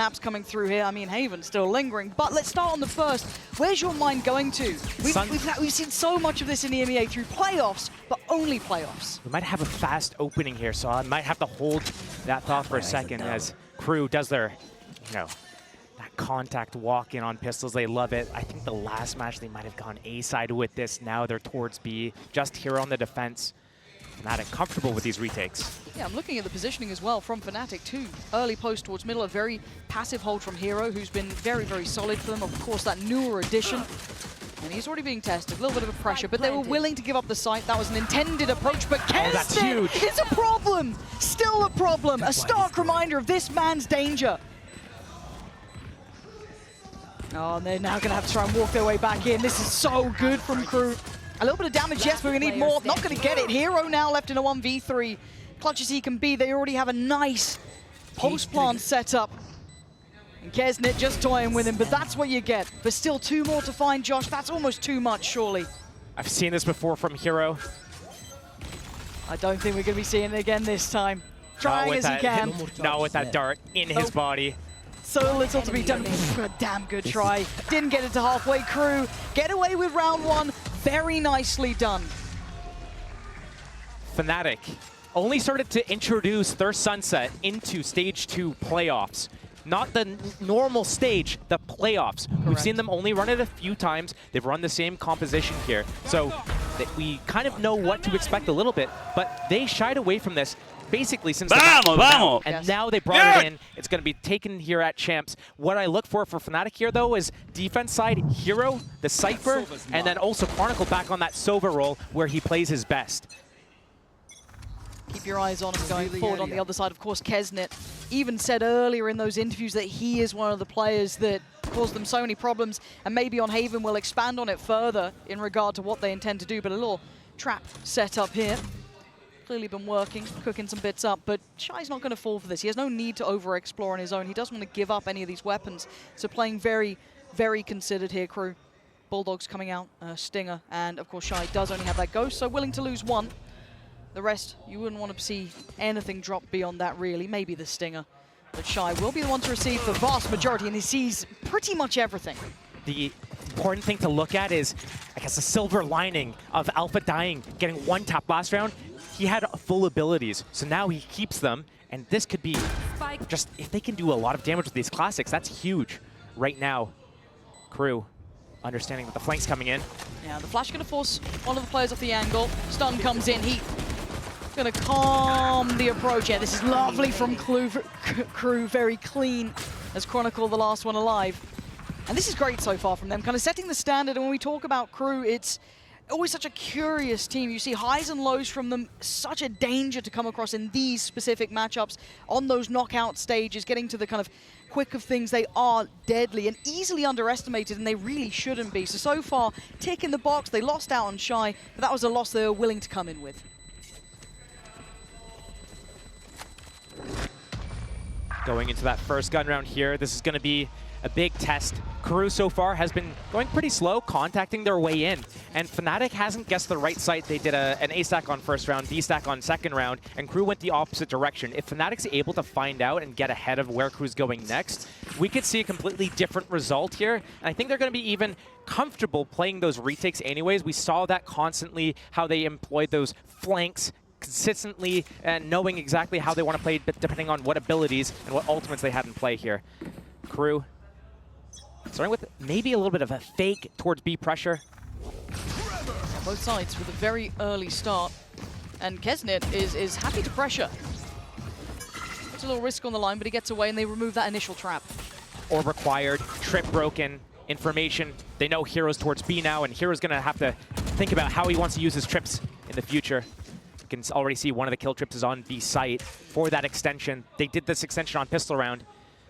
Snaps coming through here. I mean, Haven's still lingering, but let's start on the first. Where's your mind going to? We've seen so much of this in the EMEA through playoffs, but only playoffs. We might have a fast opening here, so I might have to hold that thought for a second as KRU does their, that contact walk in on pistols. They love it. I think the last match they might have gone A side with this. Now they're towards B, just here on the defense. Fnatic comfortable with these retakes. Yeah, I'm looking at the positioning as well from Fnatic too. Early post towards middle, a very passive hold from Hero, who's been very, very solid for them. Of course, that newer addition. And he's already being tested, a little bit of a pressure, but they were willing to give up the site. That was an intended approach, but that's huge. It's a problem! Still a problem! A stark reminder of this man's danger. Oh, and they're now going to have to try and walk their way back in. This is so good from KRU. A little bit of damage, yes, but we need more. Not going to get it. Hero now left in a 1v3. Clutch as he can be. They already have a nice post-plant setup. And Kesnit just toying with him, but that's what you get. But still 2 more to find, Josh. That's almost too much, surely. I've seen this before from Hero. I don't think we're going to be seeing it again this time. Trying as he can. Not with that dart in his body. So little to be done. A damn good try. Didn't get it to halfway. KRU get away with round 1. Very nicely done. Fnatic only started to introduce their Sunset into Stage 2 playoffs. Not the normal stage, the playoffs. Correct. We've seen them only run it a few times. They've run the same composition here. So we kind of know what to expect a little bit, but they shied away from this basically since vamos. And now they brought it in. It's going to be taken here at Champs. What I look for Fnatic here, though, is defense side, Hero, the Cypher, and then also Chronicle back on that Sova role where he plays his best. Keep your eyes on him going forward on the other side. Of course, Kesnit even said earlier in those interviews that he is one of the players that caused them so many problems, and maybe on Haven will expand on it further in regard to what they intend to do, but a little trap set up here. Clearly been working, cooking some bits up, but Shy's not going to fall for this. He has no need to over-explore on his own. He doesn't want to give up any of these weapons. So playing very, very considered here, KRU. Bulldogs coming out, Stinger, and of course Shy does only have that Ghost, so willing to lose 1. The rest, you wouldn't want to see anything drop beyond that, really. Maybe the Stinger. But Shy will be the one to receive the vast majority, and he sees pretty much everything. The important thing to look at is, I guess, the silver lining of Alpha dying, getting 1 tap last round. He had full abilities, so now he keeps them, and this could be just, if they can do a lot of damage with these classics, that's huge. Right now, KRU understanding that the flank's coming in. Yeah, the flash going to force one of the players off the angle. Stun comes in, he going to calm the approach. Yeah, this is lovely from KRU, very clean as Chronicle, the last one alive. And this is great so far from them, kind of setting the standard. And when we talk about KRU, it's always such a curious team. You see highs and lows from them, such a danger to come across in these specific matchups on those knockout stages, getting to the kind of quick of things. They are deadly and easily underestimated, and they really shouldn't be. So far, tick in the box. They lost out on Shy, but that was a loss they were willing to come in with. Going into that first gun round here, this is going to be a big test. KRU so far has been going pretty slow, contacting their way in. And Fnatic hasn't guessed the right site. They did an A stack on first round, B stack on second round, and KRU went the opposite direction. If Fnatic's able to find out and get ahead of where KRU's going next, we could see a completely different result here. And I think they're going to be even comfortable playing those retakes anyways. We saw that constantly, how they employed those flanks consistently and knowing exactly how they want to play depending on what abilities and what ultimates they had in play here. KRU starting with maybe a little bit of a fake towards B pressure. Yeah, both sides with a very early start. And Kesnit is happy to pressure. It's a little risk on the line, but he gets away and they remove that initial trap. Or required, trip broken, information. They know Hero's towards B now, and Hero's going to have to think about how he wants to use his trips in the future. You can already see one of the kill trips is on B site for that extension. They did this extension on pistol round,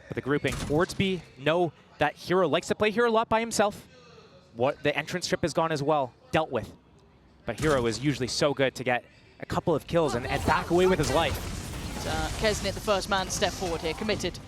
but the grouping towards B, know that Hero likes to play here a lot by himself. What the entrance trip is gone as well, dealt with. But Hero is usually so good to get a couple of kills and back away with his life. Kesnit, the first man to step forward here, committed.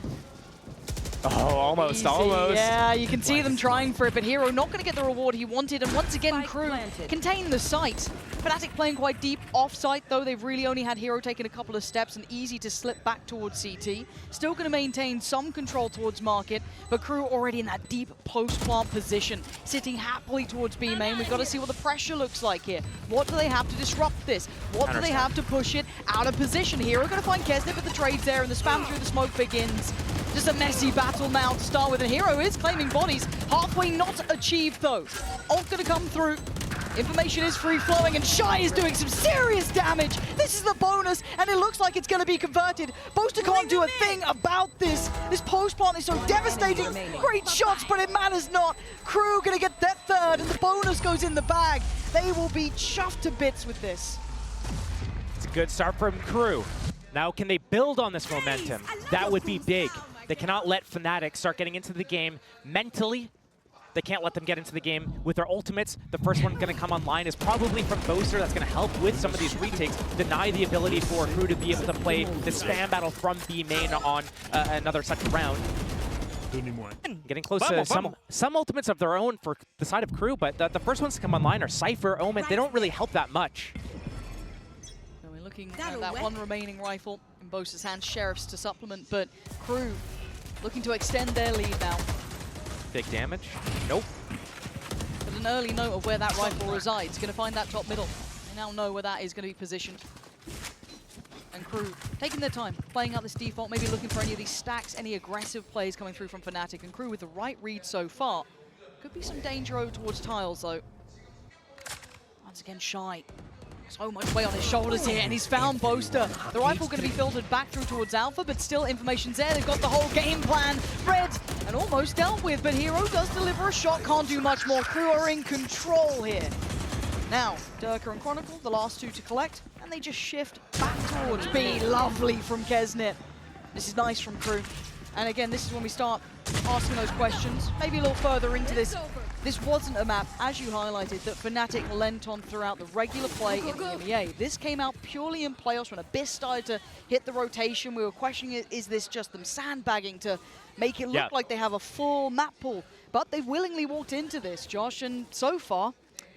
Oh, almost, Easy. almost. Yeah, you can see them trying for it, but Hero not going to get the reward he wanted. And once again, KRU contain the site. Fnatic playing quite deep off-site, though. They've really only had Hero taking a couple of steps and easy to slip back towards CT. Still going to maintain some control towards Market, but KRU already in that deep post-plant position, sitting happily towards B main. We've got to see what the pressure looks like here. What do they have to disrupt this? What do they have to push it out of position? Hero going to find Kesnet, but the trade's there, and the spam through the smoke begins. Just a messy battle now to start with, and Hero is claiming bodies. Halfway not achieved, though. Ult going to come through. Information is free-flowing, and Shy is doing some serious damage. This is the bonus, and it looks like it's going to be converted. Boaster can't do a thing about this. This post-plant is so devastating. Great shots, but it matters not. KRU going to get that third, and the bonus goes in the bag. They will be chuffed to bits with this. It's a good start from KRU. Now, can they build on this momentum? That would be big. They cannot let Fnatic start getting into the game mentally. They can't let them get into the game with their ultimates. The first one going to come online is probably from Boaster. That's going to help with some of these retakes, deny the ability for KRU to be able to play the spam battle from B main on another such round. Getting close to some ultimates of their own for the side of KRU, but the first ones to come online are Cypher, Omen. They don't really help that much. Looking at that one remaining rifle in Boaster's hands, Sheriffs to supplement, but KRU looking to extend their lead now. Big damage? Nope. But an early note of where that rifle resides. Going to find that top middle. They now know where that is going to be positioned. And KRU taking their time, playing out this default, maybe looking for any of these stacks, any aggressive plays coming through from Fnatic. And KRU with the right read so far. Could be some danger over towards Tiles, though. Once again, Shy. So much weight on his shoulders here, and he's found Boaster. The rifle going to be filtered back through towards Alpha, but still information's there. They've got the whole game plan read and almost dealt with, but Hero does deliver a shot, can't do much more. KRU are in control here. Now, Durka and Chronicle, the last two to collect, and they just shift back towards B. Lovely from Kesnet. This is nice from KRU. And again, this is when we start asking those questions. Maybe a little further into this. This wasn't a map, as you highlighted, that Fnatic lent on throughout the regular play in the EMEA. This came out purely in playoffs when Abyss started to hit the rotation. We were questioning, is this just them sandbagging to make it look like they have a full map pool? But they've willingly walked into this, Josh, and so far,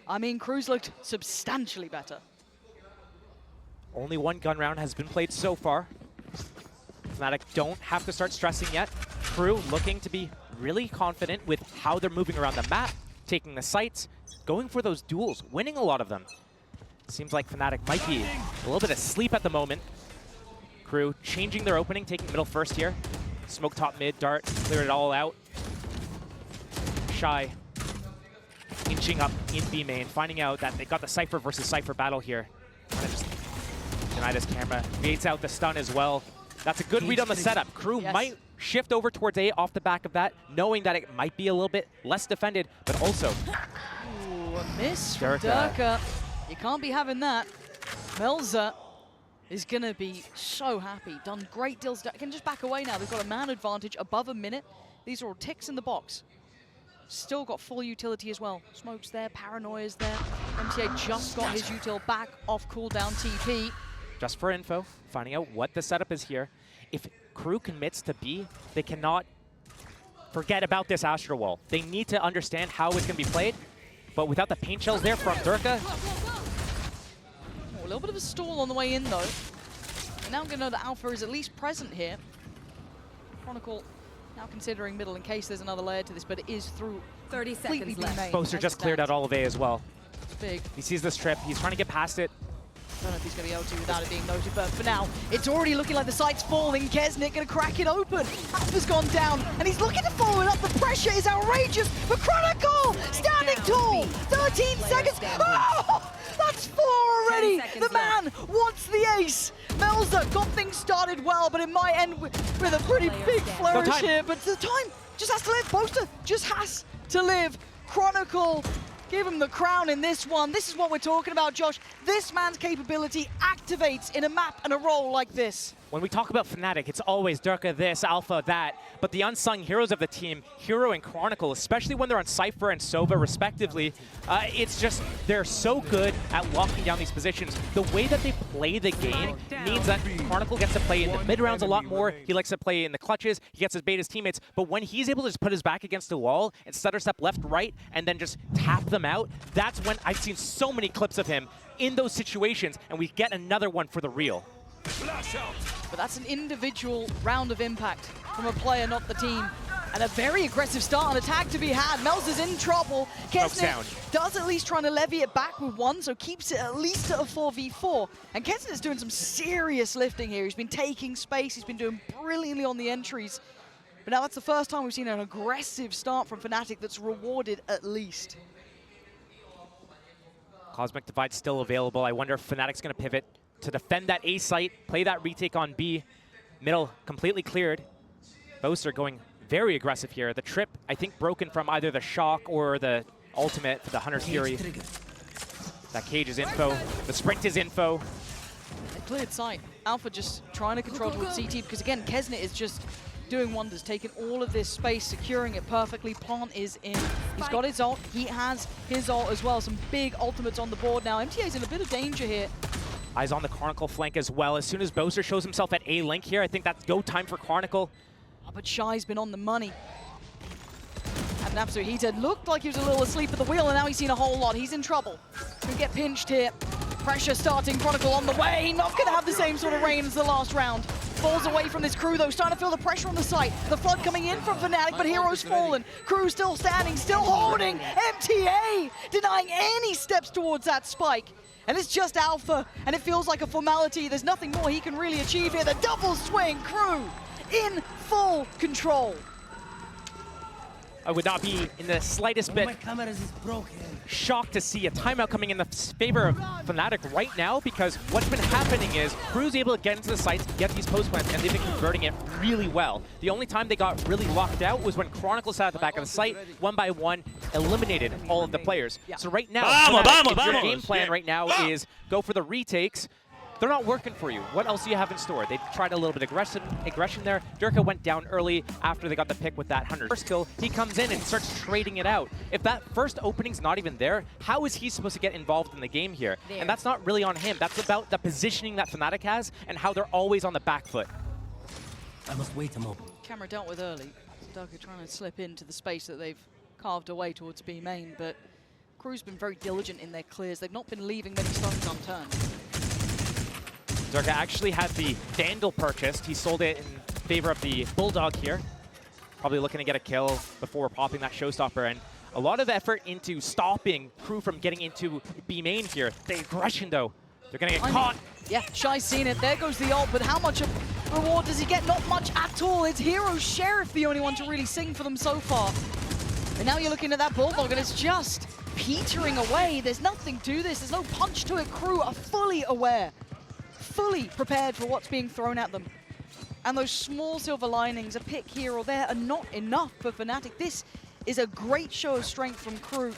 I mean, KRU's looked substantially better. Only one gun round has been played so far. Fnatic don't have to start stressing yet. KRU looking to be really confident with how they're moving around the map, taking the sites, going for those duels, winning a lot of them. Seems like Fnatic might be a little bit asleep at the moment. KRU changing their opening, taking middle first here. Smoke top mid, dart, clear it all out. Shy inching up in B main, finding out that they got the Cypher versus Cypher battle here. Kind of just denied his camera, baits out the stun as well. That's a good read on the setup. KRU might shift over towards A off the back of that, knowing that it might be a little bit less defended, but also... Ooh, a miss from Durka. You can't be having that. Melza is going to be so happy. Done great deals. Can just back away now. They've got a man advantage above a minute. These are all ticks in the box. Still got full utility as well. Smoke's there, Paranoia's there. MTA just got his util back off cooldown TP. Just for info, finding out what the setup is here. If KRU commits to B, they cannot forget about this Astro Wall. They need to understand how it's going to be played, but without the paint shells there from Durka. Oh, a little bit of a stall on the way in, though. And now I'm going to know that Alpha is at least present here. Chronicle now considering middle in case there's another layer to this, but it is through 30 seconds left. Boaster just cleared out all of A as well. It's big. He sees this trip. He's trying to get past it. I don't know if he's going to be able to without it being noted, but for now, it's already looking like the site's falling. Kesnet going to crack it open. Alpha's gone down, and he's looking to follow it up. The pressure is outrageous, but Chronicle standing tall. 13 seconds. Oh, that's 4 already. The man wants the ace. Melza got things started well, but it might end with a pretty big flourish here. But the time just has to live. Boaster just has to live. Chronicle, give him the crown in this one. This is what we're talking about, Josh. This man's capability activates in a map and a role like this. when we talk about Fnatic, it's always Durka this, Alpha that, but the unsung heroes of the team, Hero and Chronicle, especially when they're on Cypher and Sova respectively, it's just, they're so good at locking down these positions. The way that they play the game means that Chronicle gets to play in the mid rounds a lot more, he likes to play in the clutches, he gets to bait his teammates, but when he's able to just put his back against the wall and stutter step left, right, and then just tap them out, that's when I've seen so many clips of him in those situations, and we get another one for the real. But that's an individual round of impact from a player, not the team. And a very aggressive start on attack to be had. Melz is in trouble. Kesnet does at least trying to levy it back with one, so keeps it at least at a 4v4. And Kesnet's doing some serious lifting here. He's been taking space. He's been doing brilliantly on the entries. But now that's the first time we've seen an aggressive start from Fnatic that's rewarded at least. Cosmic Divide still available. I wonder if Fnatic's going to pivot to defend that A site, play that retake on B. Middle completely cleared. Boaster going very aggressive here. The trip, I think, broken from either the shock or the ultimate for the Hunter's Fury. That cage is info. The sprint is info. A cleared sight. Alpha just trying to control towards CT because, again, Kesnet is just doing wonders, taking all of this space, securing it perfectly. Plant is in. He's got his ult. He has his ult as well. Some big ultimates on the board now. MTA's in a bit of danger here. Eyes on the Chronicle flank as well. As soon as Boaster shows himself at A link here, I think that's go time for Chronicle. But Shy's been on the money. Had an absolute heater. Looked like he was a little asleep at the wheel, and now he's seen a whole lot. He's in trouble. Could get pinched here. Pressure starting. Chronicle on the way. Not going to have the same sort of reign as the last round. Falls away from this crew, though. Starting to feel the pressure on the site. The flood coming in from Fnatic, but Hero's fallen. Crew still standing, still holding. MTA denying any steps towards that spike. And it's just Alpha, and it feels like a formality. There's nothing more he can really achieve here. The double swing, Crew in full control. I would not be in the slightest bit shocked to see a timeout coming in the favor of Fnatic right now, because what's been happening is Crew's able to get into the sites, get these post plants, and they've been converting it really well. The only time they got really locked out was when Chronicle sat at the back of the site, one by one, eliminated all of the players. So right now, Fnatic, if your game plan right now is go for the retakes, they're not working for you. What else do you have in store? They tried a little bit of aggression there. Durka went down early after they got the pick with that Hunter. First kill, he comes in and starts trading it out. If that first opening's not even there, how is he supposed to get involved in the game here? And that's not really on him. That's about the positioning that Fnatic has and how they're always on the back foot. I must wait a moment. Camera dealt with early. Durka trying to slip into the space that they've carved away towards B main, but Crew's been very diligent in their clears. They've not been leaving many stones unturned. Durka actually had the Vandal purchased. He sold it in favor of the Bulldog here. Probably looking to get a kill before popping that showstopper. And a lot of effort into stopping Crew from getting into B main here. The aggression, though. They're going to get caught. Yeah, Shy's seen it. There goes the ult, but how much of reward does he get? Not much at all. It's Hero Sheriff the only one to really sing for them so far. And now you're looking at that Bulldog, and it's just petering away. There's nothing to this. There's no punch to it. Crew are fully aware, fully prepared for what's being thrown at them. And those small silver linings, a pick here or there, are not enough for Fnatic. This is a great show of strength from Crew.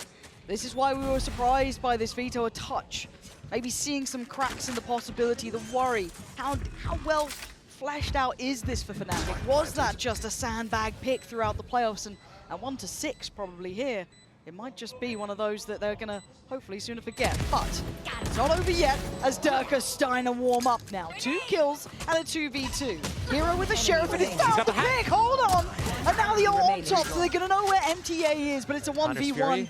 This is why we were surprised by this veto a touch. Maybe seeing some cracks in the possibility, the worry. How well fleshed out is this for Fnatic? Was that just a sandbag pick throughout the playoffs? And at 1-6 probably here, it might just be one of those that they're going to hopefully sooner forget. But it's not over yet, as Durka's starting to warm up now. 2 kills and a 2v2. Hero with the Sheriff, and it's found the pick! Hold on! And now the ult on top, so they're going to know where MTA is, but it's a 1v1.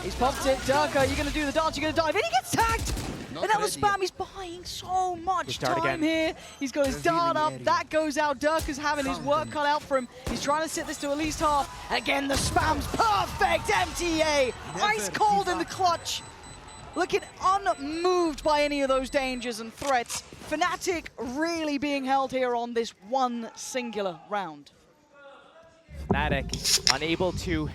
He's popped it. Durka, you're going to do the dance, you're going to dive in. He gets tagged! And now the spam, he's buying so much time here. He's got his dart up, that goes out. Durka's having his work cut out for him. He's trying to sit this to at least half. Again, the spam's perfect, MTA! Ice cold in the clutch. Looking unmoved by any of those dangers and threats. Fnatic really being held here on this one singular round. Fnatic unable to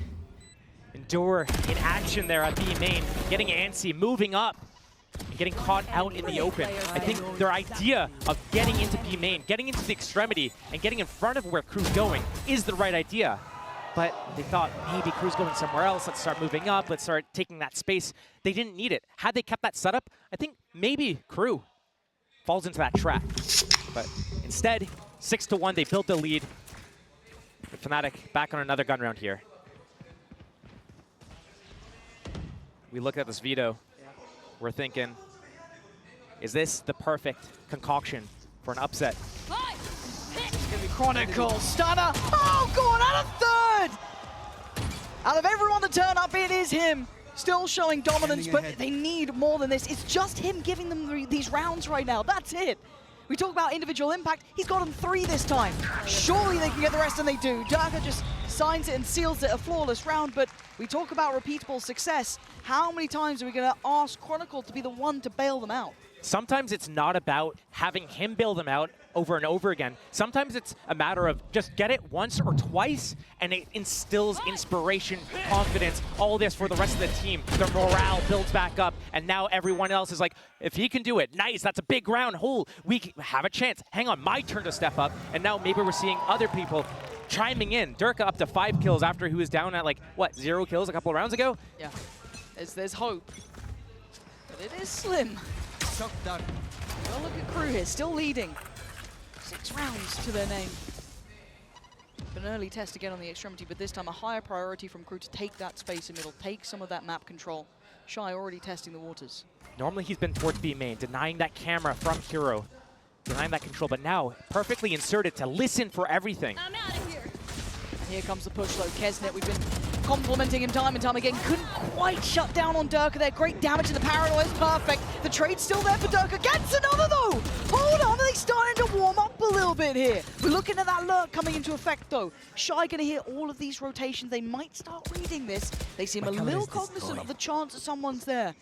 endure in action there at B main, getting antsy, moving up, and getting caught out in the open. I think their idea of getting into B main, getting into the extremity, and getting in front of where Crew's going is the right idea. But they thought maybe Crew's going somewhere else, let's start moving up, let's start taking that space. They didn't need it. Had they kept that setup, I think maybe Crew falls into that trap. But instead, 6-1, they built the lead. The Fnatic back on another gun round here. We look at this veto. We're thinking, is this the perfect concoction for an upset? It's going to be Chronicle. Stunner. Oh, God, out of third. Out of everyone to turn up, it is him. Still showing dominance, but they need more than this. It's just him giving them these rounds right now. That's it. We talk about individual impact. He's got them 3 this time. Surely they can get the rest, and they do. Durka just signs it and seals it, a flawless round, but we talk about repeatable success. How many times are we going to ask Chronicle to be the one to bail them out? Sometimes it's not about having him bail them out over and over again. Sometimes it's a matter of just get it once or twice, and it instills inspiration, confidence, all this for the rest of the team. Their morale builds back up, and now everyone else is like, if he can do it, nice, that's a big round. We have a chance. Hang on, my turn to step up. And now maybe we're seeing other people chiming in. Durka up to 5 kills after he was down at, like, what, 0 kills a couple of rounds ago? Yeah, there's hope, but it is slim. Well, look at KRU here, still leading. 6 rounds to their name. An early test again on the extremity, but this time a higher priority from KRU to take that space in middle, take some of that map control. Shy already testing the waters. Normally he's been towards B main, denying that camera from Hero, denying that control, but now perfectly inserted to listen for everything. I'm out of here. And here comes the push though. Kesnet, we've been complimenting him time and time again. Couldn't quite shut down on Durka there. Great damage in the paranoia is perfect. The trade's still there for Durka. Gets another though! Hold on, are they starting to warm up a little bit here? We're looking at that lurk coming into effect though. Shy gonna hear all of these rotations. They might start reading this. They seem a little cognizant of the chance that someone's there.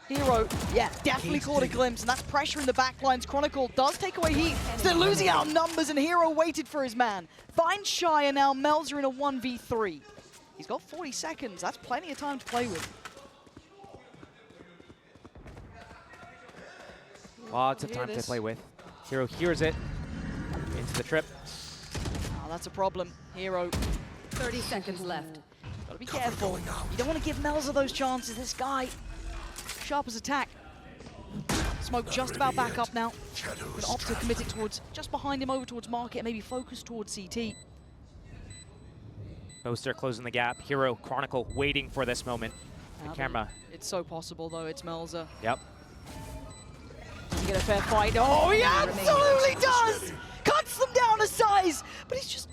Hero, yeah, definitely caught a glimpse, and that's pressure in the backlines. Chronicle does take away heat. They're losing out numbers, and Hero waited for his man. Finds Shy, and now Melzer in a 1v3. He's got 40 seconds. That's plenty of time to play with. Lots of time to play with. Hero hears it into the trip. Oh, that's a problem. Hero, 30 seconds left. gotta be careful. You don't want to give Melzer those chances. This guy, sharp as attack. Smoke just about back up now. Gonna opt to commit it towards, just behind him over towards Market, and maybe focus towards CT. Boaster closing the gap. Hero, Chronicle waiting for this moment. The camera. It's so possible though, it's Melzer. Yep. Does he get a fair fight? Oh, he absolutely does! Cuts them down a size! But he's just,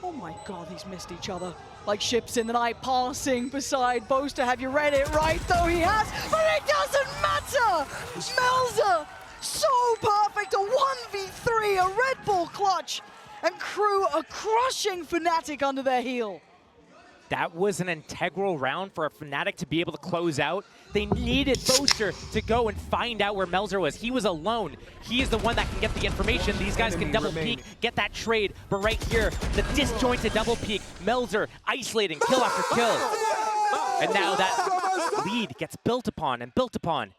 oh my God, he's missed each other. Like ships in the night passing beside Boaster. Have you read it right though? He has, but it doesn't matter! Melzer, so perfect, a 1v3, a Red Bull clutch. And KRU are crushing Fnatic under their heel. That was an integral round for a Fnatic to be able to close out. They needed Boaster to go and find out where Melzer was. He was alone. He is the one that can get the information. These guys can double peek, get that trade. But right here, the disjointed double peek. Melzer isolating kill after kill. And now that lead gets built upon and built upon.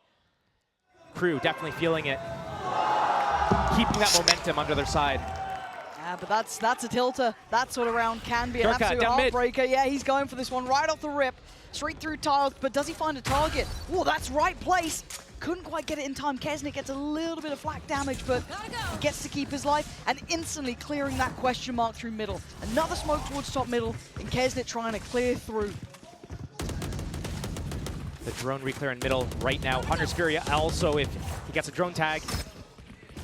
KRU definitely feeling it. Keeping that momentum under their side. Yeah, but that's a tilter. That sort of round can be an Durka, absolute down mid. heartbreaker. Yeah, he's going for this one right off the rip. Straight through tiles, but does he find a target? Oh, that's right place. Couldn't quite get it in time. Kesnet gets a little bit of flak damage, but he gets to keep his life and instantly clearing that question mark through middle. Another smoke towards top middle, and Kesnet trying to clear through. The drone reclear in middle right now. Hunter's Fury also, if he gets a drone tag.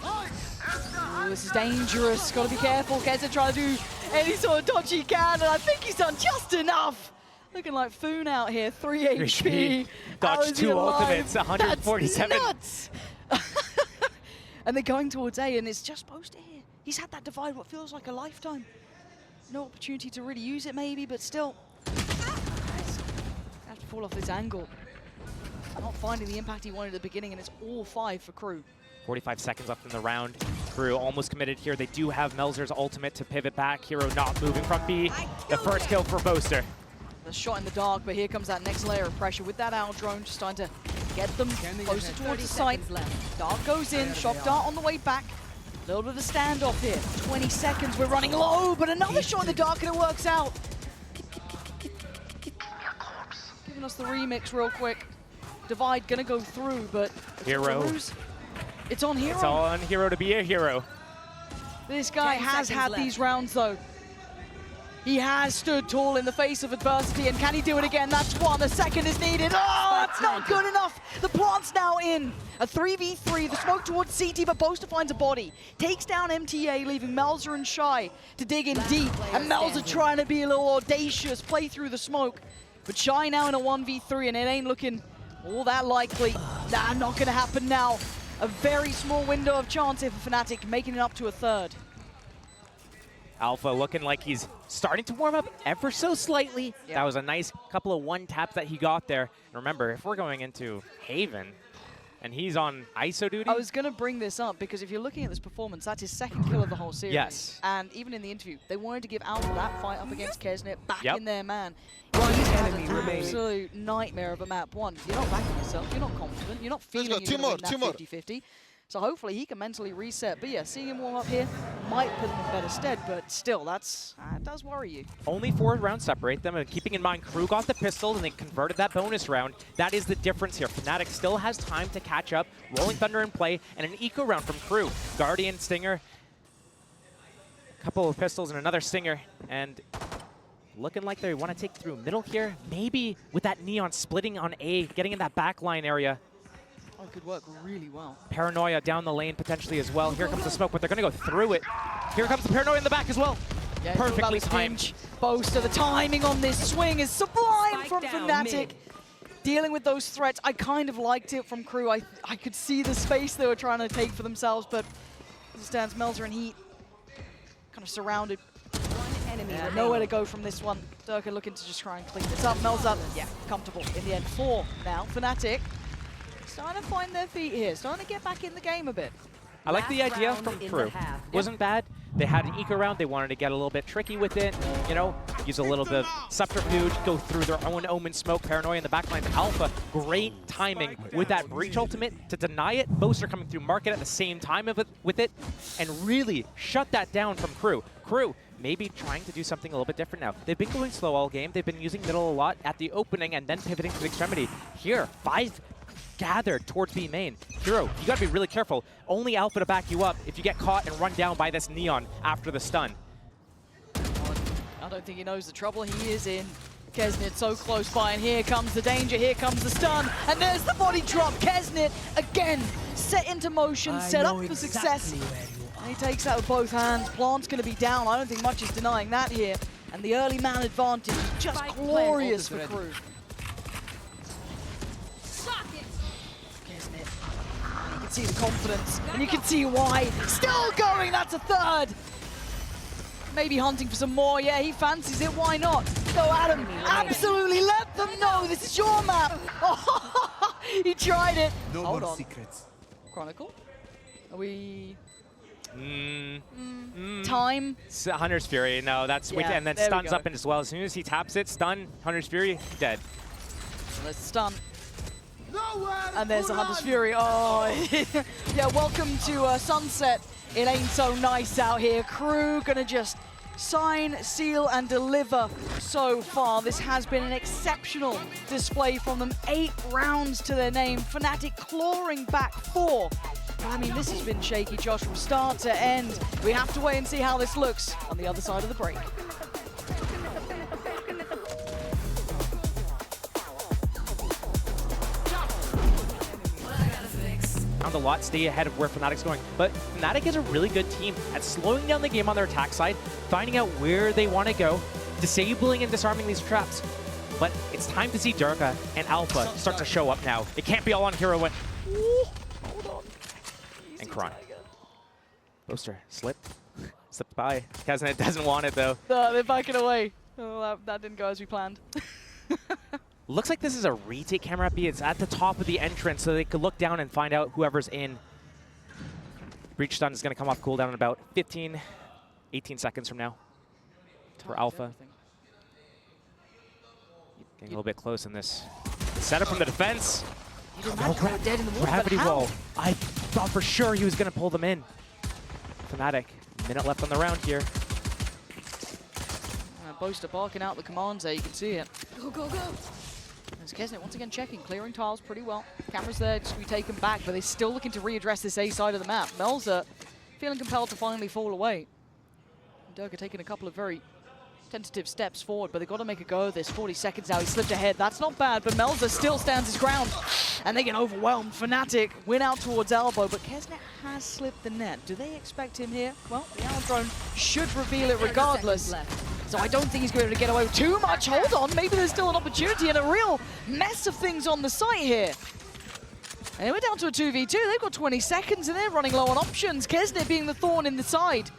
Ooh, this is dangerous. Got to be careful. Kesnet trying to do any sort of dodge he can, and I think he's done just enough. Looking like Foon out here, 3 HP. Dodge 2 ultimates, 147. That's nuts. And they're going towards A, and it's just Boaster here. He's had that divide what feels like a lifetime. No opportunity to really use it maybe, but still. Have to fall off this angle. Not finding the impact he wanted at the beginning, and it's all 5 for KRU. 45 seconds left in the round. KRU almost committed here. They do have Melzer's ultimate to pivot back. Hero not moving from B. The first kill for Boaster. The shot in the dark, but here comes that next layer of pressure with that owl drone, just starting to get them closer towards the site. Dart goes in, shot dart on the way back. A little bit of a standoff here. 20 seconds, we're running low, but another shot in the dark and it works out. Giving us the remix real quick. Divide gonna go through, but Hero. It's on Hero. It's all on Hero to be a hero. This guy 10 has seconds had left. these rounds, though. He has stood tall in the face of adversity, and can he do it again? That's one. The second is needed. Oh, that's not good enough. The plant's now in. A 3v3, the smoke towards CT, but Boaster finds a body. Takes down MTA, leaving Melzer and Shy to dig in deep. And Melzer trying to be a little audacious, play through the smoke. But Shy now in a 1v3, and it ain't looking all that likely. Nah, not gonna happen now. A very small window of chance here for Fnatic, making it up to a third. Alpha looking like he's starting to warm up ever so slightly. Yep. That was a nice couple of one taps that he got there. And remember, if we're going into Haven and he's on ISO duty. I was going to bring this up because if you're looking at this performance, that's his second kill of the whole series. Yes. And even in the interview, they wanted to give Alpha that fight up against Kesnet back Yep. in there, man. One He's had enemy an remaining. absolute nightmare of a map. One, you're not backing yourself, you're not confident, you're not feeling go, you're two going to more, win that 50-50. So hopefully he can mentally reset. But yeah, seeing him warm up here might put him in better stead, but still, that's it does worry you. Only 4 rounds separate them, and keeping in mind KRU got the pistol and they converted that bonus round. That is the difference here. Fnatic still has time to catch up. Rolling Thunder in play, and an eco round from KRU. Guardian, Stinger, a couple of pistols and another Stinger, and looking like they want to take through middle here. Maybe with that Neon splitting on A, getting in that backline area. Oh, it could work really well. Paranoia down the lane potentially as well. Here comes the smoke, but they're going to go through it. Here comes the Paranoia in the back as well. Yeah, it's all about Perfectly his timed. hinge. Boaster, the timing on this swing is sublime Spike from down Fnatic. mid. Dealing with those threats, I kind of liked it from KRU. I could see the space they were trying to take for themselves, but as it stands, Melzer and Heat kind of surrounded. One enemy Yeah, remaining. nowhere to go from this one. Durka looking to just try and clean this up. Melzer, yeah, comfortable in the end. 4 now. Fnatic starting to find their feet here, starting to get back in the game a bit. I like the Last idea round from in the KRU. half. Wasn't bad. They had an eco round. They wanted to get a little bit tricky with it. You know, use a little bit of subterfuge, go through their own Omen smoke. Paranoia in the backline. Alpha, great timing with that breach ultimate to deny it. Boaster coming through market at the same time with it, and really shut that down from KRU. KRU maybe trying to do something a little bit different now. They've been going slow all game. They've been using middle a lot at the opening and then pivoting to the extremity. Here, 5 gathered towards B main. Hero, you gotta be really careful. Only Alpha to back you up if you get caught and run down by this Neon after the stun. I don't think he knows the trouble he is in. Kesnet so close by, and here comes the danger, here comes the stun, and there's the body drop. Kesnet, again, set into motion, set up for success. And he takes that with both hands. Plant's going to be down. I don't think much is denying that here. And the early man advantage is just Spike glorious for plant. KRU. Kesnet, you can see the confidence, and you can see why. Still going, that's a third. Maybe hunting for some more. Yeah, he fancies it. Why not? Go at him. Absolutely. Let them know this is your map. Oh, he tried it. No Hold more on. secrets. Chronicle. Are we Mm. time? Hunter's Fury, no, that's Yeah, and then there we stuns go. up as well. As soon as he taps it, stun, Hunter's Fury, dead. Let's stun. And there's the Hunter's Fury. Oh, yeah. Welcome to Sunset. It ain't so nice out here. KRU gonna just sign, seal, and deliver so far. This has been an exceptional display from them. 8 rounds to their name. Fnatic clawing back 4. But I mean, this has been shaky, Josh, from start to end. We have to wait and see how this looks on the other side of the break. Found a lot, stay ahead of where Fnatic's going. But Fnatic is a really good team at slowing down the game on their attack side, finding out where they want to go, disabling and disarming these traps. But it's time to see Durka and Alpha start to show up now. It can't be all on Hero and Hold on. and Kron. Boaster slipped by. Kesnet doesn't want it though. No, they're backing away. Oh, that didn't go as we planned. Looks like this is a retake camera B. It's at the top of the entrance, so they could look down and find out whoever's in. Breach stun is going to come off cooldown in about 15, 18 seconds from now for Alpha. Getting a little bit close in this. Setup from the defense. You didn't imagine they were dead in the water, but Gravity how? wall. I thought for sure he was going to pull them in. Fnatic, minute left on the round here. Boaster barking out the commands there, you can see it. Go, go, go. There's Kesnet once again checking, clearing tiles pretty well. Cameras there just to be taken back, but they're still looking to readdress this A side of the map. Melzer feeling compelled to finally fall away. Durka taking a couple of very tentative steps forward, but they've got to make a go of this. 40 seconds now, he slipped ahead. That's not bad, but Melza still stands his ground. And they get overwhelmed. Fnatic win out towards elbow, but Kesnet has slipped the net. Do they expect him here? Well, the Owl Drone should reveal it regardless. So I don't think he's going to get away with too much. Hold on, maybe there's still an opportunity and a real mess of things on the site here. And we're down to a 2v2. They've got 20 seconds and they're running low on options. Kesnet being the thorn in the side.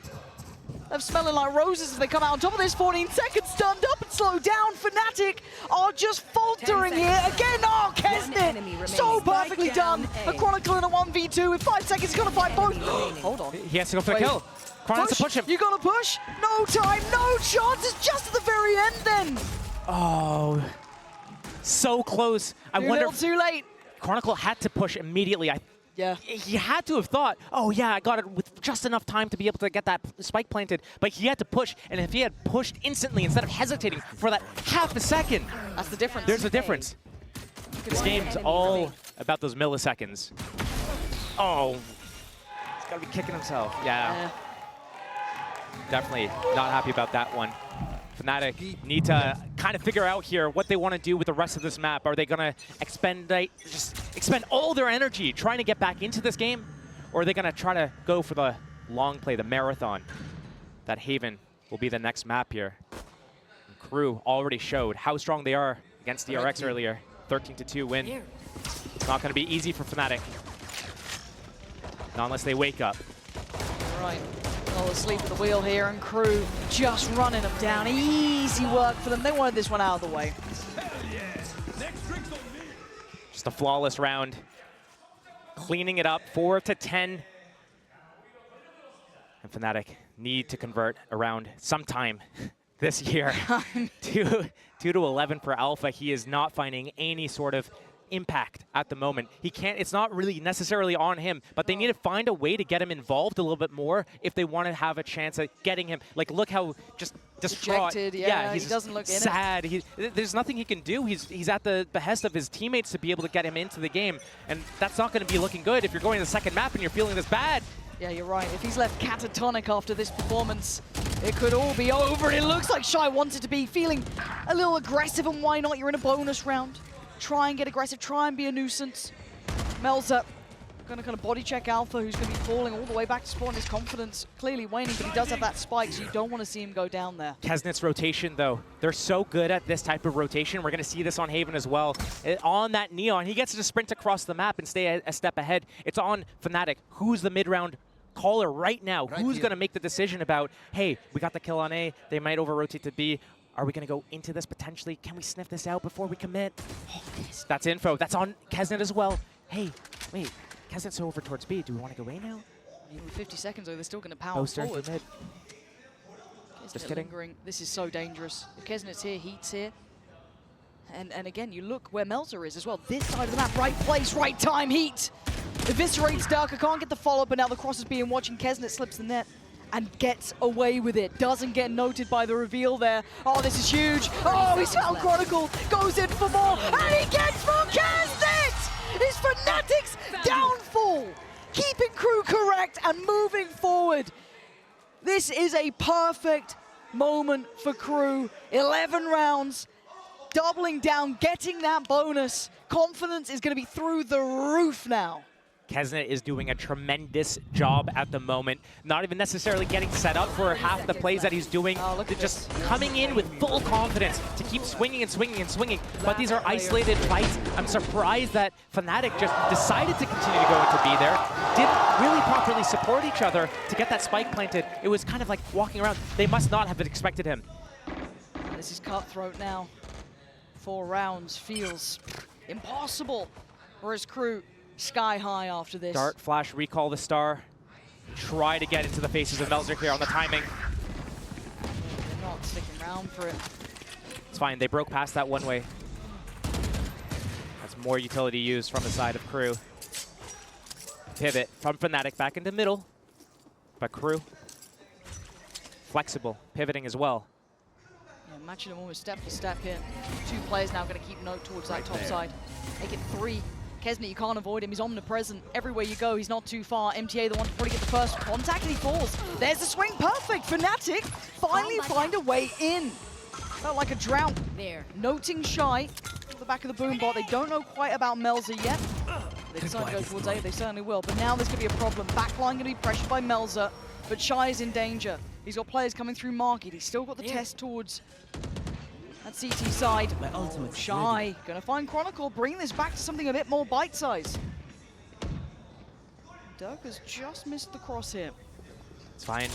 They're smelling like roses as they come out on top of this. 14 seconds, stunned up and slowed down. Fnatic are just faltering here. Again, oh, Kesnet, so perfectly done. A Chronicle in a 1v2 with 5 seconds, he's got to fight both. Hold on. He has to go for the kill. Chronicles to push him. You got to push. No time, no chance. It's just at the very end then. Oh, so close. I wonder if too late. Chronicle had to push immediately. Yeah. He had to have thought, oh yeah, I got it with just enough time to be able to get that spike planted, but he had to push, and if he had pushed instantly instead of hesitating for that half a second. That's the difference. There's a difference. This game's all about those milliseconds. Oh, he's got to be kicking himself. Yeah. Definitely not happy about that one. Fnatic need to kind of figure out here what they want to do with the rest of this map. Are they going to expend all their energy trying to get back into this game? Or are they going to try to go for the long play, the marathon? That Haven will be the next map here. And KRU already showed how strong they are against DRX earlier. 13-2 win. It's not going to be easy for Fnatic. Not unless they wake up. Right. All asleep at the wheel here, and KRU just running them down. Easy work for them. They wanted this one out of the way. Just a flawless round. Cleaning it up, 4-10. And Fnatic need to convert around sometime this year. 2-11 for Alpha. He is not finding any sort of impact at the moment. He can't, it's not really necessarily on him, but they need to find a way to get him involved a little bit more if they want to have a chance at getting him. Like, look how just distraught. Dejected, yeah, he doesn't look sad. There's nothing he can do. He's at the behest of his teammates to be able to get him into the game, and that's not going to be looking good if you're going to the second map and you're feeling this bad. Yeah, you're right. If he's left catatonic after this performance, it could all be over. It looks like Shy wanted to be feeling a little aggressive, and why not? You're in a bonus round. Try and get aggressive, try and be a nuisance. Melza gonna kind of body check Alpha, who's gonna be falling all the way back to spawn. His confidence clearly waning, but he does have that spike, so you don't want to see him go down there. Kesnet's rotation, though, they're so good at this type of rotation. We're gonna see this on Haven as well. On that Neon, he gets to sprint across the map and stay a step ahead. It's on Fnatic. Who's the mid-round caller right now? Who's gonna make the decision about, hey, we got the kill on A, they might over-rotate to B. Are we going to go into this potentially? Can we sniff this out before we commit? Oh, that's info. That's on Kesnet as well. Hey, wait. Kesnet's over towards B. Do we want to go A now? With 50 seconds, though, they're still going to power forward. Mid. Just kidding. Lingering. This is so dangerous. If Kesnet's here, Heat's here. And again, you look where Melza is as well. This side of the map, right place, right time, Heat. Eviscerates Darker, can't get the follow-up, but now the cross is being watching. Kesnet slips the net and gets away with it. Doesn't get noted by the reveal there. Oh, this is huge. Oh, he's found Chronicle. Goes in for more. And he gets more. Kesnet! It's Fnatic's downfall. Keeping KRU correct and moving forward. This is a perfect moment for KRU. 11 rounds. Doubling down, getting that bonus. Confidence is going to be through the roof now. Kesnet is doing a tremendous job at the moment. Not even necessarily getting set up for half the plays that he's doing. They're just coming in with full confidence to keep swinging and swinging and swinging. But these are isolated fights. I'm surprised that Fnatic just decided to continue to go into B there. Didn't really properly support each other to get that spike planted. It was kind of like walking around. They must not have expected him. This is cutthroat now. 4 rounds feels impossible. Whereas KRU sky high after this. Dart, flash, recall the star. Try to get into the faces of Melzer here on the timing. They're not sticking around for it. It's fine, they broke past that one way. That's more utility used from the side of KRU. Pivot from Fnatic back into middle. But KRU, flexible, pivoting as well. Yeah, matching them almost step for step here. 2 players now going to keep note towards that top side. Make it 3. Kesnet, you can't avoid him. He's omnipresent. Everywhere you go, he's not too far. MTA, the one to probably get the first contact, and he falls. There's the swing. Perfect. Fnatic finally find a way in. Felt like a drought. There. Noting Shy at the back of the boom bot. They don't know quite about Melzer yet. They decide to go towards A. They certainly will. But now there's going to be a problem. Backline going to be pressured by Melzer, but Shy is in danger. He's got players coming through Market. He's still got the test towards that CT side. My ultimate's Shy ready. going to find Chronicle, bring this back to something a bit more bite-sized. Dirk has just missed the crosshair. It's fine.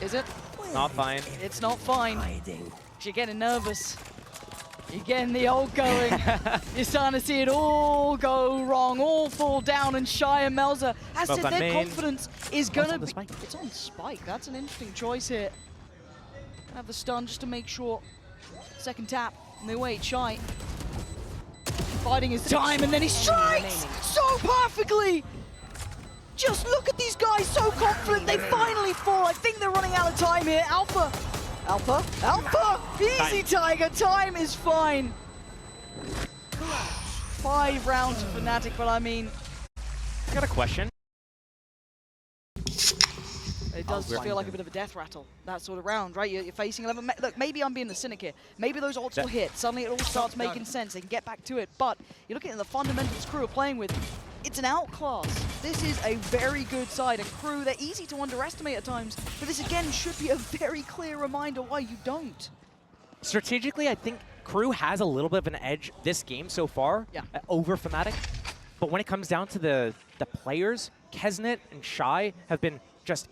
Is it? Not fine. It's not fine. Hiding. You're getting nervous. You're getting the old going. You're starting to see it all go wrong, all fall down, and Shy and Melzer, as Smoke said, on their main. confidence is going to on the be... spike. It's on Spike. That's an interesting choice here. Have the stun just to make sure. Second tap, and they wait. Shy biding his time, and then he strikes so perfectly. Just look at these guys, so confident. They finally fall. I think they're running out of time here. Alpha. Alpha. Alpha. Easy, Tiger. Time is fine. 5 rounds for Fnatic, but I mean, I got a question. it does just feel like a bit of a death rattle, that sort of round, right? You're facing 11. Look, maybe I'm being the cynic here. Maybe those ults will hit. Suddenly it all starts making sense. They can get back to it. But you're looking at the fundamentals crew are playing with. It's an outclass. This is a very good side. And crew, they're easy to underestimate at times. But this, again, should be a very clear reminder why you don't. Strategically, I think KRU has a little bit of an edge this game so far over Fnatic. But when it comes down to the players, Kesnet and Shy have been just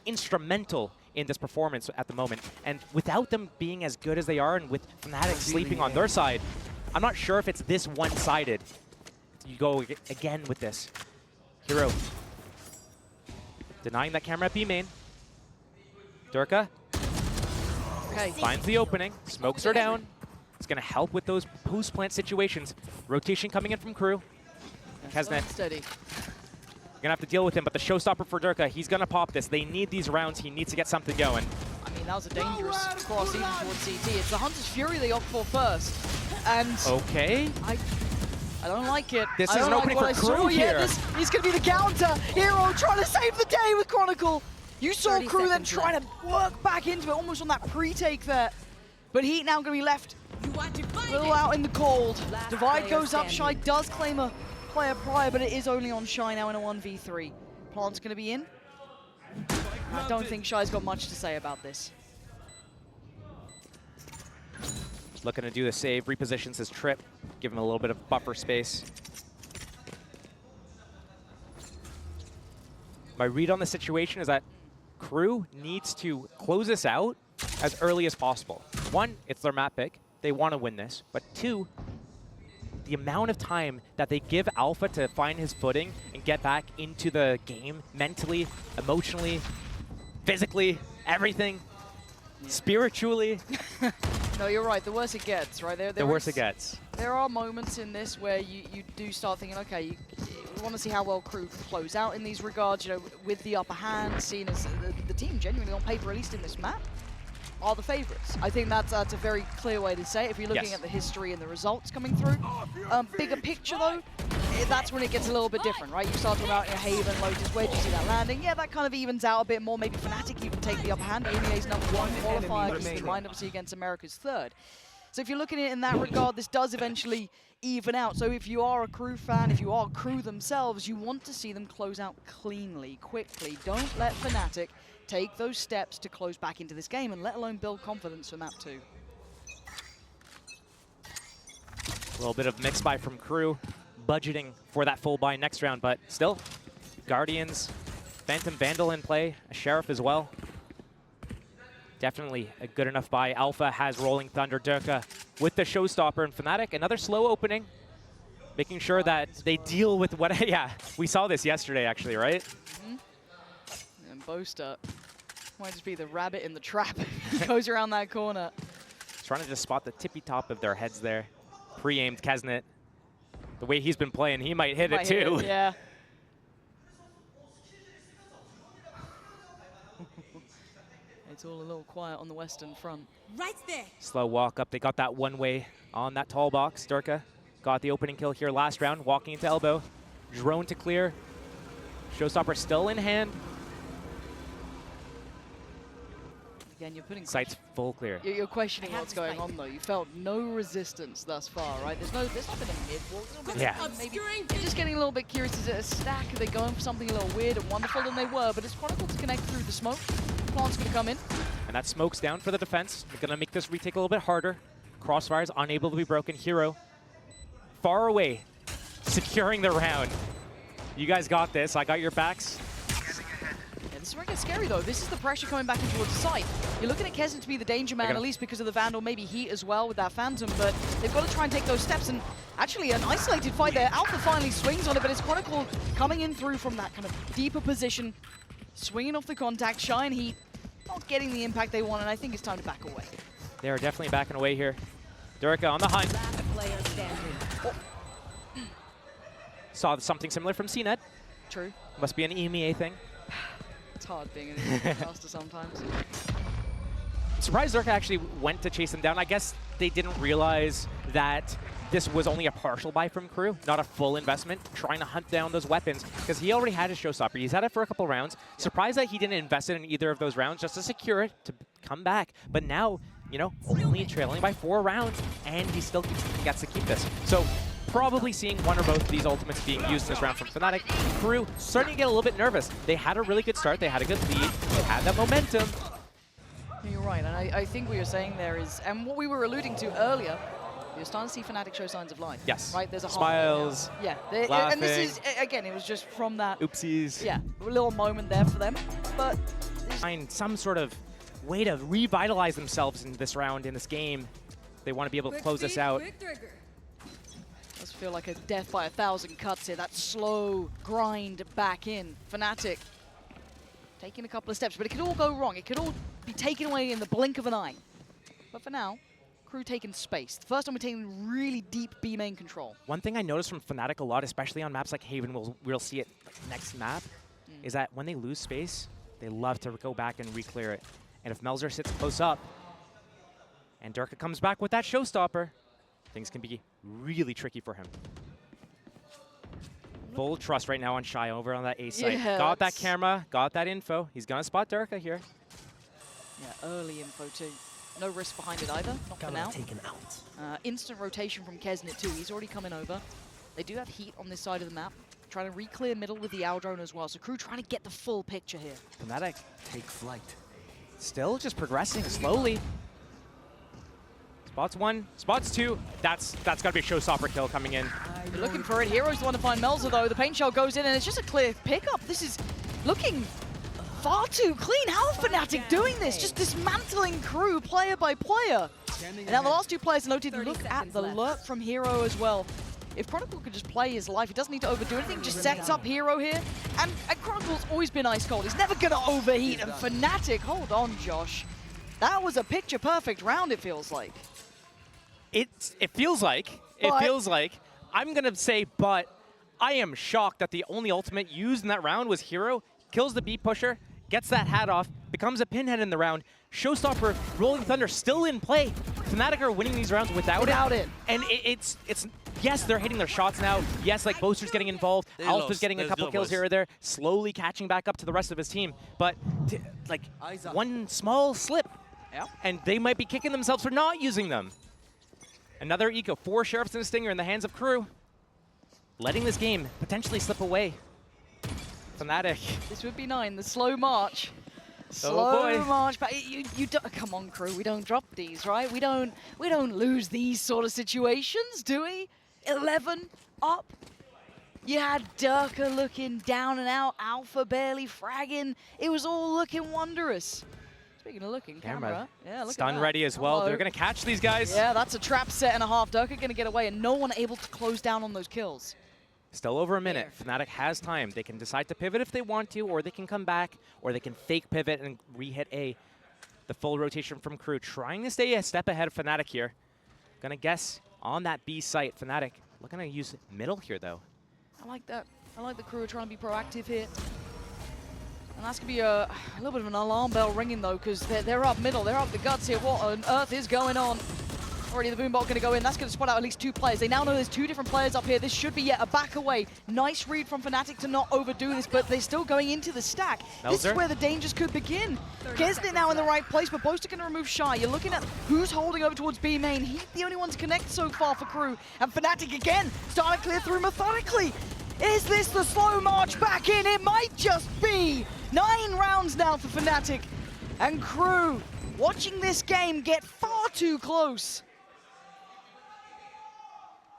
instrumental in this performance at the moment. And without them being as good as they are, and with Fnatic sleeping on their side, I'm not sure if it's this one-sided. You go again with this. Hero. Denying that camera at B main. Durka Okay. finds the opening. Smokes are down. It's going to help with those post-plant situations. Rotation coming in from KRU. Kesnet. Steady. You're going to have to deal with him, but the showstopper for Durka, he's going to pop this. They need these rounds. He needs to get something going. I mean, that was a dangerous cross even towards CT. It's the Hunter's Fury they opt for first. And Okay. I don't like it. This I is don't an like opening what for I saw. KRU here. Yeah, this is going to be the counter. Hero trying to save the day with Chronicle. You saw 30 KRU then seconds trying to work back into it, almost on that pre-take there. But Heat now going to be left You want to a fight little out in the cold. Last Divide player goes up. Shy standing. does claim a player prior, but it is only on Shy now in a 1v3. Plant's going to be in. I don't think Shy's got much to say about this. Looking to do the save, repositions his trip, give him a little bit of buffer space. My read on the situation is that KRU needs to close this out as early as possible. One, it's their map pick. They want to win this. But two, the amount of time that they give Alpha to find his footing and get back into the game mentally, emotionally, physically, everything, spiritually. No, you're right. The worse it gets, right? The worse it gets. There are moments in this where you do start thinking, okay, you want to see how well KRU can close out in these regards, you know, with the upper hand, seen as the team genuinely on paper, at least in this map, are the favorites. I think that's a very clear way to say it if you're looking at the history and the results coming through. Bigger picture though, that's when it gets a little bit different, right? You start talking about Haven, Lotus, where do you see that landing? Yeah, that kind of evens out a bit more. Maybe Fnatic even take the upper hand. ABA's #1 qualifier, keep in mind, obviously, against America's 3rd. So if you're looking at it in that regard, this does eventually even out. So if you are a KRU fan, if you are KRU themselves, you want to see them close out cleanly, quickly. Don't let Fnatic take those steps to close back into this game, and let alone build confidence for map 2. A little bit of mix buy from KRU, budgeting for that full buy next round, but still, Guardians, Phantom Vandal in play, a Sheriff as well. Definitely a good enough buy. Alpha has Rolling Thunder, Durka with the Showstopper, and Fnatic, another slow opening, making sure that they deal with what, yeah, we saw this yesterday actually, right? And Boaster might just be the rabbit in the trap. He goes around that corner. Trying to just spot the tippy top of their heads there. Pre-aimed Kesnet. The way he's been playing, he might hit it too. Yeah. It's all a little quiet on the Western front. Right there. Slow walk up. They got that one way on that tall box. Durka got the opening kill here last round, walking into elbow. Drone to clear. Showstopper still in hand. Again, you're putting Sights full clear. You're questioning what's going on though. You felt no resistance thus far, right? There's not been a mid walk. Yeah. Maybe you're just getting a little bit curious. Is it a stack? Are they going for something a little weird and wonderful? And they were, but it's Chronicle to connect through the smoke. Plant's gonna come in. And that smoke's down for the defense. They're gonna make this retake a little bit harder. Crossfire's unable to be broken. Hero far away, securing the round. You guys got this. I got your backs. Yeah, this is where it gets scary though. This is the pressure coming back in towards the site. You're looking at Kesnet to be the danger man, at least because of the Vandal, maybe Heat as well with that Phantom, but they've got to try and take those steps. And actually an isolated fight there. Alpha finally swings on it, but it's Chronicle coming in through from that kind of deeper position, swinging off the contact. Shy and Heat not getting the impact they want, and I think it's time to back away. They are definitely backing away here. Durka on the hunt. Player standing. Oh. Saw something similar from CNET. True. Must be an EMEA thing. It's hard being an caster sometimes. Surprised Durka actually went to chase them down. I guess they didn't realize that this was only a partial buy from KRU, not a full investment, trying to hunt down those weapons, because he already had his Showstopper. He's had it for a couple rounds. Surprised that he didn't invest it in either of those rounds just to secure it, to come back. But now, you know, only trailing by 4 rounds, and he still gets to keep this. So probably seeing one or both of these ultimates being used in this round from Fnatic. KRU starting to get a little bit nervous. They had a really good start. They had a good lead. They had that momentum. You're right, and I think what you're saying there is, and what we were alluding to earlier, you're starting to see Fnatic show signs of life. Yes. Right, there's a smiles. Yeah, and this is, again, it was just from that. Oopsies. Yeah, a little moment there for them, but find some sort of way to revitalize themselves in this round, in this game. They want to be able to close this out. Does feel like a death by 1,000 cuts here. That slow grind back in. Fnatic taking a couple of steps, but it could all go wrong. It could all be taken away in the blink of an eye. But for now, KRU taking space. The first time we're taking really deep B main control. One thing I noticed from Fnatic a lot, especially on maps like Haven, we'll see it next map, is that when they lose space, they love to go back and re-clear it. And if Melzer sits close up, and Durka comes back with that Showstopper, things can be really tricky for him. Full trust right now on Shy over on that A site. Yeah, got that camera, got that info. He's gonna spot Durka here. Yeah, early info too. No risk behind it either, not for now. Taken out. Instant rotation from Kesnet too. He's already coming over. They do have Heat on this side of the map. Trying to re-clear middle with the Owl Drone as well. So KRU trying to get the full picture here. Fnatic Take flight. still just progressing slowly. Spots 1, spots 2. That's gotta be a Showstopper kill coming in. They're looking for it. Hero's the one to find Melzer though. The paint shell goes in and it's just a clear pickup. This is looking far too clean. How are Fnatic doing this? Just dismantling KRU player by player. And now the last 2 players noted, look at the lurk from Hero as well. If Chronicle could just play his life, he doesn't need to overdo anything, just sets up Hero here. And Chronicle's always been ice cold. He's never going to overheat. And Fnatic, hold on, Josh. That was a picture-perfect round, it feels like. It feels like, I'm gonna say, but I am shocked that the only ultimate used in that round was Hero, kills the beat pusher, gets that hat off, becomes a pinhead in the round. Showstopper, Rolling Thunder still in play. Fnatic are winning these rounds without it. And it's yes, they're hitting their shots now. Yes, like Boaster's getting involved. Alpha's getting a couple kills here or there, slowly catching back up to the rest of his team. But like one small slip, and they might be kicking themselves for not using them. Another eco, 4 Sheriffs and a Stinger in the hands of KRU. Letting this game potentially slip away. Fnatic. This would be 9, the slow march. boy. March, but you don't, come on, KRU, we don't drop these, right? We don't lose these sort of situations, do we? 11 up. You had Durka looking down and out, Alpha barely fragging. It was all looking wondrous. Speaking of looking, camera. Yeah, look Stun at that. ready as well. They're going to catch these guys. Yeah, that's a trap set and a half. Durka going to get away, and no one able to close down on those kills. Still over a minute. Fnatic has time. They can decide to pivot if they want to, or they can come back, or they can fake pivot and re-hit A. The full rotation from KRU, trying to stay a step ahead of Fnatic here. Gonna guess on that B site. Fnatic looking to use middle here, though. I like that. I like the KRU trying to be proactive here. And that's going to be a little bit of an alarm bell ringing, though, because they're up middle. They're up the guts here. What on earth is going on? Already the Boombot going to go in. That's going to spot out at least 2 players. They now know there's 2 different players up here. This should be yet a back away. Nice read from Fnatic to not overdo this, but they're still going into the stack. This is where the dangers could begin. Kesnet now in the right place, but Boaster going to remove Shy. You're looking at who's holding over towards B main. He's the only one to connect so far for KRU. And Fnatic again, starting to clear through methodically. Is this the slow march back in? It might just be. 9 rounds now for Fnatic. And KRU watching this game get far too close.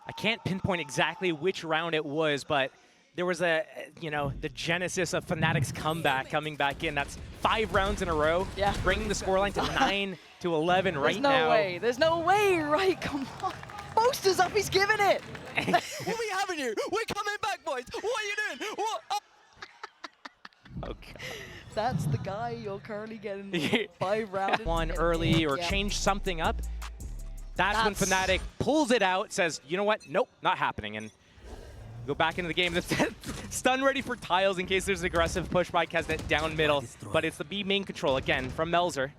I can't pinpoint exactly which round it was, but there was the genesis of Fnatic's comeback coming back in. That's 5 rounds in a row, bringing the scoreline to 9-11 right now. There's no way, right? Come on. Boaster's up, he's giving it. What are we having you? We're coming back, boys. What are you doing? What? Oh, God. That's the guy you're currently getting 5 rounds. One early or change something up. That's when Fnatic pulls it out, says, you know what? Nope, not happening. And go back into the game. Stun ready for tiles in case there's an aggressive push by Kesnet down middle. But it's the B main control again from Melzer.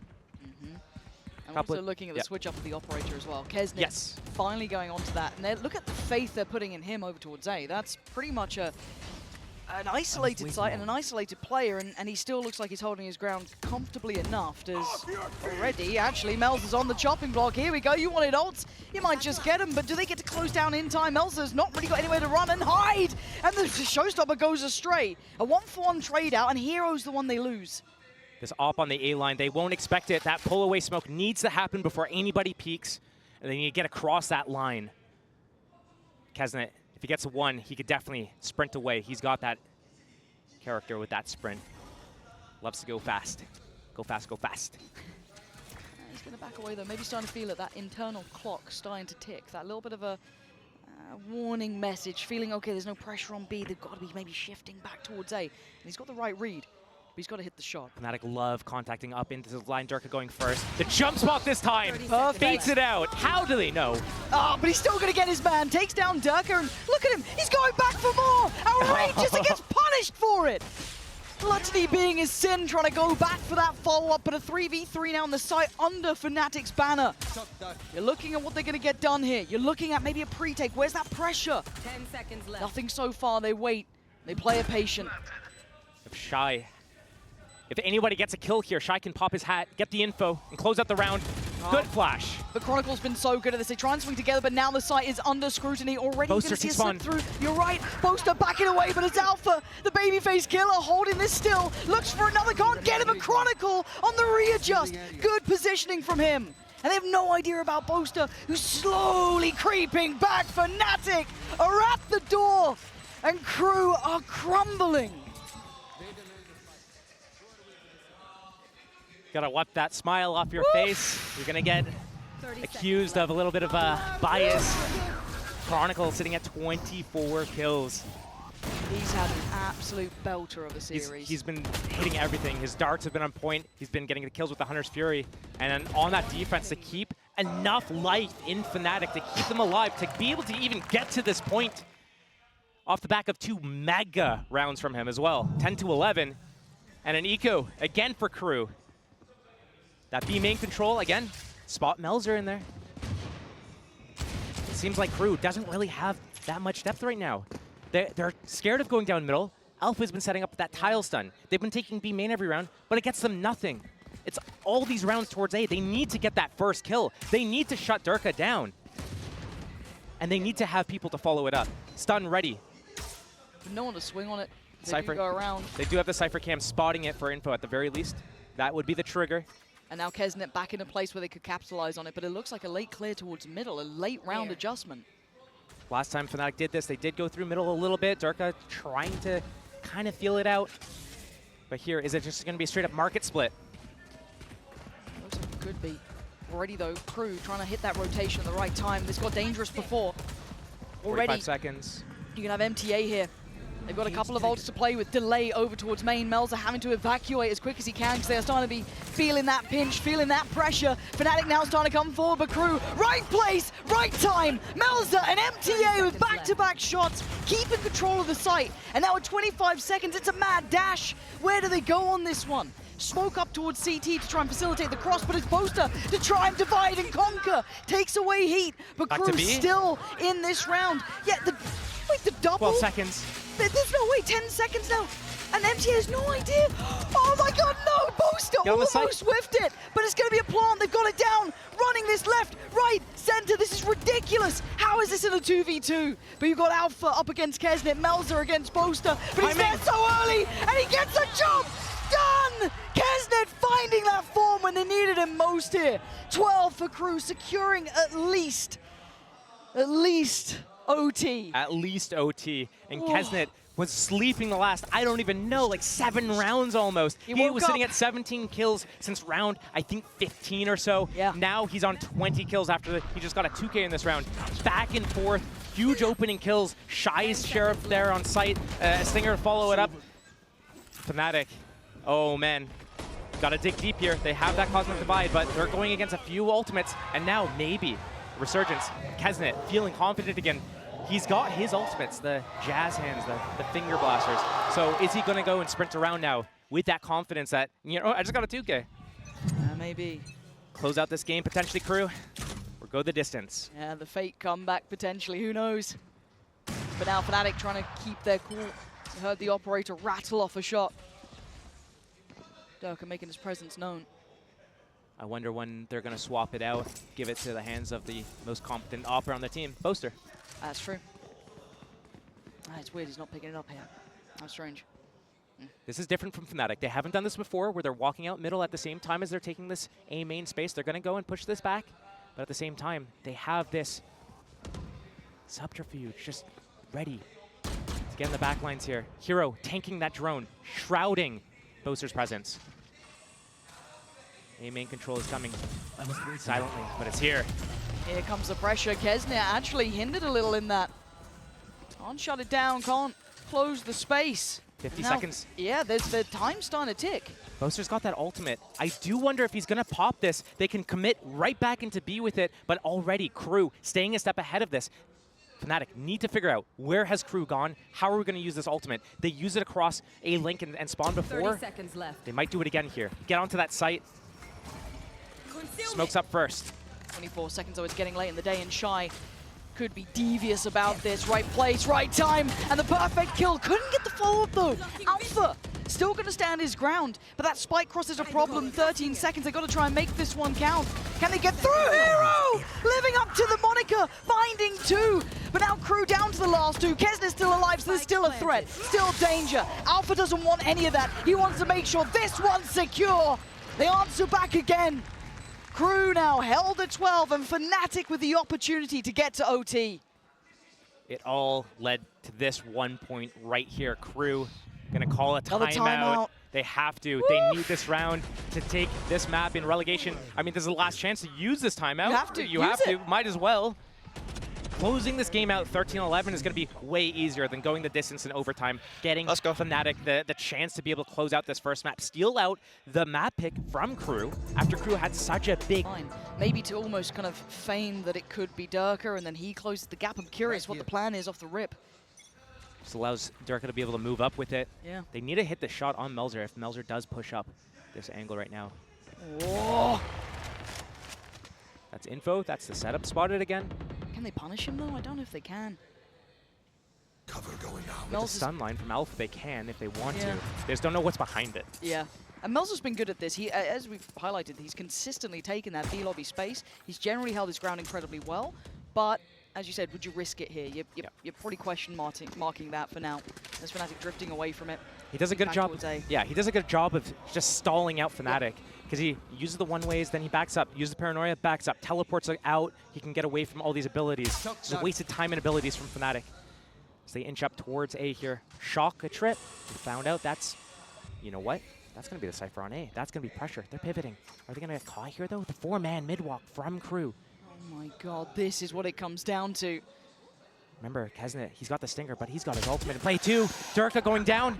I'm also looking at the switch up of the operator as well. Kesnet finally going on to that. And look at the faith they're putting in him over towards A. That's pretty much an isolated site and an isolated player, and he still looks like he's holding his ground comfortably enough. As already, actually, Melzer's on the chopping block. Here we go. You wanted ults. You might just get him, but do they get to close down in time? Melzer's not really got anywhere to run and hide, and the showstopper goes astray. A 1-for-1 trade out, and Hero's the one they lose. This op on the A line, they won't expect it. That pull away smoke needs to happen before anybody peeks, and they need to get across that line. Kesnet, if he gets a 1, he could definitely sprint away. He's got that character with that sprint. Loves to go fast. Go fast, go fast. He's going to back away, though. Maybe starting to feel it, that internal clock starting to tick. That little bit of a warning message, feeling, okay, there's no pressure on B. They've got to be maybe shifting back towards A. And he's got the right read, but he's got to hit the shot. Fnatic love contacting up into the line. Durka going first. The jump spot this time. Perfect. Beats it out. How do they know? Oh, but he's still going to get his man. Takes down Durka, and look at him. He's going back for more. Outrageous and gets punished for it. Gluttony being his sin, trying to go back for that follow-up, but a 3v3 now on the site under Fnatic's banner. You're looking at what they're going to get done here. You're looking at maybe a pre-take. Where's that pressure? 10 seconds left. Nothing so far. They wait. They play it patient. If Shy, if anybody gets a kill here, Shy can pop his hat, get the info, and close out the round. Good flash. But Chronicle's been so good at this. They try and swing together, but now the site is under scrutiny. Already going to see a slip through. You're right. Boaster backing away, but it's Alpha, the babyface killer, holding this still. Looks for another. Can't get him. A Chronicle on the readjust. Good positioning from him. And they have no idea about Boaster, who's slowly creeping back. Fnatic are at the door, and KRU are crumbling. Gotta wipe that smile off your face. You're gonna get accused of a little bit of bias. Chronicle sitting at 24 kills. He's had an absolute belter of a series. He's been hitting everything. His darts have been on point. He's been getting the kills with the Hunter's Fury. And then on that defense to keep enough life in Fnatic to keep them alive, to be able to even get to this point off the back of 2 mega rounds from him as well. 10-11. And an eco again for KRU. That B main control, again, spot Melzer in there. It seems like KRU doesn't really have that much depth right now. They're scared of going down middle. Alpha's been setting up that tile stun. They've been taking B main every round, but it gets them nothing. It's all these rounds towards A. They need to get that first kill. They need to shut Durka down. And they need to have people to follow it up. Stun ready. No one to swing on it. They Cypher, do go around. They do have the Cypher cam spotting it for info at the very least. That would be the trigger. And now Kesnet back in a place where they could capitalize on it, but it looks like a late clear towards middle, a late round adjustment. Last time Fnatic did this, they did go through middle a little bit. Durka trying to kind of feel it out. But here, is it just going to be a straight up market split? Looks like it could be. Already though, KRU trying to hit that rotation at the right time. This got dangerous before. Already, 45 seconds. You can have MTA here. They've got a couple of ults to play with. Delay over towards main. Melzer having to evacuate as quick as he can because they are starting to be feeling that pinch, feeling that pressure. Fnatic now starting to come forward, but KRU, right place, right time. Melzer and MTA with back-to-back shots, keeping control of the site. And now at 25 seconds, it's a mad dash. Where do they go on this one? Smoke up towards CT to try and facilitate the cross, but it's Boaster to try and divide and conquer. Takes away Heat, but Back to Crew B. still in this round. Yeah, the double. 12 seconds. There's no way, 10 seconds now. And MT has no idea. Oh my god, no! Boaster Get on the almost side. whiffed it, but it's going to be a plant. They've got it down. Running this left, right, center. This is ridiculous. How is this in a 2v2? But you've got Alpha up against Kesnet, Melzer against Boaster, but he's there so early, and he gets a jump. Done! Kesnet finding that form when they needed him most here. 12 for Crew, securing at least OT. At least OT. And Oh. Kesnet was sleeping the last, I don't even know, like 7 rounds almost. He He woke was sitting up. at 17 kills since round, I think, 15 or so. Yeah. Now he's on 20 kills after he just got a 2K in this round. Back and forth, huge opening kills. Shy's Sheriff there on site. Stinger follow it up. Fnatic, oh man. Gotta dig deep here. They have that Cosmic Divide, but they're going against a few ultimates, and now maybe Resurgence. Kesnet feeling confident again. He's got his ultimates, the jazz hands, the finger blasters. So is he gonna go and sprint around now with that confidence that, you know, I just got a 2K. Maybe. Close out this game, potentially, Crew, or go the distance. Yeah, the fake comeback potentially, who knows? But now Fnatic trying to keep their cool. You heard the operator rattle off a shot. Durka making his presence known. I wonder when they're gonna swap it out, give it to the hands of the most competent operator on the team, Boaster. That's true. It's weird he's not picking it up here. How strange. This is different from Fnatic. They haven't done this before where they're walking out middle at the same time as they're taking this A main space. They're gonna go and push this back, but at the same time, they have this subterfuge just ready to get in the back lines here. Hero tanking that drone, shrouding Boaster's presence. A main control is coming I must wait silently, but it's here. Here comes the pressure. Kesnet actually hindered a little in that. Can't shut it down, can't close the space. 50 Now, seconds. Yeah, there's the time starting to tick. Boaster's got that ultimate. I do wonder if he's gonna pop this. They can commit right back into B with it, but already Crew staying a step ahead of this. Fnatic need to figure out where has Crew gone, how are we gonna use this ultimate? They use it across A link and spawn 30 before. seconds left. They might do it again here. Get onto that site. Smokes up first. 24 seconds, though it's getting late in the day, and Shy could be devious about this. Right place, right time, and the perfect kill. Couldn't get the follow-up, though. Alpha still going to stand his ground, but that spike cross is a problem. 13 seconds, they've got to try and make this one count. Can they get through? Hero living up to the moniker, finding 2. But now Crew down to the last 2. Kesnet's still alive, so there's still a threat, still danger. Alpha doesn't want any of that. He wants to make sure this one's secure. They answer back again. Crew now held at 12, and Fnatic with the opportunity to get to OT. It all led to this 1 point right here. Crew gonna call a Another timeout. They have to. Woo! They need this round to take this map in relegation. I mean, this is the last chance to use this timeout. You have to You use have it. to. Might as well. Closing this game out 13-11 is going to be way easier than going the distance in overtime, getting Let's go. Fnatic the chance to be able to close out this first map, steal out the map pick from Crew after Crew had such a big... Fine. Maybe to almost kind of feign that it could be Durka, and then he closes the gap. I'm curious what the plan is off the rip. Just allows Durka to be able to move up with it. Yeah. They need to hit the shot on Melzer if Melzer does push up this angle right now. Whoa. That's info. That's the setup spotted again. Can they punish him, though? I don't know if they can. Cover going out. With the Melzer's- stun line from Alpha, they can if they want Yeah. to. They just don't know what's behind it. Yeah. And Melzer's been good at this. He, as we've highlighted, he's consistently taken that B lobby space. He's generally held his ground incredibly well. But, as you said, would you risk it here? You're probably question marking that for now. As Fnatic drifting away from it. He does a good Back job. towards A. Yeah, he does a good job of just stalling out Fnatic because he uses the one ways, then he backs up, uses the paranoia, backs up, teleports out. He can get away from all these abilities. It's a wasted time and abilities from Fnatic. As they inch up towards A here. Shock a trip. We found out that's, you know what? That's going to be the Cypher on A. That's going to be pressure. They're pivoting. Are they going to get caught here, though? The 4-man mid-walk from Crew. Oh my god, this is what it comes down to. Remember, Kesnet, he's got the stinger, but he's got his ultimate in play, too. Durka going down.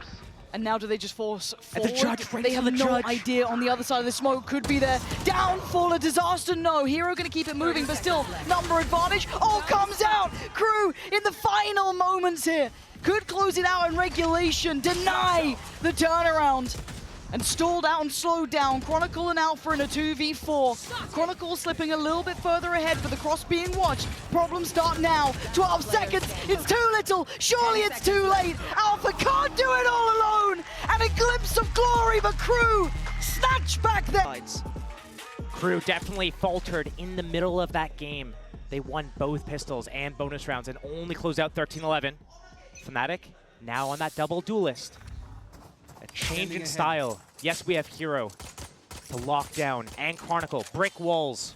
And now do they just force And the forward? judge, right They to have the no judge. idea on the other side of the smoke. Could be their downfall, a disaster. No, Hero going to keep it moving, but still number advantage. All comes out. Crew in the final moments here. Could close it out in regulation. Deny the turnaround. and stalled out and slowed down. Chronicle and Alpha in a 2v4. Chronicle slipping a little bit further ahead, but the cross being watched. Problems start now. 12 seconds. It's too little. Surely it's too late. Alpha can't do it all alone. And a glimpse of glory, but KRU snatch back there. KRU definitely faltered in the middle of that game. They won both pistols and bonus rounds and only closed out 13-11. Fnatic now on that double duelist. A change in style. Yes, we have Hero to lock down and Chronicle. Brick walls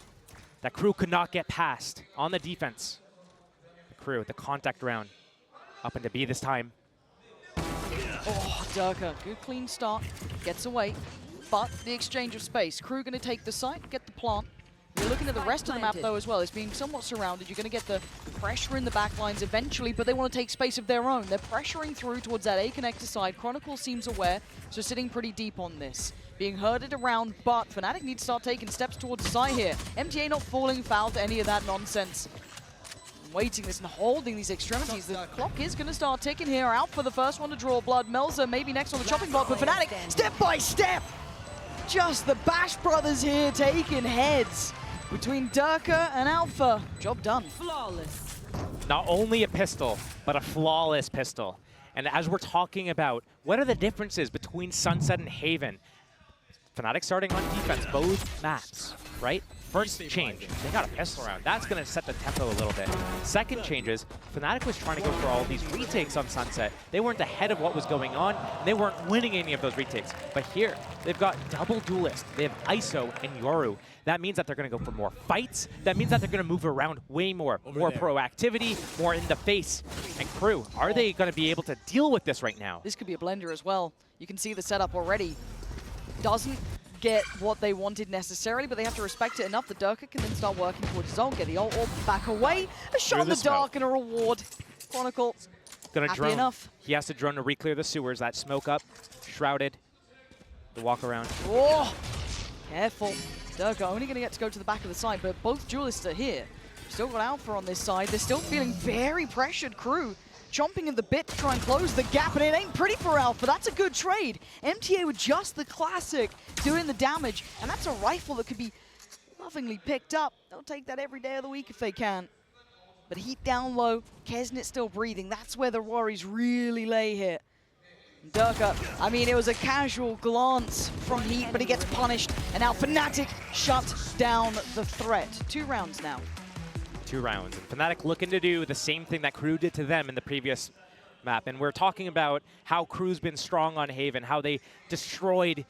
that KRU could not get past on the defense. The KRU, the contact round. Up into B this time. Oh, Durka, good clean start. Gets away. But the exchange of space. KRU going to take the site, get the plant. You're looking at the rest of the map, though, as well. It's being somewhat surrounded. You're going to get the pressure in the back lines eventually, but they want to take space of their own. They're pressuring through towards that A connector side. Chronicle seems aware, so sitting pretty deep on this. Being herded around, but Fnatic need to start taking steps towards the side here. MTA not falling foul to any of that nonsense. Waiting this and holding these extremities. The clock is going to start ticking here. Out for the first one to draw blood. Melza maybe next on the chopping block, but Fnatic, step by step. Just the Bash brothers here taking heads. Between Durka and Alpha, job done. Flawless. Not only a pistol, but a flawless pistol. And as we're talking about, what are the differences between Sunset and Haven? Fnatic starting on defense, both maps, right? First change, they got a pistol round. That's going to set the tempo a little bit. Second changes, Fnatic was trying to go for all these retakes on Sunset. They weren't ahead of what was going on, and they weren't winning any of those retakes. But here, they've got double duelist. They have ISO and Yoru. That means that they're going to go for more fights. That means that they're going to move around way more. More proactivity, more in the face. And KRU, are they going to be able to deal with this right now? This could be a blender as well. You can see the setup already. Doesn't get what they wanted necessarily, but they have to respect it enough that Durka can then start working towards his own, get the ult back away. A shot in the dark and a reward. Chronicle, Gonna happy drone. enough. He has to drone to re-clear the sewers. That smoke up, shrouded. The walk around. Oh, careful. Durka only going to get to go to the back of the side, but both duelists are here. Still got Alpha on this side. They're still feeling very pressured. KRU chomping at the bit to try and close the gap, and it ain't pretty for Alpha. That's a good trade. MTA with just the classic doing the damage, and that's a rifle that could be lovingly picked up. They'll take that every day of the week if they can. But Heat down low, Kesnit still breathing. That's where the worries really lay here. Durka, I mean, it was a casual glance from Heat, but he gets punished, and now Fnatic shut down the threat. 2 rounds now. 2 rounds. And Fnatic looking to do the same thing that KRU did to them in the previous map. And we're talking about how KRU's been strong on Haven, how they destroyed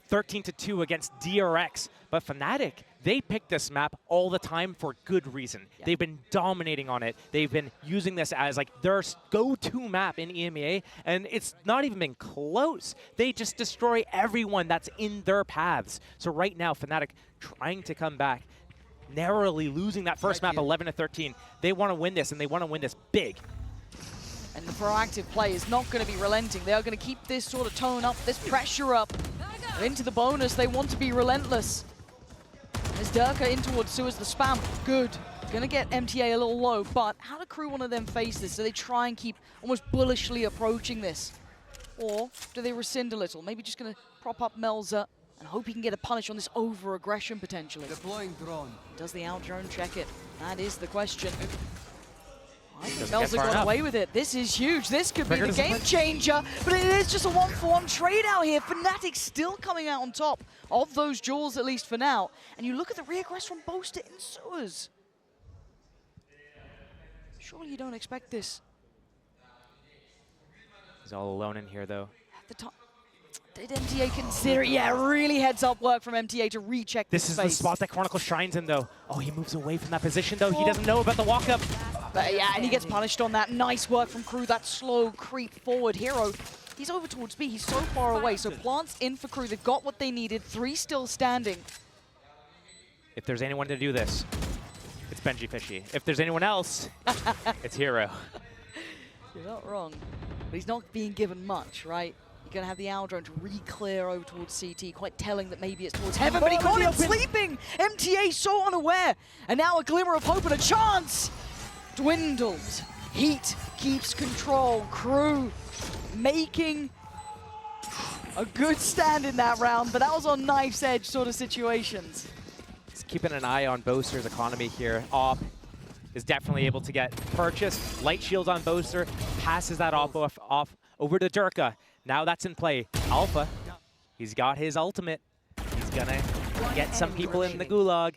13-2 against DRX. But Fnatic, they pick this map all the time for good reason. Yeah. They've been dominating on it. They've been using this as like their go-to map in EMEA, and it's not even been close. They just destroy everyone that's in their paths. So right now, Fnatic trying to come back, narrowly losing that first map 11-13. They want to win this, and they want to win this big. And the proactive play is not going to be relenting. They are going to keep this sort of tone up, this pressure up. Into the bonus, they want to be relentless. There's Durka in towards Sewers, the spam. Good. Going to get MTA a little low, but how do KRU want to then face this? Do they try and keep almost bullishly approaching this? Or do they rescind a little? Maybe just going to prop up Melza and hope he can get a punish on this over-aggression potentially. Deploying drone. Does the out drone check it? That is the question. I think Doesn't Melza get far got enough. away with it. This is huge. This could be Trigger the doesn't game win. changer, but it is just a 1-for-1 trade out here. Fnatic still coming out on top of those duels, at least for now. And you look at the re-aggress from Boaster in Sewers. Surely you don't expect this. He's all alone in here, though. At the top. Did MTA consider? Yeah, really heads up work from MTA to recheck This is the space. spot that Chronicle shines in, though. Oh, he moves away from that position, though. He doesn't know about the walk-up. But yeah, and he gets punished on that. Nice work from KRU, that slow creep forward. Hero, he's over towards B. He's so far away. So plants in for KRU. They've got what they needed. 3 still standing. If there's anyone to do this, it's Benji Fishy. If there's anyone else, it's Hero. You're not wrong. But he's not being given much, right? You're going to have the owl drone to re-clear over towards CT. Quite telling that maybe it's towards Heaven, but he caught him sleeping! MTA so unaware. And now a glimmer of hope and a chance! Dwindled. Heat keeps control. KRU making a good stand in that round, but that was on knife's edge sort of situations. Just keeping an eye on Boaster's economy here. Op is definitely able to get purchased. Light shield on Boaster, passes that off over to Durka. Now that's in play. Alpha, he's got his ultimate. He's gonna get some people in the gulag.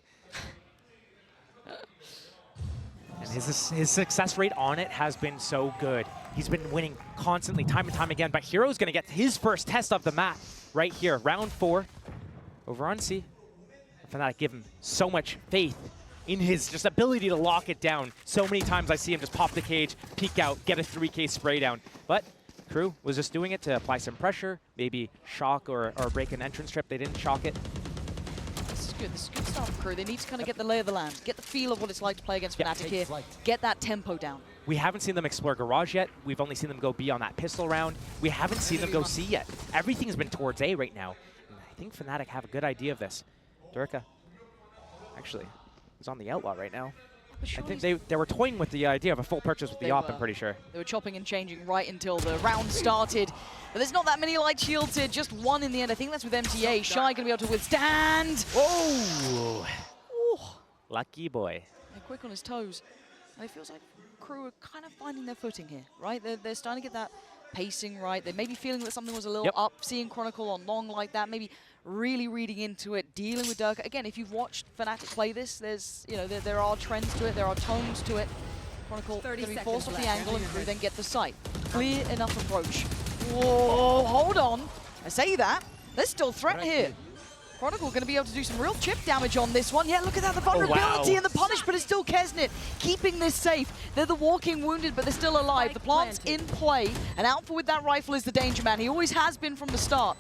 And his success rate on it has been so good. He's been winning constantly, time and time again, but Hero's gonna get his first test of the map right here. Round 4 over on C. Fnatic give him so much faith in his just ability to lock it down. So many times I see him just pop the cage, peek out, get a 3K spray down. But KRU was just doing it to apply some pressure, maybe shock or break an entrance trip. They didn't shock it. This is good. This is good stuff from KRU. They need to kind of get the lay of the land, get the feel of what it's like to play against Fnatic here, get that tempo down. We haven't seen them explore Garage yet. We've only seen them go B on that pistol round. We haven't seen them go C yet. Everything's been towards A right now. And I think Fnatic have a good idea of this. Durka, actually, is on the outlaw right now. I think they were toying with the idea of a full purchase with the op, I'm pretty sure. They were chopping and changing right until the round started. But there's not that many light shields here, just one in the end. I think that's with MTA. Shy going to be able to withstand. Oh! Lucky boy. They're quick on his toes. And it feels like KRU are kind of finding their footing here, right? They're starting to get that pacing right. They may be feeling that something was a little up, seeing Chronicle on long like that, maybe really reading into it, dealing with Durka. Again, if you've watched Fnatic play this, there's, you know, there are trends to it, there are tones to it. Chronicle going to be forced off the angle and KRU then get the sight. Clear enough approach. Whoa, hold on. I say that. There's still threat here. Chronicle going to be able to do some real chip damage on this one. Yeah, look at that, the vulnerability and the punish, but it's still Kesnit keeping this safe. They're the walking wounded, but they're still alive. The plant's in play, and Alpha with that rifle is the danger man. He always has been from the start.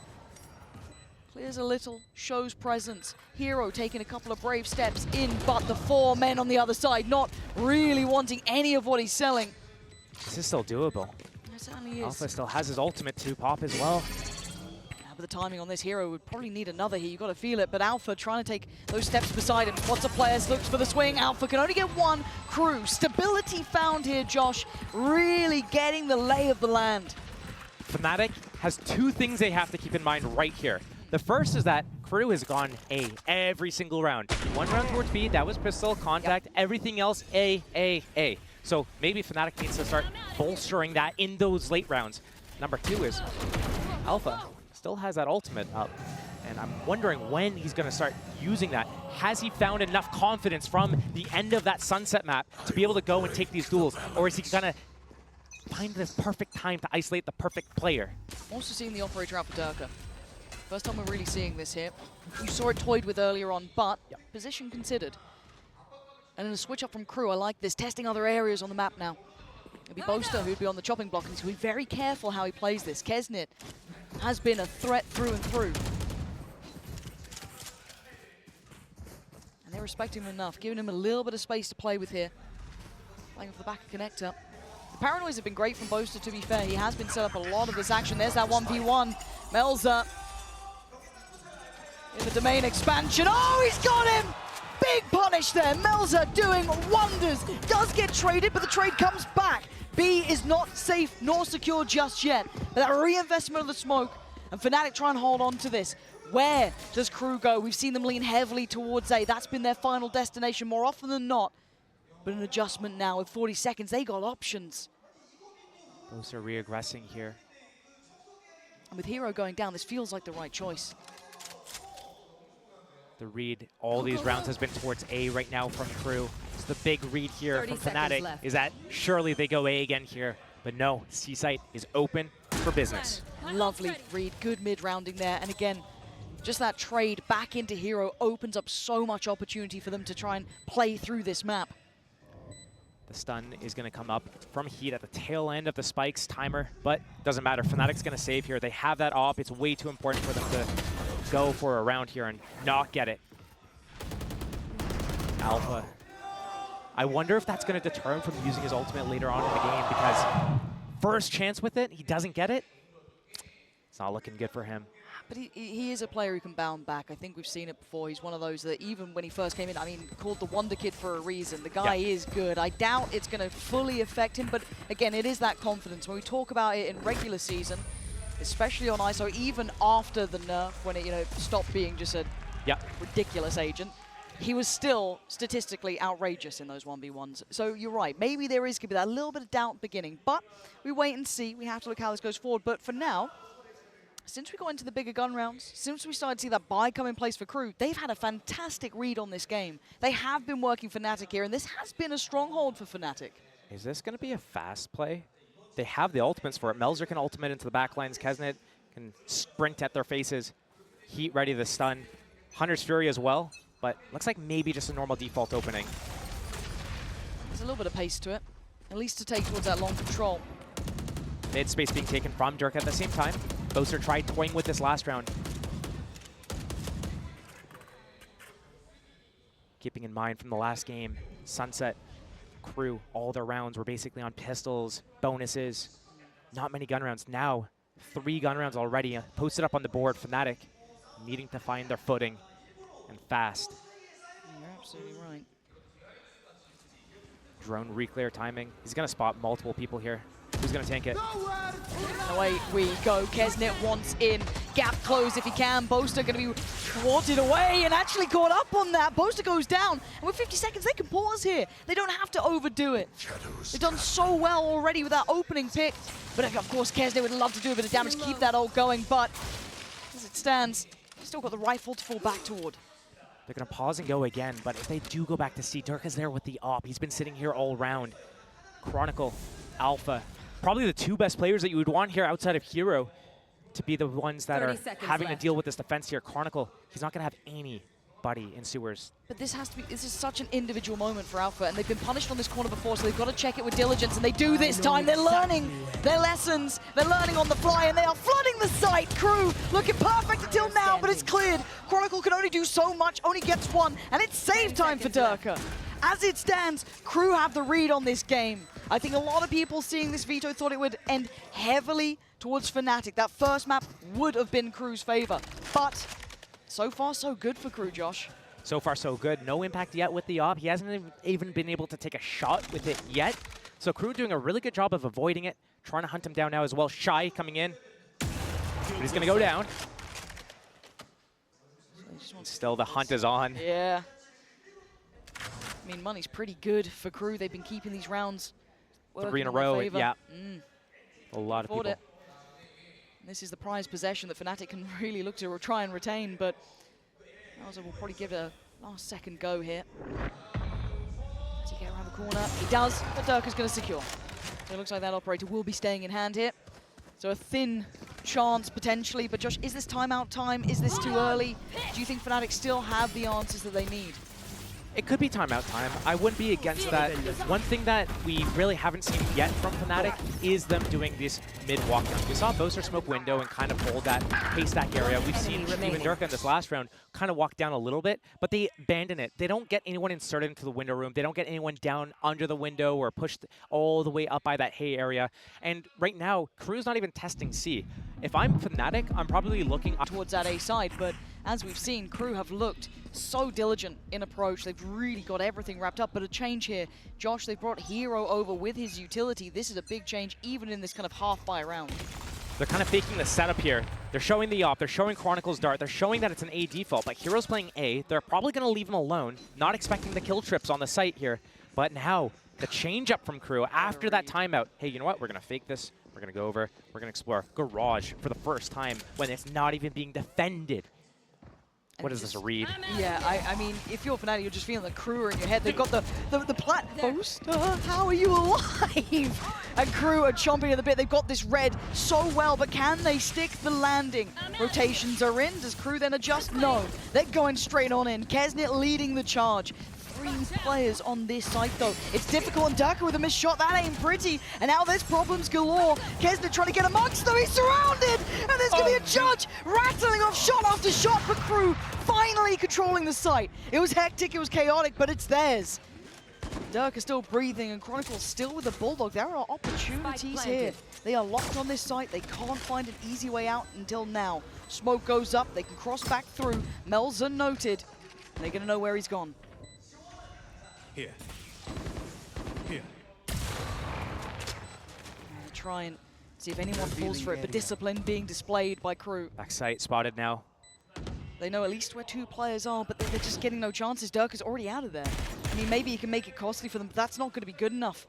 Clears a little, shows presence. Hero taking a couple of brave steps in, but the 4 men on the other side not really wanting any of what he's selling. This is still doable. It certainly is. Alpha still has his ultimate to pop as well. But the timing on this Hero would probably need another here. You've got to feel it. But Alpha trying to take those steps beside him. Spots of players, looks for the swing. Alpha can only get one. KRU, stability found here, Josh. Really getting the lay of the land. Fnatic has 2 things they have to keep in mind right here. The first is that KRU has gone A every single round. 1 round towards B, that was pistol, contact, everything else A. So maybe Fnatic needs to start bolstering that in those late rounds. Number 2 is Alpha still has that ultimate up, and I'm wondering when he's going to start using that. Has he found enough confidence from the end of that sunset map to be able to go and take these duels, or is he going to find the perfect time to isolate the perfect player? I'm also seeing the operator out for Durka. First time we're really seeing this here. You saw it toyed with earlier on, but position considered. And in a switch up from KRU, I like this, testing other areas on the map now. It'll be Boaster who'd be on the chopping block, and he's going to be very careful how he plays this. Kesnit has been a threat through and through. And they're respecting him enough, giving him a little bit of space to play with here. Playing off the back of connector. The paranoids have been great from Boaster, to be fair. He has been set up a lot of this action. There's that 1v1. Melza in the domain expansion. Oh, he's got him! Big punish there. Melza doing wonders. Does get traded, but the trade comes back. B is not safe nor secure just yet. But that reinvestment of the smoke, and Fnatic try and hold on to this. Where does KRU go? We've seen them lean heavily towards A. That's been their final destination more often than not. But an adjustment now with 40 seconds. They got options. Those are re-aggressing here. And with Hero going down, this feels like the right choice. The read all these rounds has been towards A right now from KRU. It's the big read here from Fnatic is that surely they go A again here. But no, C site is open for business. Lovely read, good mid-rounding there. And again, just that trade back into Hero opens up so much opportunity for them to try and play through this map. The stun is going to come up from Heat at the tail end of the Spikes timer, but doesn't matter. Fnatic's going to save here. They have that op. It's way too important for them to go for a round here and not get it. Alpha. I wonder if that's going to deter him from using his ultimate later on in the game, because first chance with it, he doesn't get it. It's not looking good for him. But he is a player who can bound back. I think we've seen it before. He's one of those that even when he first came in, I mean, called the Wonder Kid for a reason. The guy is good. I doubt it's going to fully affect him, but again, it is that confidence. When we talk about it in regular season, especially on ISO, even after the nerf, when it, you know, stopped being just a ridiculous agent, he was still statistically outrageous in those 1v1s. So you're right, maybe there is going to be that little bit of doubt beginning, but we wait and see. We have to look how this goes forward. But for now, since we got into the bigger gun rounds, since we started to see that buy come in place for KRU, they've had a fantastic read on this game. They have been working Fnatic here, and this has been a stronghold for Fnatic. Is this going to be a fast play? They have the ultimates for it. Melzer can ultimate into the backlines. Kesnet can sprint at their faces. Heat ready to stun. Hunter's Fury as well, but looks like maybe just a normal default opening. There's a little bit of pace to it, at least to take towards that long control. Mid space being taken from Dirk at the same time. Boaster tried toying with this last round. Keeping in mind from the last game, Sunset, KRU, all their rounds were basically on pistols, bonuses, not many gun rounds. Now, 3 gun rounds already posted up on the board. Fnatic needing to find their footing and fast. You're absolutely right. Drone reclear timing. He's going to spot multiple people here. Who's going to tank it? Away we go. Kesnet wants in. Gap close if he can. Boaster going to be thwarted away and actually caught up on that. Boaster goes down. And with 50 seconds, they can pause here. They don't have to overdo it. They've done so well already with that opening pick. But of course, Kesnet would love to do a bit of damage, keep that ult going. But as it stands, still got the rifle to fall back toward. They're going to pause and go again. But if they do go back to C, Dirk is there with the op. He's been sitting here all round. Chronicle, Alpha. Probably the 2 best players that you would want here outside of Hero to be the ones that are having to deal with this defense here. Chronicle, he's not going to have anybody in sewers. But this is such an individual moment for Alpha, and they've been punished on this corner before, so they've got to check it with diligence, and they do this time. They're learning their lessons. They're learning on the fly, and they are flooding the site. KRU looking perfect until now, but it's cleared. Chronicle can only do so much, only gets 1, and it's save time for Durka. As it stands, KRU have the read on this game. I think a lot of people seeing this veto thought it would end heavily towards Fnatic. That first map would have been KRU's favor. But so far, so good for KRU, Josh. So far, so good. No impact yet with the op. He hasn't even been able to take a shot with it yet. So KRU doing a really good job of avoiding it, trying to hunt him down now as well. Shy coming in. But he's going to go down. Still, the hunt is on. Yeah. I mean, money's pretty good for KRU. They've been keeping these rounds 3 in a row, yeah. A lot of people. It. This is the prized possession that Fnatic can really look to try and retain, but Bowser will probably give it a last second go here. Does he get around the corner? He does, but Durka's going to secure. So it looks like that operator will be staying in hand here. So a thin chance potentially, but Josh, is this timeout time? Is this too early? Do you think Fnatic still have the answers that they need? It could be timeout time. I wouldn't be against that. One thing that we really haven't seen yet from Fnatic is them doing this mid-walk round. We saw Boaster smoke window and kind of hold that haystack area. We've seen even Durka in this last round kind of walk down a little bit, but they abandon it. They don't get anyone inserted into the window room. They don't get anyone down under the window or pushed all the way up by that hay area. And right now, KRU's not even testing C. If I'm Fnatic, I'm probably looking towards that A side, but as we've seen, KRU have looked so diligent in approach. They've really got everything wrapped up, but a change here. Josh, they've brought Hero over with his utility. This is a big change, even in this kind of half-buy round. They're kind of faking the setup here. They're showing the op, they're showing Chronicle's dart, they're showing that it's an A default. Like, Hero's playing A, they're probably going to leave him alone, not expecting the kill trips on the site here. But now, the change up from KRU after that timeout. Hey, you know what? We're going to fake this. We're going to go over. We're going to explore Garage for the first time when it's not even being defended. What is this, a read? Yeah, I mean, if you're Fnatic, you're just feeling the KRU are in your head. They've got the plat. Boaster, how are you alive? And KRU are chomping at the bit. They've got this red so well, but can they stick the landing? Rotations are in. Does KRU then adjust? No. They're going straight on in. Kesnet leading the charge. 3 players on this site, though. It's difficult, and Durka with a missed shot. That ain't pretty. And now there's problems galore. Kesnet trying to get amongst them. He's surrounded! And there's going to be a judge rattling off shot after shot for KRU, finally controlling the site. It was hectic, it was chaotic, but it's theirs. Durka still breathing, and Chronicle still with the Bulldog. There are opportunities here. They are locked on this site. They can't find an easy way out until now. Smoke goes up. They can cross back through. Melzer noted. And they're going to know where he's gone. Here. Try and See if anyone falls for it, but discipline being displayed by KRU. Backside spotted now. They know at least where 2 players are, but they're just getting no chances. Durka's already out of there. I mean, maybe he can make it costly for them, but that's not going to be good enough.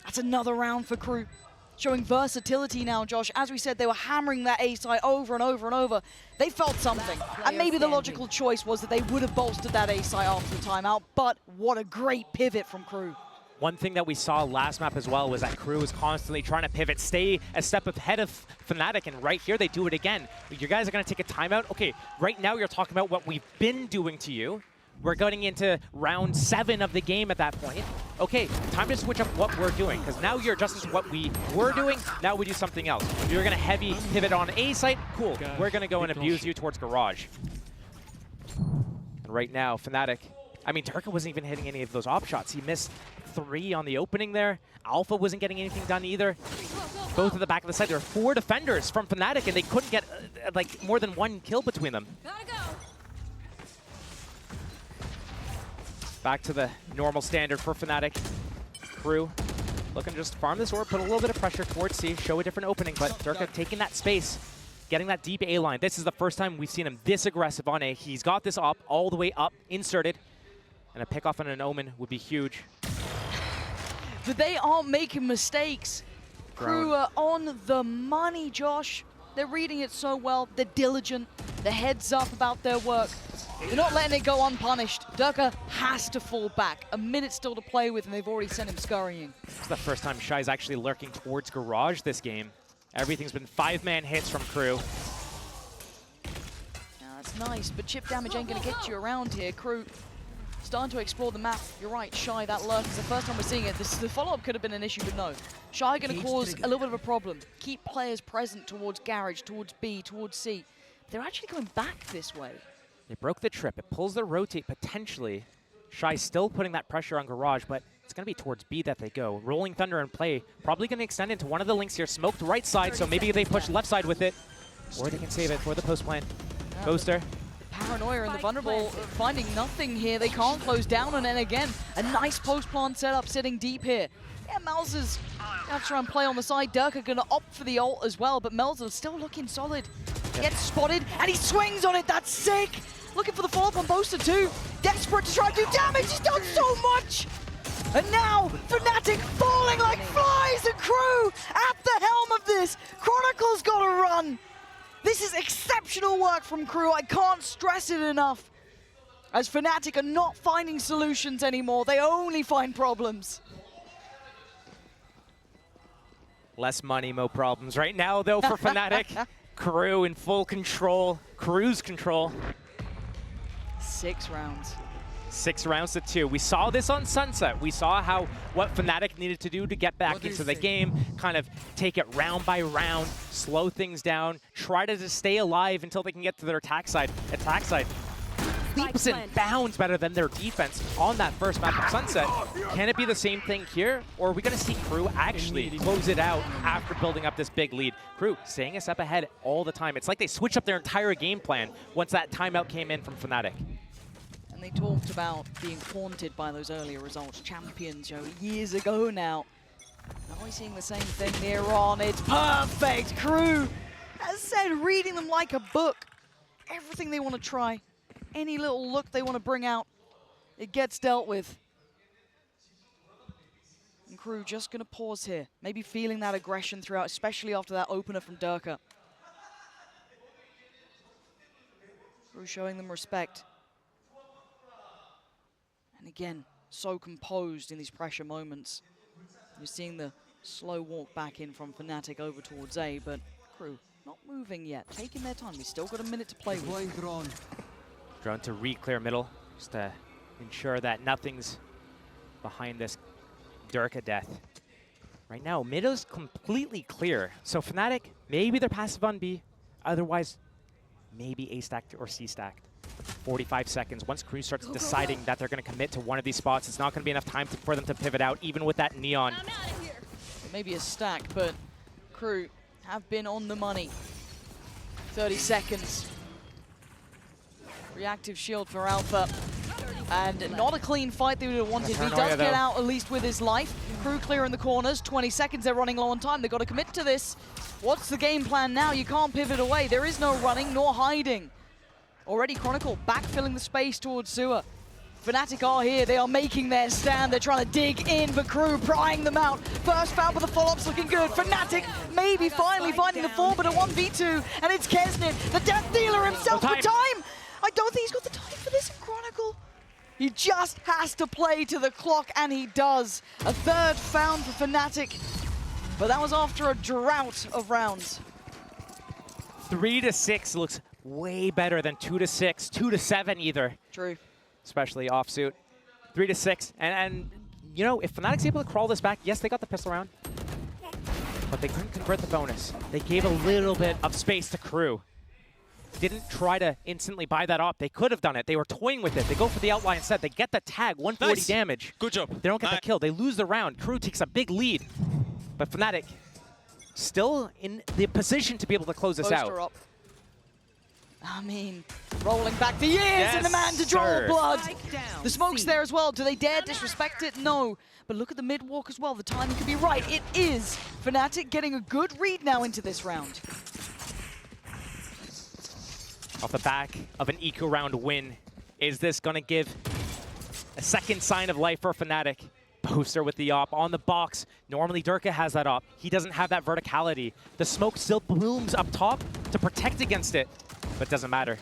That's another round for KRU. Showing versatility now, Josh. As we said, they were hammering that A site over and over and over. They felt something. And maybe the logical choice was that they would have bolstered that A site after the timeout, but what a great pivot from KRU. One thing that we saw last map as well was that KRU was constantly trying to pivot, stay a step ahead of Fnatic, and right here they do it again. You guys are going to take a timeout? Okay, right now you're talking about what we've been doing to you. We're going into round 7 of the game at that point. Okay, time to switch up what we're doing, because now you're adjusting to what we were doing, now we do something else. You're going to heavy pivot on A site, cool. We're going to go and abuse you towards Garage. And right now, Fnatic, I mean, Durka wasn't even hitting any of those op shots. He missed 3 on the opening there. Alpha wasn't getting anything done either. Both at the back of the site. There were 4 defenders from Fnatic, and they couldn't get like more than 1 kill between them. Gotta go. Back to the normal standard for Fnatic. KRU looking to just farm this orb, put a little bit of pressure towards C, show a different opening, but Durka taking that space, getting that deep A line. This is the first time we've seen him this aggressive on A. He's got this up, all the way up, inserted, and a pick off on an Omen would be huge. But they aren't making mistakes. KRU are on the money, Josh. They're reading it so well. They're diligent. They're heads up about their work. They're not letting it go unpunished. Durka has to fall back. A minute still to play with, and they've already sent him scurrying. It's the first time Shy's actually lurking towards Garage this game. Everything's been 5-man hits from KRU. Now, that's nice, but chip damage ain't going to get you around here. KRU starting to explore the map. You're right, Shy, that lurk is the first time we're seeing it. The follow-up could have been an issue, but no. Shy going to cause a little bit of a problem. Keep players present towards Garage, towards B, towards C. They're actually going back this way. They broke the trip. It pulls the rotate potentially. Shy still putting that pressure on Garage, but it's going to be towards B that they go. Rolling Thunder in play. Probably going to extend into one of the links here. Smoked right side, so maybe they push left side with it. Or they can save it for the post plan. Ghoster. Paranoia and the Vulnerable finding nothing here. They can't close down on it again. A nice post plant setup sitting deep here. Yeah, Melzer's going to try and play on the side. Durka going to opt for the ult as well, but Melzer's still looking solid. Gets spotted, and he swings on it. That's sick. Looking for the follow-up on Boaster too. Desperate to try and do damage. He's done so much. And now, Fnatic falling like flies, and KRU at the helm of this. Chronicle's got to run. This is exceptional work from KRU. I can't stress it enough. As Fnatic are not finding solutions anymore. They only find problems. Less money, more problems. Right now, though, for Fnatic, KRU in full control. KRU's control. 6 rounds. 6 rounds to 2. We saw this on Sunset. We saw what Fnatic needed to do to get back into the game, kind of take it round by round, slow things down, try to just stay alive until they can get to their attack side. Leaps and bounds better than their defense on that first map of Sunset. Can it be the same thing here? Or are we going to see KRU actually close it out after building up this big lead? KRU staying a step ahead all the time. It's like they switched up their entire game plan once that timeout came in from Fnatic. And they talked about being haunted by those earlier results. Champions, years ago now. Now we're seeing the same thing near on. It's perfect. KRU, as said, reading them like a book. Everything they want to try. Any little look they want to bring out, it gets dealt with. And KRU just going to pause here. Maybe feeling that aggression throughout, especially after that opener from Durka. KRU showing them respect. And again, so composed in these pressure moments. You're seeing the slow walk back in from Fnatic over towards A, but KRU not moving yet, taking their time. We've still got a minute to play with. Drone to re-clear middle, just to ensure that nothing's behind this Durka death. Right now, mid is completely clear. So Fnatic, maybe they're passive on B, otherwise maybe A stacked or C stacked. 45 seconds. Once KRU starts deciding that they're going to commit to one of these spots, it's not going to be enough time for them to pivot out, even with that neon. Maybe a stack, but KRU have been on the money. 30 seconds. Reactive shield for Alpha. And not a clean fight they would have wanted. He does Paranoia, get though. out at least with his life. Crew clear in the corners. 20 seconds, they're running low on time. They've got to commit to this. What's the game plan now? You can't pivot away. There is no running nor hiding. Already Chronicle backfilling the space towards Sewer. Fnatic are here, they are making their stand, they're trying to dig in, but Crew prying them out. First foul, but the follow-up's looking good. Fnatic maybe finally finding the fall, but a 1v2, and it's Kesnit, the death dealer himself for time. I don't think he's got the time for this in Chronicle. He just has to play to the clock, and he does. A third found for Fnatic, but that was after a drought of rounds. 3 to 6 looks way better than 2 to 6, 2 to 7 either. True. Especially offsuit. 3 to 6, and you know, if Fnatic's able to crawl this back, yes, they got the pistol round, but they couldn't convert the bonus. They gave a little bit of space to Crew. Didn't try to instantly buy that up. They could have done it. They were toying with it. They go for the outline instead. They get the tag, 140 damage. Good job. They don't get the kill. They lose the round. Crew takes a big lead, but Fnatic still in the position to be able to close this out. Up. I mean, rolling back the years and the man to draw sir. blood. The smoke's there as well. Do they dare disrespect it? No. But look at the mid walk as well. The timing could be right. It is. Fnatic getting a good read now into this round. Off the back of an eco round win, is this going to give a second sign of life for Fnatic? Poster with the op on the box. Normally Durka has that op. He doesn't have that verticality. The smoke still blooms up top to protect against it, but it doesn't matter.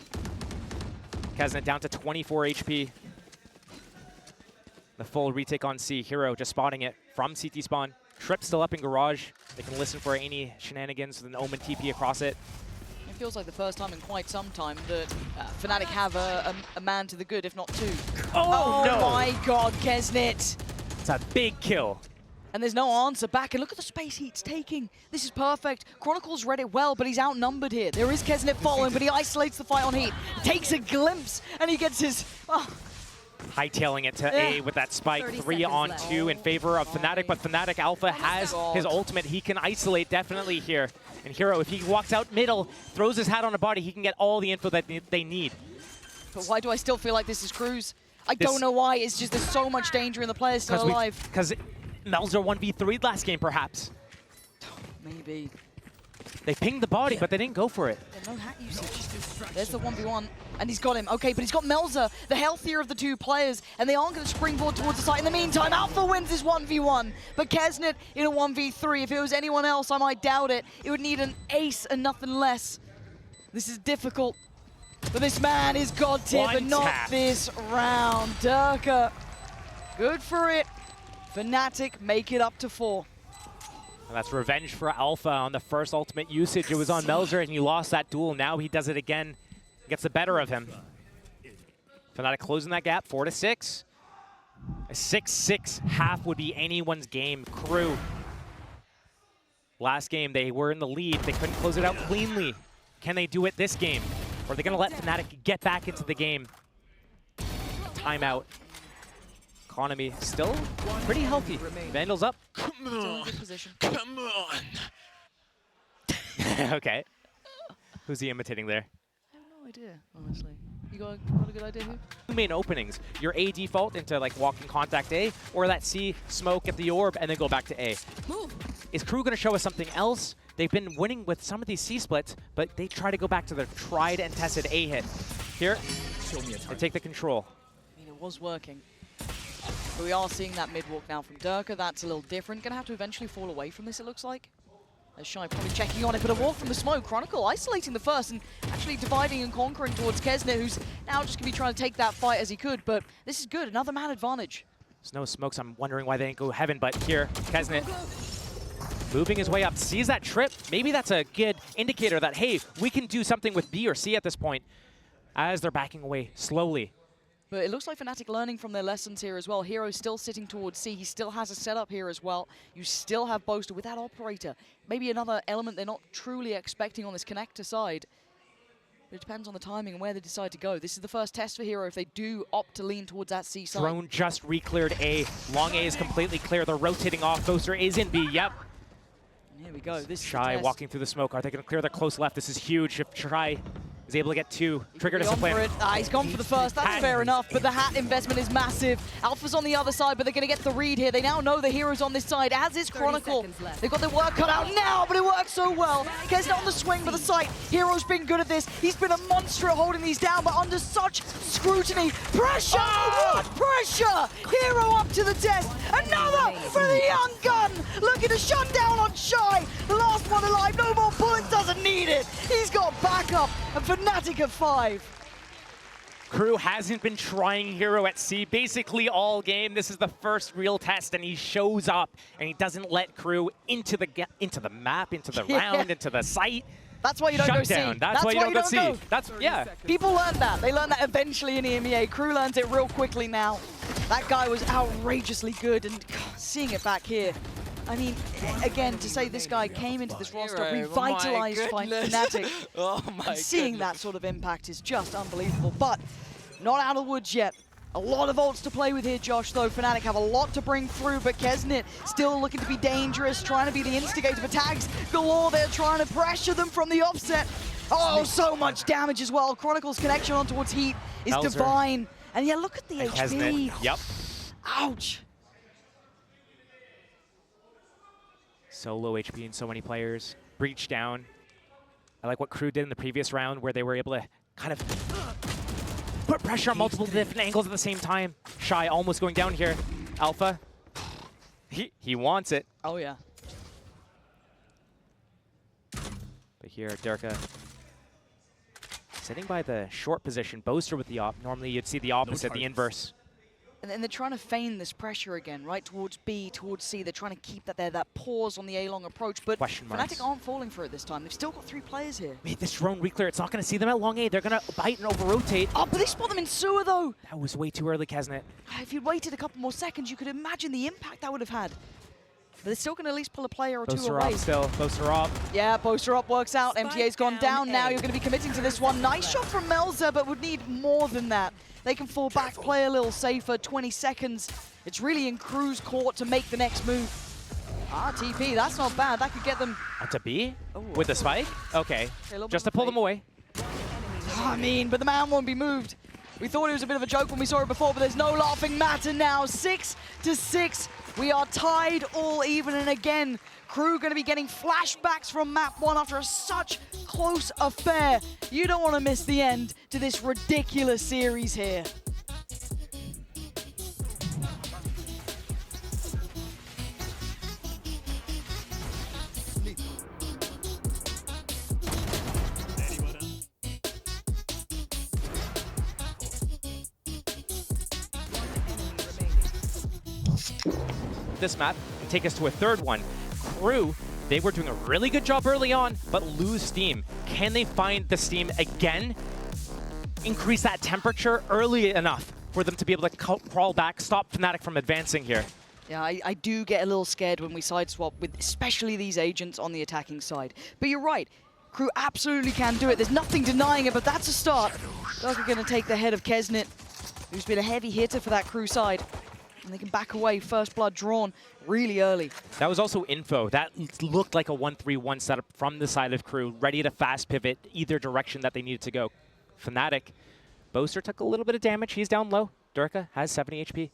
Kesnit down to 24 HP. The full retake on C. Hero just spotting it from CT spawn. Trip still up in garage. They can listen for any shenanigans with an Omen TP across it. It feels like the first time in quite some time that Fnatic have a man to the good, if not two. Oh, no. My God, Kesnit. It's a big kill. And there's no answer back. And look at the space he's taking. This is perfect. Chronicle's read it well, but he's outnumbered here. There is Kesnit following, but he isolates the fight on Heat. Takes a glimpse, and he gets his... Hightailing it to A with that spike. 3 on 2 in favor of Fnatic, but Fnatic Alpha has his ultimate. He can isolate definitely here. And Hero, if he walks out middle, throws his hat on a body, he can get all the info that they need. But why do I still feel like this is Cruz? I don't know why. It's just there's so much danger in the players still alive. Because Melzer 1v3 last game, perhaps. Maybe. They pinged the body, but they didn't go for it. Yeah, no hat usage. There's the 1v1, and he's got him. Okay, but he's got Melzer, the healthier of the two players, and they aren't going to springboard towards the site. In the meantime, Alpha wins this 1v1, but Kesnit in a 1v3. If it was anyone else, I might doubt it. It would need an ace and nothing less. This is difficult, but this man is god tier, but not this round. Durka, good for it. Fnatic make it up to 4. And that's revenge for Alpha on the first ultimate usage. It was on Melzer, and he lost that duel. Now he does it again, gets the better of him. Fnatic closing that gap, 4 to 6. A 6-6 half would be anyone's game. Crew. Last game, they were in the lead. They couldn't close it out cleanly. Can they do it this game? Or are they going to let Fnatic get back into the game? Timeout. Economy still pretty healthy. Vandals up. Come Still in on. good position. Come on. Okay. Who's he imitating there? I have no idea, honestly. You got a good idea here? Two main openings. Your A default into like walking contact A, or that C smoke at the orb and then go back to A. Is Crew going to show us something else? They've been winning with some of these C splits, but they try to go back to their tried and tested A hit. Here, they take the control. I mean, it was working. But we are seeing that mid walk now from Durka. That's a little different. Gonna have to eventually fall away from this, it looks like. As Shy probably checking on it, but a walk from the smoke. Chronicle isolating the first and actually dividing and conquering towards Kesnit, who's now just gonna be trying to take that fight as he could. But this is good, another man advantage. There's no smokes. I'm wondering why they didn't go heaven, but here, Kesnit moving his way up, sees that trip. Maybe that's a good indicator that, hey, we can do something with B or C at this point as they're backing away slowly. But it looks like Fnatic learning from their lessons here as well. Hero's still sitting towards C. He still has a setup here as well. You still have Boaster with that operator. Maybe another element they're not truly expecting on this connector side. But it depends on the timing and where they decide to go. This is the first test for Hero if they do opt to lean towards that C side. Drone just re-cleared A. Long A is completely clear. They're rotating off. Boaster is in B. Yep. And here we go. This is the Shy test. walking through the smoke. Are they going to clear their close left? This is huge. If Shy Is able to get 2. Trigger Gone for discipline. it. He's gone for the first. That's Hat. fair enough, but the hat investment is massive. Alpha's on the other side, but they're going to get the read here. They now know the hero's on this side, as is 30 Chronicle. seconds left. They've got their work cut out now, but it works so well. Kesnet on the swing for the site. Hero's been good at this. He's been a monster at holding these down, but under such scrutiny. Pressure! What pressure? Hero up to the test. Another for the young gun. Looking to shut down on Shy. The last one alive. No more bullets. Doesn't need it. He's got backup. And Fnatic at 5. KRU hasn't been trying Hero at C basically all game. This is the first real test, and he shows up, and he doesn't let KRU into the map, into the round, into the site. That's why you don't go C. Shutdown. That's why you don't go C. That's, yeah. People learned that. They learned that eventually in EMEA. KRU learns it real quickly now. That guy was outrageously good, and God, seeing it back here. I mean, again, to say this guy came into this roster, revitalized Fnatic. Oh my Seeing that sort of impact is just unbelievable. But not out of the woods yet. A lot of ults to play with here, Josh, though. Fnatic have a lot to bring through, but Kesnet still looking to be dangerous, trying to be the instigator for tags galore. They're trying to pressure them from the offset. Oh, so much damage as well. Chronicle's connection on towards Heat is Elzer. divine. And yeah, look at the And HP. Kesnet. Yep. Ouch. So low HP in so many players. Breach down. I like what KRU did in the previous round, where they were able to kind of put pressure on multiple different angles at the same time. Shy almost going down here. Alpha. He wants it. Oh, yeah. But here, Durka sitting by the short position. Boaster with the op. Normally you'd see the opposite, the inverse. And they're trying to feign this pressure again, right? Towards B, towards C. They're trying to keep that there, that pause on the A-long approach. But Question marks. Fnatic aren't falling for it this time. They've still got 3 players here. Mate, this drone reclear, it's not going to see them at long A. They're going to bite and over-rotate. Oh, but they spot them in sewer, though. That was way too early, Kesnet. If you'd waited a couple more seconds, you could imagine the impact that would have had. But they're still going to at least pull a player or two Boaster away. up still. Boaster up. Yeah, Boaster up works out. Spike MTA's gone down down now. A. You're going to be committing to this one. Nice shot from Melzer, but would need more than that. They can fall back, play a little safer. 20 seconds. It's really in KRU's court to make the next move. TP, that's not bad. That could get them... To B? Oh. With the spike? Okay. Just to pull them away. I mean, but the man won't be moved. We thought it was a bit of a joke when we saw it before, but there's no laughing matter now. 6-6. We are tied all even, and again, KRU going to be getting flashbacks from map 1 after such close affair. You don't want to miss the end to this ridiculous series here. This map and take us to a third one. KRU, they were doing a really good job early on, but lose steam. Can they find the steam again? Increase that temperature early enough for them to be able to crawl back, stop Fnatic from advancing here. Yeah, I do get a little scared when we sideswap with especially these agents on the attacking side. But you're right, KRU absolutely can do it. There's nothing denying it, but that's a start. They're going to take the head of Kesnet, who's been a heavy hitter for that KRU side. And they can back away, first blood drawn really early. That was also info. That looked like a 1-3-1 setup from the side of KRU, ready to fast pivot either direction that they needed to go. Fnatic, Boaster took a little bit of damage. He's down low. Durka has 70 HP,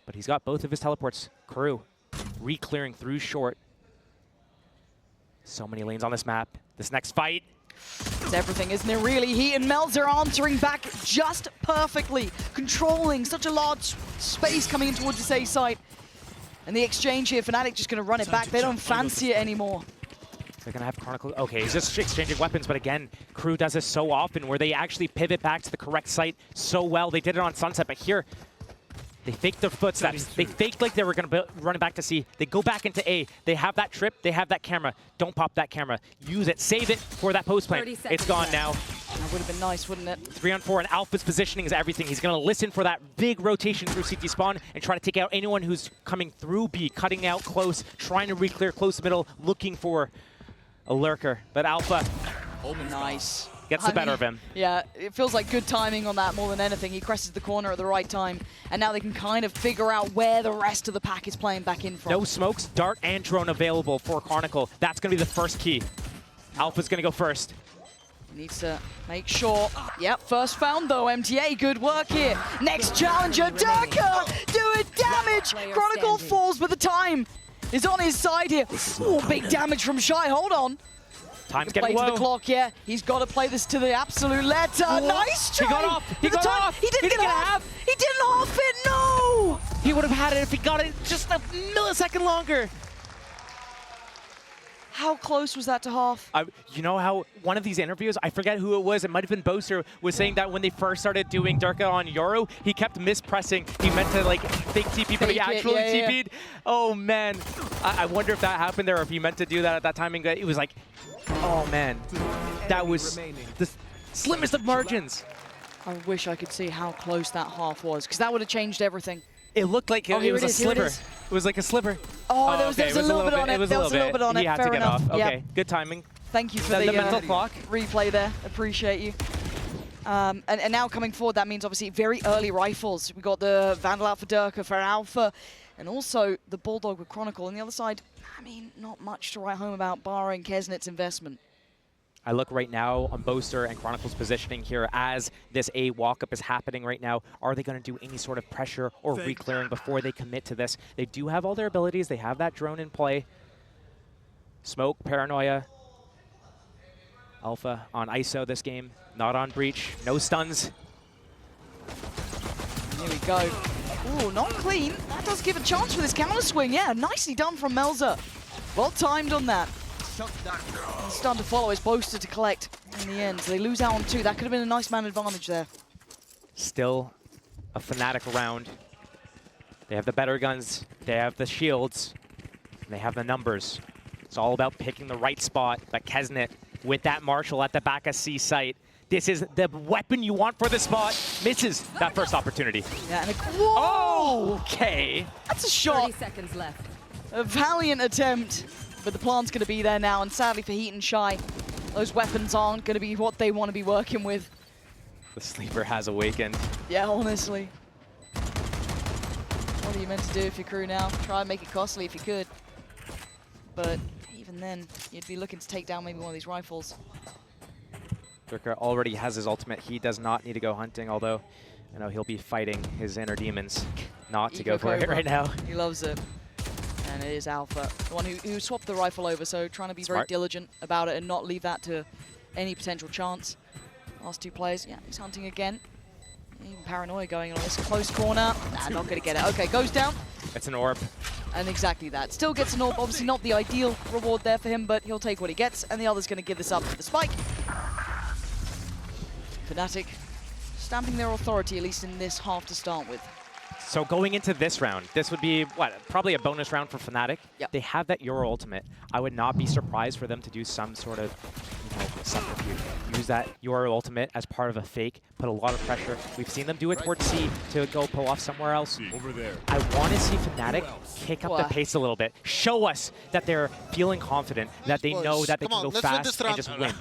but he's got both of his teleports. KRU re-clearing through short. So many lanes on this map. This next fight. It's everything, isn't it, really? Heat and Melzer answering back just perfectly, controlling such a large space coming in towards this A site. And the exchange here, Fnatic just going to run it back. They don't fancy it anymore. They're going to have Chronicle. Okay, he's just exchanging weapons, but again, KRU does this so often where they actually pivot back to the correct site so well. They did it on Sunset, but here, they faked their footsteps. They faked like they were going to run it back to C. They go back into A. They have that trip. They have that camera. Don't pop that camera. Use it. Save it for that post plant. It's gone now. That would have been nice, wouldn't it? 3-on-4, and Alpha's positioning is everything. He's going to listen for that big rotation through CT spawn and try to take out anyone who's coming through B, cutting out close, trying to re-clear close middle, looking for a lurker. But Alpha Nice. gets the better of him. Yeah, it feels like good timing on that more than anything. He cresses the corner at the right time, and now they can kind of figure out where the rest of the pack is playing back in from. No smokes, dart and drone available for Chronicle. That's going to be the first key. Alpha's going to go first. Needs to make sure. Yep, first found though, MTA, good work here. Next challenger, Durka doing damage. Chronicle falls, but the time is on his side here. Ooh, big damage from Shy, hold on. Time's Play getting to low. the clock, yeah. He's got to play this to the absolute letter. Nice try. He got off. He got off. He didn't get half. He didn't half it, no! He would have had it if he got it just a millisecond longer. How close was that to half? You know how one of these interviews, I forget who it was, it might have been Boaster, was saying that when they first started doing Durka on Yoru, he kept mispressing. He meant to like fake TP, but he actually TP'd. Oh man, I wonder if that happened there, or if he meant to do that at that timing. It was like, oh man, that was the slimmest of margins. I wish I could see how close that half was, because that would have changed everything. It looked like it was a sliver. It was like a sliver. Oh, there was a little bit on it. There was a little bit on it. He had to get off. Okay, good timing. Thank you for the mental clock replay there. Appreciate you. And now coming forward, that means obviously very early rifles. We got the Vandal out for Durka for Alpha, and also the Bulldog with Chronicle. On the other side, I mean, not much to write home about barring Kesnet's investment. I look right now on Boaster and Chronicle's positioning here as this A walk-up is happening right now. Are they going to do any sort of pressure or re-clearing before they commit to this? They do have all their abilities. They have that drone in play. Smoke, Paranoia. Alpha on ISO this game, not on Breach. No stuns. Here we go. Ooh, not clean. That does give a chance for this counter swing. Yeah, nicely done from Melza. Well timed on that. Starting to follow his Boaster to collect in the end. So they lose out on 2. That could have been a nice man advantage there. Still a Fnatic round. They have the better guns. They have the shields. And they have the numbers. It's all about picking the right spot. But Kesnet with that Marshall at the back of C site. This is the weapon you want for the spot. Misses that first opportunity. Yeah, and whoa! Okay. That's a shot. 30 seconds left. A valiant attempt. But the plant's going to be there now, and sadly for Heat and Shy, those weapons aren't going to be what they want to be working with. The sleeper has awakened. Yeah, honestly. What are you meant to do if you're crew now? Try and make it costly if you could. But even then, you'd be looking to take down maybe one of these rifles. Durka already has his ultimate. He does not need to go hunting, although I know he'll be fighting his inner demons not to go for it right now. He loves it. And it is Alpha, the one who swapped the rifle over, so trying to be very diligent about it and not leave that to any potential chance. Last 2 players, yeah, he's hunting again. Even Paranoia going on this close corner. Nah, not going to get it. Okay, goes down. It's an orb. And exactly that. Still gets an orb. Obviously not the ideal reward there for him, but he'll take what he gets, and the other's going to give this up for the spike. Fnatic stamping their authority, at least in this half to start with. So going into this round, this would be, what, probably a bonus round for Fnatic. Yep. They have that Euro ultimate. I would not be surprised for them to do some sort of, subterfuge. Use that Euro ultimate as part of a fake, put a lot of pressure. We've seen them do it towards C to go pull off somewhere else. Over there. I want to see Fnatic kick up the pace a little bit. Show us that they're feeling confident, that they know that they can go fast and just win.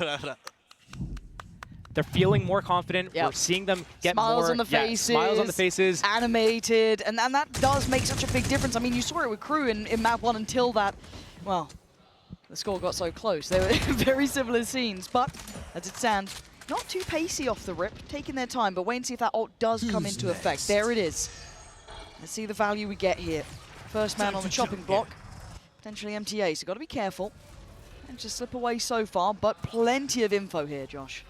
They're feeling more confident. Yep. We're seeing them get smiles more on the faces, smiles on the faces, animated, and that does make such a big difference. I mean, you saw it with Crew in map 1 until that, well, the score got so close. They were very similar scenes, but as it stands, not too pacey off the rip, taking their time, but wait and see if that ult does come into effect. There it is. Let's see the value we get here. First man on the chopping block, potentially MTA, so got to be careful. And just slip away so far, but plenty of info here, Josh.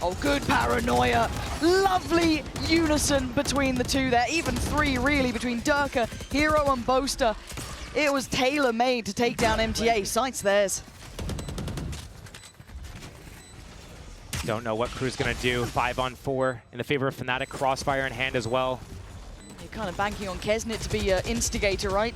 Oh, good Paranoia. Lovely unison between the 2 there. Even 3, really, between Durka, Hero, and Boaster. It was tailor-made to take down MTA. Sight's theirs. Don't know what Crew's going to do. 5-on-4 in the favor of Fnatic. Crossfire in hand as well. You're kind of banking on Kesnet to be an instigator, right?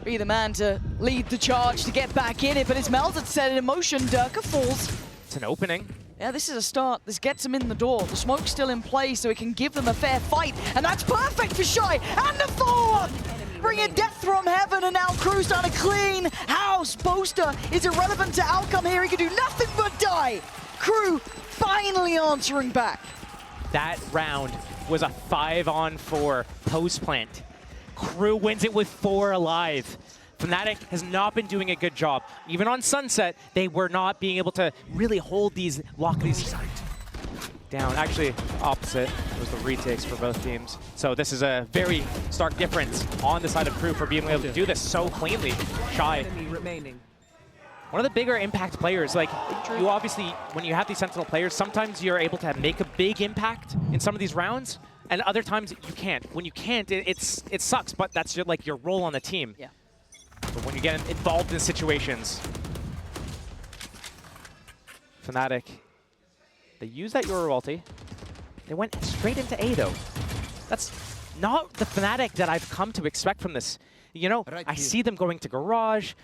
Be the man to lead the charge, to get back in it, but it's Mel that set it in motion. Durka falls. It's an opening. Yeah, this is a start. This gets them in the door. The smoke's still in place, so it can give them a fair fight. And that's perfect for Shy. And the follow-up! Bringing death from heaven, and now Crew's done a clean house. Boaster is irrelevant to outcome here. He can do nothing but die. Crew finally answering back. That round was a 5-on-4 post plant. Crew wins it with 4 alive. Fnatic has not been doing a good job. Even on Sunset, they were not being able to really hold these, lock these down. Actually, opposite. It was the retakes for both teams. So this is a very stark difference on the side of KRU for being able to do this so cleanly. Shy. One of the bigger impact players, like, you obviously, when you have these Sentinel players, sometimes you're able to make a big impact in some of these rounds, and other times you can't. When you can't, it sucks, but that's your role on the team. Yeah. But when you get involved in situations, Fnatic, they use that Yoru ulti. They went straight into A though. That's not the Fnatic that I've come to expect from this. You know, I see them going to Garage.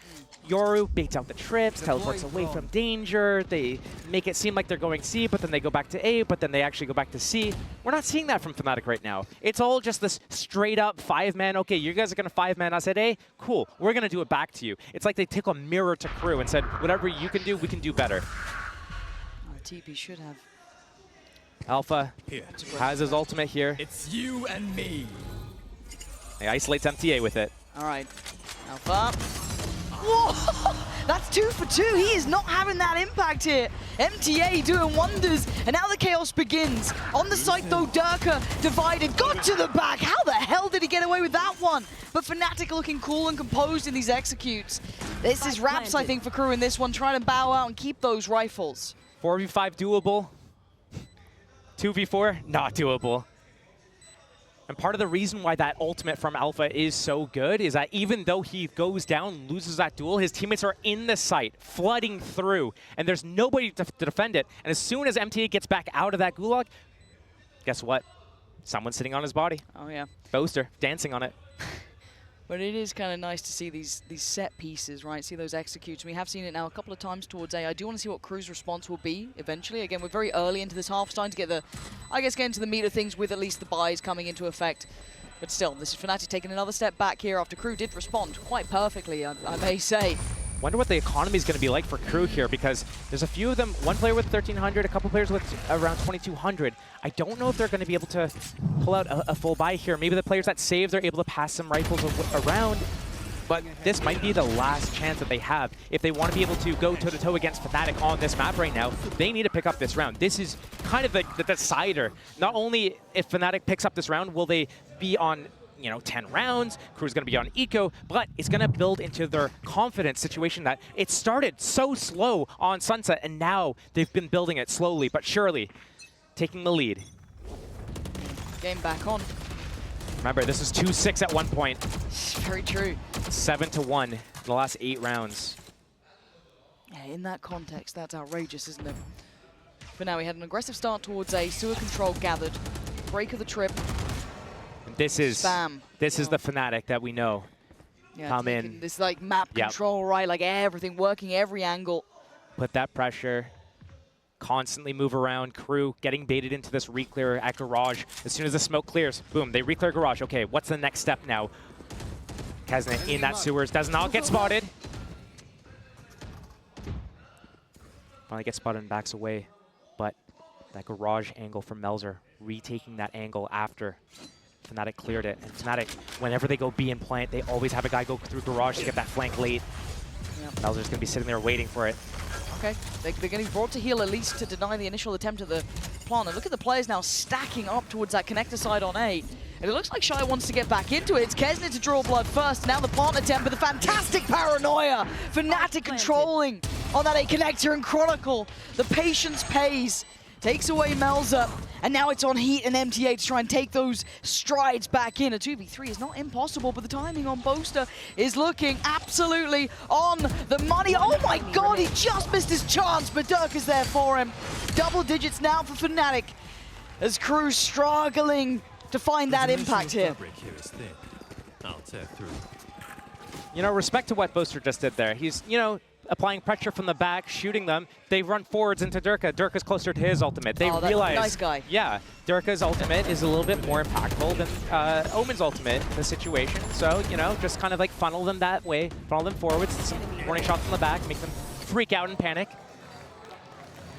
Yoru baits out the trips, teleports away from danger. They make it seem like they're going C, but then they go back to A, but then they actually go back to C. We're not seeing that from Fnatic right now. It's all just this straight up 5-man, okay, you guys are going to 5-man us at A? Cool, we're going to do it back to you. It's like they took a mirror to KRU and said, whatever you can do, we can do better. TP should have. Alpha has his ultimate here. It's you and me. He isolates MTA with it. All right, Alpha. Whoa! That's 2 for 2. He is not having that impact here. MTA doing wonders, and now the chaos begins. On the site though, Durka divided, got to the back. How the hell did he get away with that one? But Fnatic looking cool and composed in these executes. This is Raps, I think, for KRU in this one, trying to bow out and keep those rifles. 4v5 doable. 2v4 not doable. And part of the reason why that ultimate from Alpha is so good is that even though he goes down, loses that duel, his teammates are in the site, flooding through, and there's nobody to defend it. And as soon as MTA gets back out of that gulag, guess what? Someone's sitting on his body. Oh yeah. Boaster, dancing on it. But it is kind of nice to see these set pieces, right? See those executes. We have seen it now a couple of times towards A. I do want to see what KRU's response will be eventually. Again, we're very early into this half, starting to get the, get into the meat of things with at least the buys coming into effect. But still, this is Fnatic taking another step back here after KRU did respond quite perfectly, I may say. Wonder what the economy is going to be like for KRU here, because there's a few of them, one player with 1,300, a couple players with around 2,200. I don't know if they're going to be able to pull out a full buy here. Maybe the players that save, they're able to pass some rifles around, but this might be the last chance that they have. If they want to be able to go toe-to-toe against Fnatic on this map right now, they need to pick up this round. This is kind of the decider. Not only if Fnatic picks up this round, will they be on 10 rounds, KRU's going to be on eco, but it's going to build into their confidence situation that it started so slow on Sunset, and now they've been building it slowly but surely, taking the lead. Game back on. Remember, this is 2-6 at one point. Very true. 7-1 in the last 8 rounds. Yeah, in that context, that's outrageous, isn't it? But now we had an aggressive start towards A, sewer control gathered, break of the trip. This is Spam. This is the Fnatic that we know. Yeah, Come in. This like map control, right? Like everything, working every angle. Put that pressure. Constantly move around. KRU getting baited into this re-clear at Garage. As soon as the smoke clears, boom, they re-clear Garage. Okay, what's the next step now? Kesnet in that sewers, does not get spotted. Finally gets spotted and backs away. But that Garage angle from Melzer, retaking that angle after Fnatic cleared it. And Fnatic, whenever they go B and plant, they always have a guy go through Garage to get that flank late. Yep. Melzer's going to be sitting there waiting for it. Okay, they're getting brought to heal at least to deny the initial attempt at the plant. And look at the players now stacking up towards that connector side on A. And it looks like Shy wants to get back into it. It's Kesnet to draw blood first. Now the plant attempt, but the fantastic paranoia. Fnatic controlling on that A connector and Chronicle. The patience pays. Takes away Melzer, and now it's on Heat and MTA to try and take those strides back in. A 2v3 is not impossible, but the timing on Boaster is looking absolutely on the money. Oh my god, he just missed his chance, but Dirk is there for him. Double digits now for Fnatic, as KRU struggling to find that impact here. I'll tear through. Respect to what Boaster just did there. He's, applying pressure from the back, shooting them. They run forwards into Durka. Durka's closer to his ultimate. They realize, nice guy. Yeah, Durka's ultimate is a little bit more impactful than Omen's ultimate in the situation. So, just kind of like funnel them that way, funnel them forwards, some warning shots from the back, make them freak out and panic.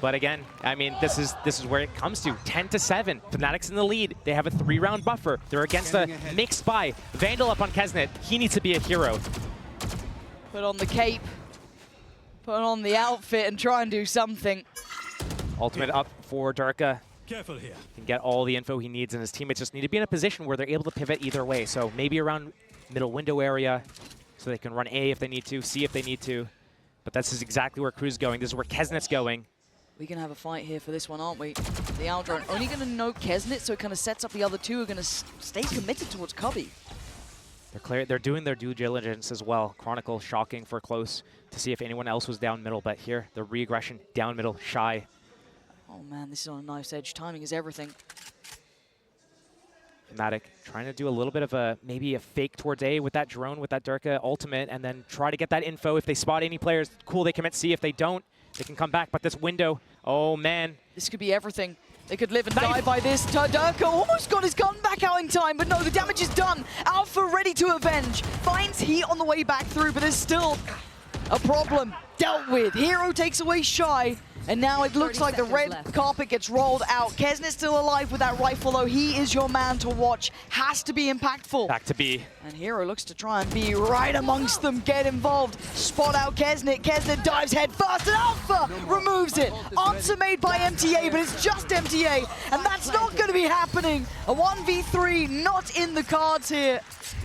But again, I mean, this is where it comes to 10-7. Fnatic's in the lead. They have a 3-round buffer. They're against a mixed buy. Vandal up on Kesnet. He needs to be a hero. Put on the cape, put on the outfit, and try and do something. Ultimate up for Durka. Careful here. Can get all the info he needs, and his teammates just need to be in a position where they're able to pivot either way. So maybe around middle window area, so they can run A if they need to, C if they need to. But this is exactly where KRU's going. This is where Kesnet's going. We're going to have a fight here for this one, aren't we? The Aldrone only going to note Kesnet, so it kind of sets up the other two who are going to stay committed towards Cubby. They're doing their due diligence as well. Chronicle shocking for close to see if anyone else was down middle, but here, the re-aggression down middle, Shy. Oh man, this is on a knife's edge. Timing is everything. Fnatic trying to do a little bit of maybe a fake towards A with that drone, with that Durka ultimate, and then try to get that info. If they spot any players, cool, they commit C. If they don't, they can come back. But this window, oh man. This could be everything. They could live and die by this. Durka almost got his gun back out in time, but no, the damage is done. Alpha ready to avenge. Finds heat on the way back through, but there's still a problem dealt with. Hero takes away Shy. And now it looks like the red carpet gets rolled out. Kesnet's still alive with that rifle, though. He is your man to watch. Has to be impactful. Back to B. And Hero looks to try and be right amongst them, get involved. Spot out Kesnet. Kesnet dives head first, and Alpha removes it. Answer made by MTA, but it's just MTA. And that's not going to be happening. A 1v3 not in the cards here.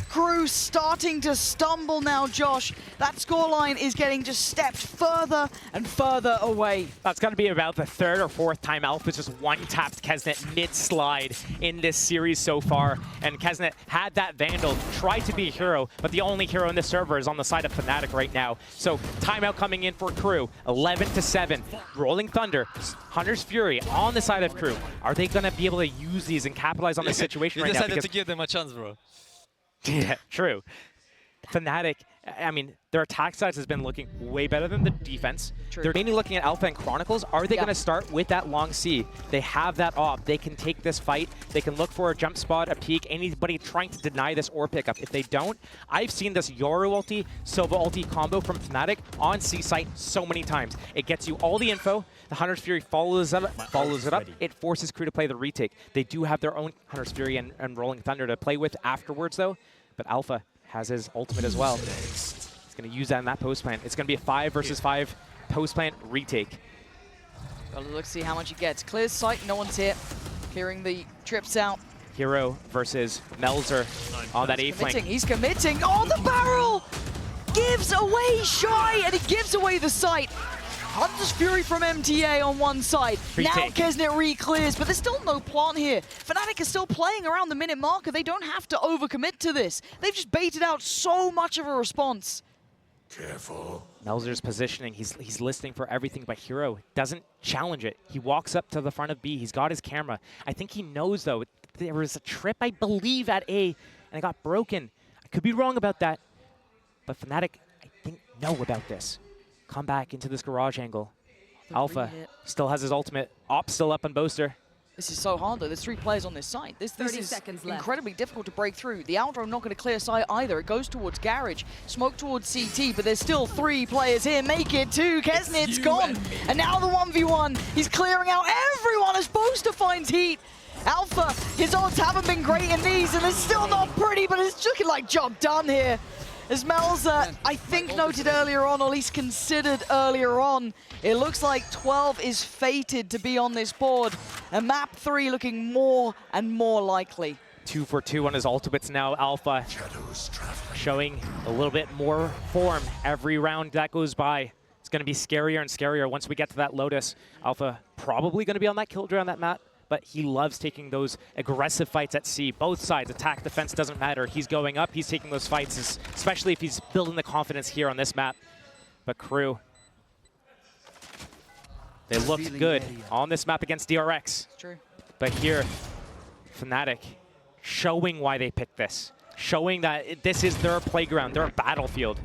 KRU starting to stumble now, Josh. That scoreline is getting just stepped further and further away. That's going to be about the third or fourth time Alpha's just one-tapped Kesnet mid-slide in this series so far. And Kesnet had that Vandal, tried to be a hero, but the only hero in this server is on the side of Fnatic right now. So timeout coming in for KRU, 11-7. Rolling Thunder, Hunter's Fury on the side of KRU. Are they going to be able to use these and capitalize on the situation right now? You decided to give them a chance, bro. Yeah, true. Fnatic, I mean, their attack sides has been looking way better than the defense. True. They're mainly looking at Alpha and Chronicles. Are they going to start with that long C? They have that op. They can take this fight. They can look for a jump spot, a peek, anybody trying to deny this or pickup. If they don't, I've seen this Yoru ulti, Sova ulti combo from Fnatic on C site so many times. It gets you all the info. The Hunter's Fury follows it up. It forces KRU to play the retake. They do have their own Hunter's Fury and Rolling Thunder to play with afterwards, though. But Alpha has his ultimate as well. He's going to use that in that post plant. It's going to be a 5 versus 5 post plant retake. Got to look see how much he gets. Clears sight, no one's here. Clearing the trips out. Hero versus Melzer on that A flank. He's committing. Oh, the barrel! Gives away Shy, and he gives away the sight. Hunter's Fury from MTA on one side. Retake. Now Kesnet re-clears, but there's still no plant here. Fnatic is still playing around the minute marker. They don't have to overcommit to this. They've just baited out so much of a response. Careful. Melzer's positioning, he's listening for everything, but Hero doesn't challenge it. He walks up to the front of B. He's got his camera. I think he knows, though, there was a trip, I believe, at A, and it got broken. I could be wrong about that, but Fnatic, I think, know about this. Come back into this garage angle. Alpha still has his ultimate. Op still up on Boaster. This is so hard, though. There's 3 players on this side. This is incredibly difficult to break through. The Aldrone not going to clear sight either. It goes towards Garage. Smoke towards CT, but there's still 3 players here. Make it 2. Kesnet's gone. And now the 1v1. He's clearing out everyone as Boaster finds heat. Alpha, his odds haven't been great in these, and it's still not pretty, but it's looking like job done here. As Melzer, I think, noted earlier on, or at least considered earlier on, it looks like 12 is fated to be on this board. And map 3 looking more and more likely. 2 for 2 on his ultimates now. Alpha showing a little bit more form every round that goes by. It's going to be scarier and scarier once we get to that Lotus. Alpha probably going to be on that killjoy on that map, but he loves taking those aggressive fights at C. Both sides, attack, defense, doesn't matter. He's going up, he's taking those fights, especially if he's building the confidence here on this map. But KRU, they looked good on this map against DRX. True. But here, Fnatic showing why they picked this, showing that this is their playground, their battlefield.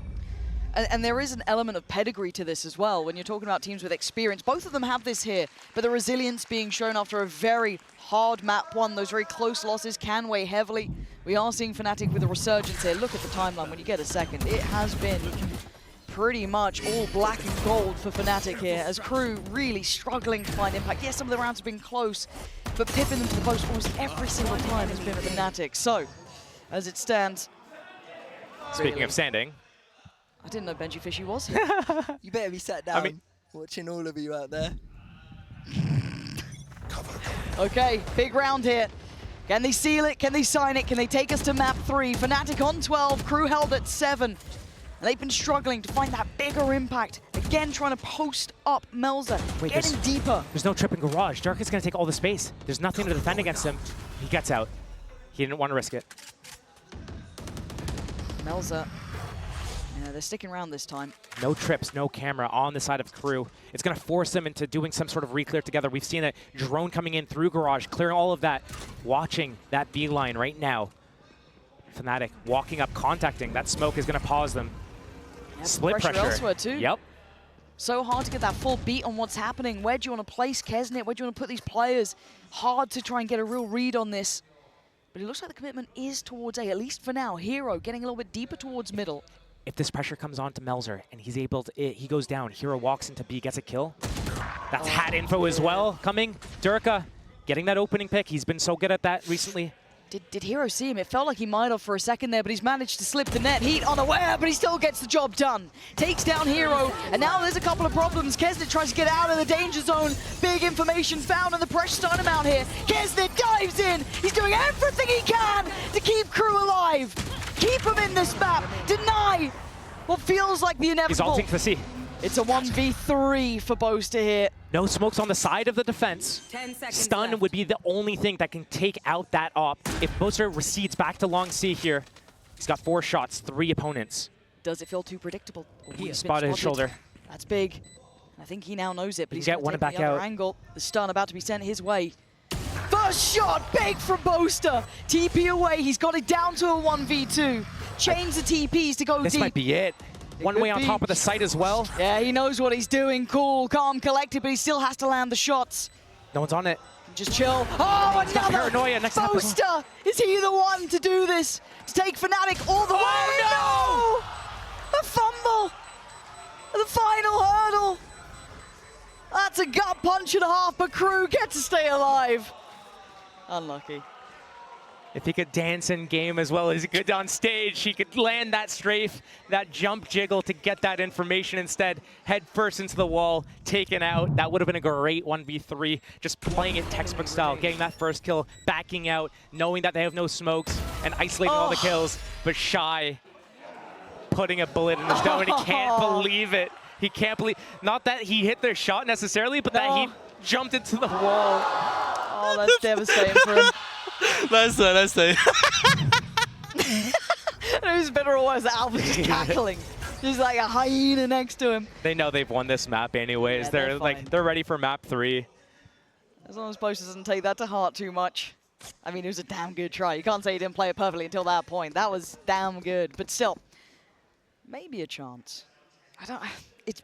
And there is an element of pedigree to this as well. When you're talking about teams with experience, both of them have this here, but the resilience being shown after a very hard map 1, those very close losses can weigh heavily. We are seeing Fnatic with a resurgence here. Look at the timeline when you get a second. It has been pretty much all black and gold for Fnatic here, as KRU really struggling to find impact. Yes, some of the rounds have been close, but pipping them to the post almost every single time has been Fnatic. So, as it stands... Speaking of standing... I didn't know Benji Fishy was. You better be sat down I mean, watching all of you out there. Okay, big round here. Can they seal it? Can they sign it? Can they take us to map 3? Fnatic on 12, Crew held at 7. And they've been struggling to find that bigger impact. Again, trying to post up Melza, getting deeper. There's no trip in Garage. Dark is going to take all the space. There's nothing to defend against him. He gets out. He didn't want to risk it. Melza. Yeah, they're sticking around this time. No trips, no camera on the side of Crew. It's going to force them into doing some sort of re-clear together. We've seen a drone coming in through Garage, clearing all of that, watching that B line right now. Fnatic walking up, contacting. That smoke is going to pause them. Yeah, Split pressure. elsewhere too. Yep. So hard to get that full beat on what's happening. Where do you want to place Kesnet? Where do you want to put these players? Hard to try and get a real read on this. But it looks like the commitment is towards A, at least for now. Hero getting a little bit deeper towards middle. If this pressure comes on to Melzer and he's able to, he goes down, Hero walks into B, gets a kill. That's hat info as well coming. Durka getting that opening pick. He's been so good at that recently. Did Hero see him? It felt like he might have for a second there, but he's managed to slip the net. Heat unaware, but he still gets the job done. Takes down Hero, and now there's a couple of problems. Kesnet tries to get out of the danger zone. Big information found, and the pressure's starting him out here. Kesnet dives in. He's doing everything he can to keep Crew alive. Keep him in this map. Deny what feels like the inevitable. He's ulting to C. It's a 1v3 for Boaster here. No smokes on the side of the defense. 10 seconds Stun left. would be the only thing that can take out that op. If Boaster recedes back to long C here, he's got 4 shots, 3 opponents. Does it feel too predictable? He spotted his shoulder. That's big. I think he now knows it, but He he's can get gonna one take back the other out. angle. The stun about to be sent his way. First shot, big from Boaster. TP away, he's got it down to a 1v2. Change the TPs to go This deep. might be it. One way could on be. top of the site as well. Yeah, he knows what he's doing. Cool, calm, collected, but he still has to land the shots. No one's on it. Just chill. Oh, got another paranoia next to that as well. Boaster! Is he the one to do this? To take Fnatic all the way? Oh, No! A fumble! The final hurdle! That's a gut punch and a half, but Crew get to stay alive. Unlucky. If he could dance in game as well as he could on stage, he could land that strafe, that jump jiggle to get that information instead. Head first into the wall, taken out. That would have been a great 1v3. Just playing it textbook style, getting that first kill, backing out, knowing that they have no smokes, and isolating all the kills. But Shy putting a bullet in his dome, and he can't believe it. He can't believe, not that he hit their shot necessarily, but that he jumped into the wall. Oh, that's devastating for him. That's it. It was better or worse that Alpha's just cackling. Just like a hyena next to him. They know they've won this map anyways. Yeah, they're fine. like, they're ready for map 3. As long as Boaster doesn't take that to heart too much. I mean, it was a damn good try. You can't say he didn't play it perfectly until that point. That was damn good. But still, maybe a chance. I don't...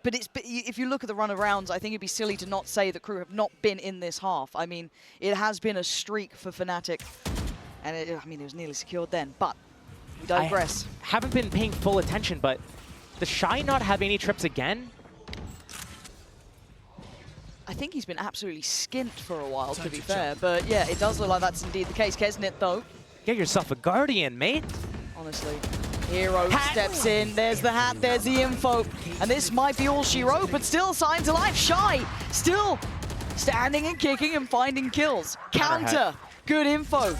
But if you look at the run of rounds, I think it'd be silly to not say that Crew have not been in this half. I mean, it has been a streak for Fnatic. And I mean, it was nearly secured then, but we digress. I haven't been paying full attention, but does Shy not have any trips again? I think he's been absolutely skint for a while, to be fair. But yeah, it does look like that's indeed the case. Kesnet, though, Get yourself a Guardian, mate. honestly. Hero steps in, there's the hat, there's the info. And this might be all she wrote, but still signs of life. Shy, still standing and kicking and finding kills. Counter, good info.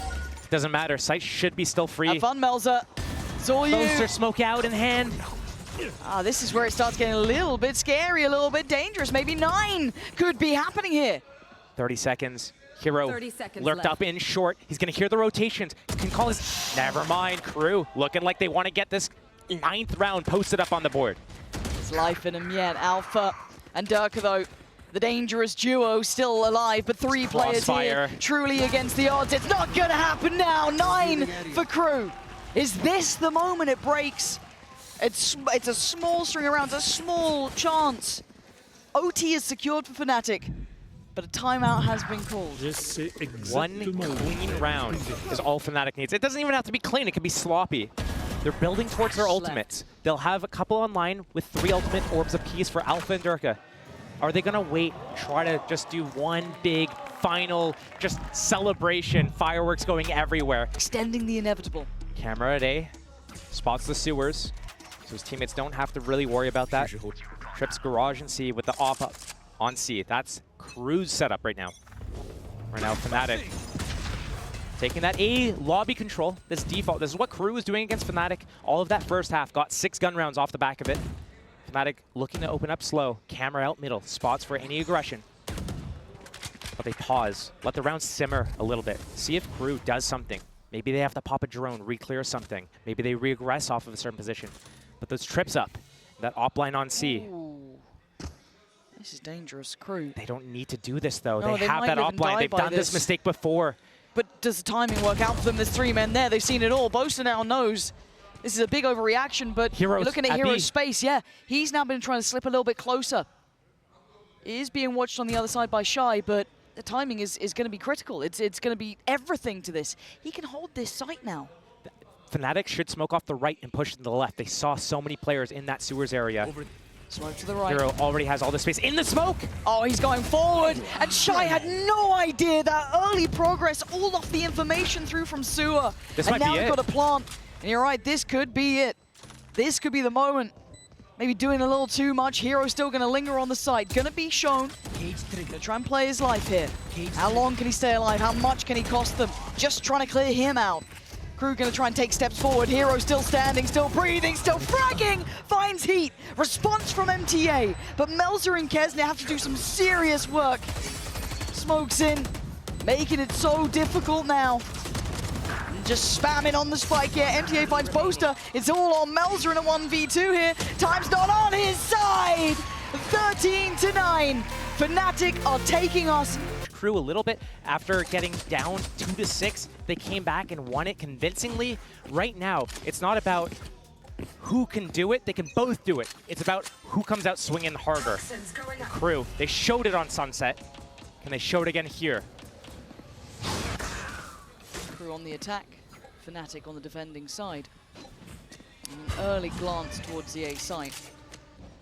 Doesn't matter. Site should be still free. Have fun, Melza. It's all you. Boaster smoke out in hand. This is where it starts getting a little bit scary, a little bit dangerous. Maybe 9 could be happening here. 30 seconds. Hero 30 seconds lurked left. up in short. He's going to hear the rotations. Can call his... Never mind. Crew looking like they want to get this 9th round posted up on the board. There's life in him yet. Alpha and Durka, though, the dangerous duo still alive, but 3 players Crossfire. here, truly against the odds. It's not going to happen now. 9 for Crew. Is this the moment it breaks? It's a small string around, a small chance. OT is secured for Fnatic, but a timeout has been called. One clean round is all Fnatic needs. It doesn't even have to be clean. It can be sloppy. They're building towards their ultimates. They'll have a couple online with 3 ultimate orbs apiece for Alpha and Durka. Are they going to wait, try to just do one big final just celebration, fireworks going everywhere? Extending the inevitable. Camera at A, spots the sewers. So his teammates don't have to really worry about that. Trips Garage and C with the off up on C. That's KRU's setup right now. Right now, Fnatic taking that A lobby control. This default. This is what KRU was doing against Fnatic. All of that first half. Got 6 gun rounds off the back of it. Fnatic looking to open up slow. Camera out middle. Spots for any aggression. But they pause. Let the round simmer a little bit. See if KRU does something. Maybe they have to pop a drone, re-clear something. Maybe they re-aggress off of a certain position. But those trips up. That op line on C. Ooh. This is dangerous, KRU. They don't need to do this, though. No, they have might that live op and line. die They've by done this mistake before. But does the timing work out for them? There's 3 men there. They've seen it all. Boaster now knows this is a big overreaction, but Heroes you're looking at at Hero's B. space. Yeah, he's now been trying to slip a little bit closer. He is being watched on the other side by Shy, but the timing is going to be critical. It's going to be everything to this. He can hold this site now. Fnatic should smoke off the right and push to the left. They saw so many players in that sewers area. Smoke to the right. Hero already has all the space in the smoke. Oh, he's going forward. And Shy had no idea that early progress, all off the information through from sewer. This and might now be he's it. got a plant. And you're right, this could be it. This could be the moment. Maybe doing a little too much. Hero's still going to linger on the side. Going to be shown. Going to try and play his life here. How long can he stay alive? How much can he cost them? Just trying to clear him out. KRU going to try and take steps forward. Hero still standing, still breathing, still fragging. Finds heat. Response from MTA. But Melzer and Kesnet have to do some serious work. Smokes in. Making it so difficult now. And just spamming on the spike here. MTA finds Boaster. It's all on Melzer in a 1v2 here. Time's not on his side. 13-9. Fnatic are taking us. KRU a little bit after getting down 2-6. They came back and won it convincingly. Right now, it's not about who can do it. They can both do it. It's about who comes out swinging harder. KRU, they showed it on Sunset. Can they show it again here? KRU on the attack. Fnatic on the defending side. An early glance towards the A site.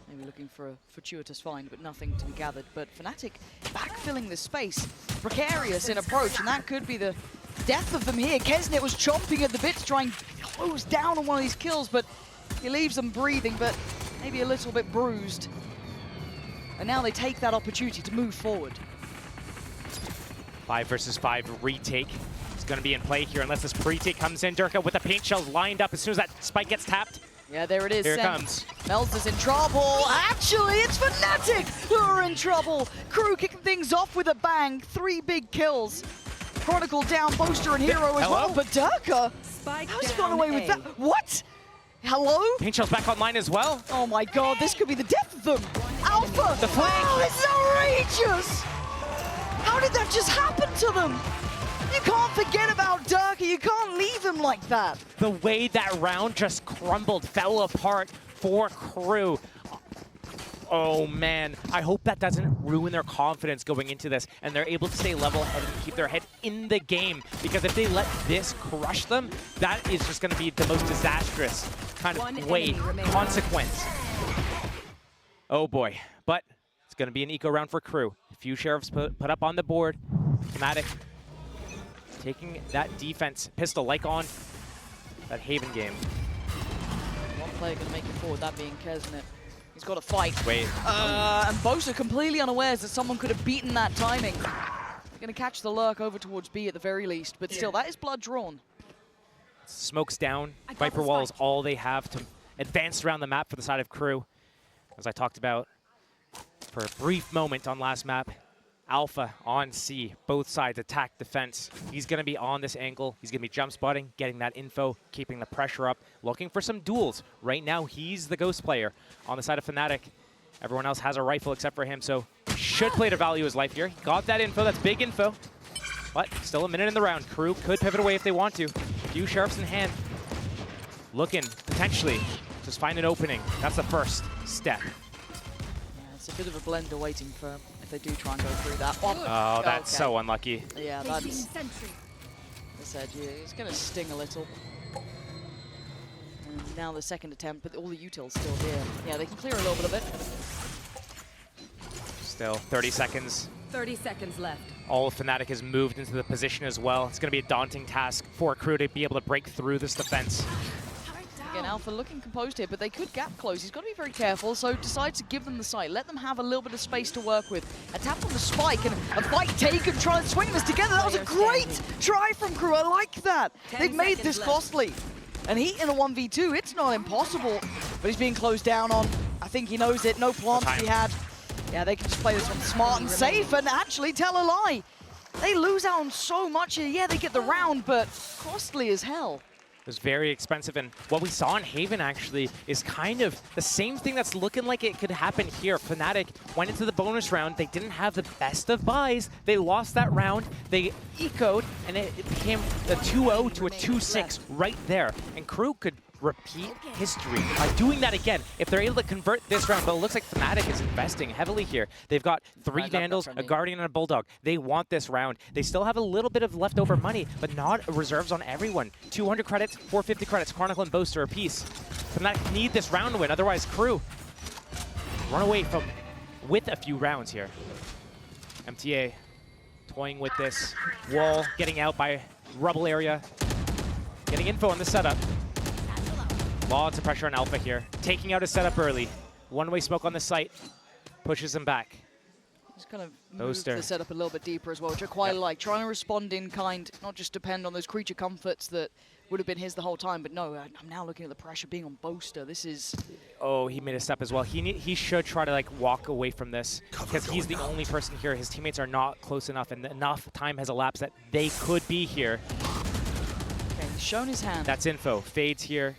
Maybe looking for a fortuitous find, but nothing to be gathered. But Fnatic backfilling the space. Precarious in approach, and that could be the death of them here. Kesnet was chomping at the bit to try and close down on one of these kills, but he leaves them breathing, but maybe a little bit bruised. And now they take that opportunity to move forward. 5 versus 5 retake. It's going to be in play here unless this pre-take comes in. Durka with the paint shells lined up as soon as that spike gets tapped. Yeah, there it is. Here it comes. Melzer's in trouble. Actually, it's Fnatic who are in trouble. KRU kicking things off with a bang. 3 big kills. Chronicle down, Boaster and Hero as well. But Durka, how's he gone away with that? What? Hello? Paint shells back online as well. Oh my god, this could be the death of them. Alpha! The flank. Oh, this is outrageous! How did that just happen to them? You can't forget about Durka. You can't leave him like that. The way that round just crumbled, fell apart for KRU. Oh man, I hope that doesn't ruin their confidence going into this and they're able to stay level-headed and keep their head in the game, because if they let this crush them, that is just going to be the most disastrous kind of consequence. Oh boy, but it's going to be an eco round for KRU. A few sheriffs put up on the board. Fnatic taking that defense pistol like on that Haven game. One player going to make it forward, that being Kesnet. He's got to fight. Wait. And Boaster completely unawares that someone could have beaten that timing. They're going to catch the lurk over towards B at the very least, but still, that is blood drawn. Smokes down. Viper Wall is all they have to advance around the map for the side of KRU. As I talked about for a brief moment on last map, Alpha on C, both sides attack defense. He's going to be on this angle. He's going to be jump spotting, getting that info, keeping the pressure up, looking for some duels. Right now, he's the ghost player on the side of Fnatic. Everyone else has a rifle except for him, so should play to value his life here. He got that info. That's big info. But still a minute in the round. KRU could pivot away if they want to. A few sheriffs in hand. Looking, potentially, just find an opening. That's the first step. It's a bit of a blender waiting for him if they do try and go through that. Oh, that's so unlucky. Yeah, that's... I said, yeah, it's going to sting a little. And now the second attempt, but all the utils still here. Yeah, they can clear a little bit of it. Still 30 seconds. 30 seconds left. All of Fnatic has moved into the position as well. It's going to be a daunting task for KRU to be able to break through this defense. Again, Alpha looking composed here, but they could gap close. He's got to be very careful, so decides to give them the site. Let them have a little bit of space to work with. A tap on the spike and a fight taken, trying to swing this together. That was a great try from KRU. I like that. They've made this costly. And he in a 1v2, it's not impossible, but he's being closed down on. I think he knows it. No plants to be had. Yeah, they can just play this one smart and safe and actually tell a lie. They lose out on so much here. Yeah, they get the round, but costly as hell. It was very expensive, and what we saw in Haven actually is kind of the same thing that's looking like it could happen here. Fnatic went into the bonus round. They didn't have the best of buys. They lost that round. They ecoed, and it became a 2-0 to a 2-6 right there. And KRU could repeat history by doing that again if they're able to convert this round. But it looks like Fnatic is investing heavily here. They've got 3 Vandals, a Guardian, and a Bulldog. They want this round. They still have a little bit of leftover money, but not reserves on everyone. 200 credits, 450 credits, Chronicle and Boaster apiece. Fnatic need this round to win, otherwise KRU run away from with a few rounds here. MTA toying with this wall, getting out by rubble area, getting info on the setup. Lots of pressure on Alpha here. Taking out his setup early. One-way smoke on the site. Pushes him back. Just kind of move the setup a little bit deeper as well, which I quite like. Trying to respond in kind, not just depend on those creature comforts that would have been his the whole time. But no, I'm now looking at the pressure being on Boaster. This is... Oh, he made a step as well. He should try to walk away from this because he's the only person here. His teammates are not close enough, and enough time has elapsed that they could be here. Okay, he's shown his hand. That's info. Fades here.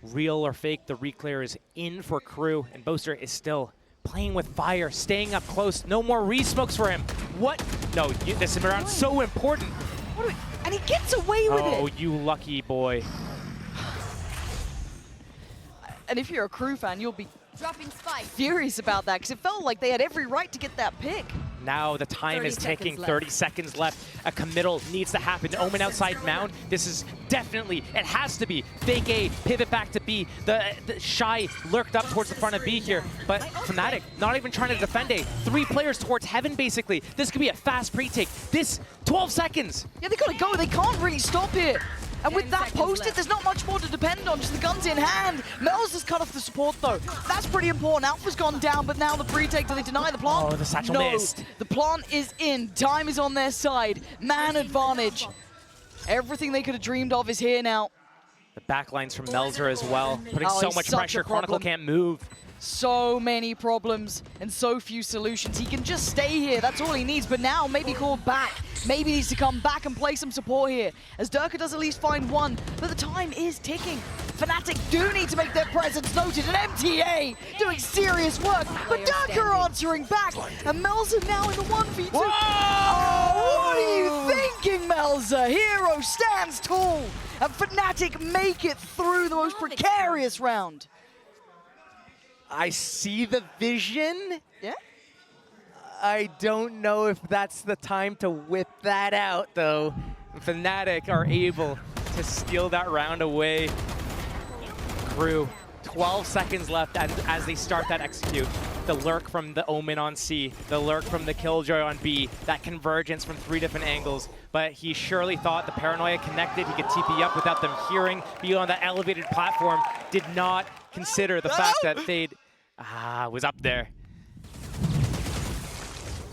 Real or fake, the reclear is in for KRU, and Boaster is still playing with fire, staying up close. No more re-smokes for him. What? No, this round's so important. And he gets away with it. Oh, you lucky boy. And if you're a KRU fan, you'll be furious about that, because it felt like they had every right to get that pick. Now the time is ticking, 30 seconds left. A committal needs to happen. Omen outside mound. This is definitely, it has to be. Fake A, pivot back to B. The Shy lurked up towards the front of B here, but Fnatic not even trying to defend A. 3 players towards heaven, basically. This could be a fast pre-take. This, 12 seconds. Yeah, they gotta go. They can't really stop here. And with that posted, there's not much more to depend on, just the guns in hand. Mel's has cut off the support, though. That's pretty important. Alpha's gone down, but now the pre-take, do they deny the plant? Oh, the satchel missed. The plant is in. Time is on their side. Man advantage. Everything they could have dreamed of is here now. The backlines from Melzer as well, putting so much pressure. Chronicle can't move. So many problems and so few solutions. He can just stay here, that's all he needs, but now maybe called back. Maybe needs to come back and play some support here, as Durka does at least find one, but the time is ticking. Fnatic do need to make their presence noted, and MTA doing serious work, but Durka answering back, and Melzer now in the 1v2. Whoa! Oh, what are you thinking, Melzer? Hero stands tall, and Fnatic make it through the most precarious round. I see the vision. Yeah? I don't know if that's the time to whip that out, though. Fnatic are able to steal that round away. KRU, 12 seconds left as they start that execute. The lurk from the Omen on C, the lurk from the Killjoy on B, that convergence from 3 different angles. But he surely thought the Paranoia connected, he could TP up without them hearing, be on that elevated platform, did not consider the fact that Fade was up there.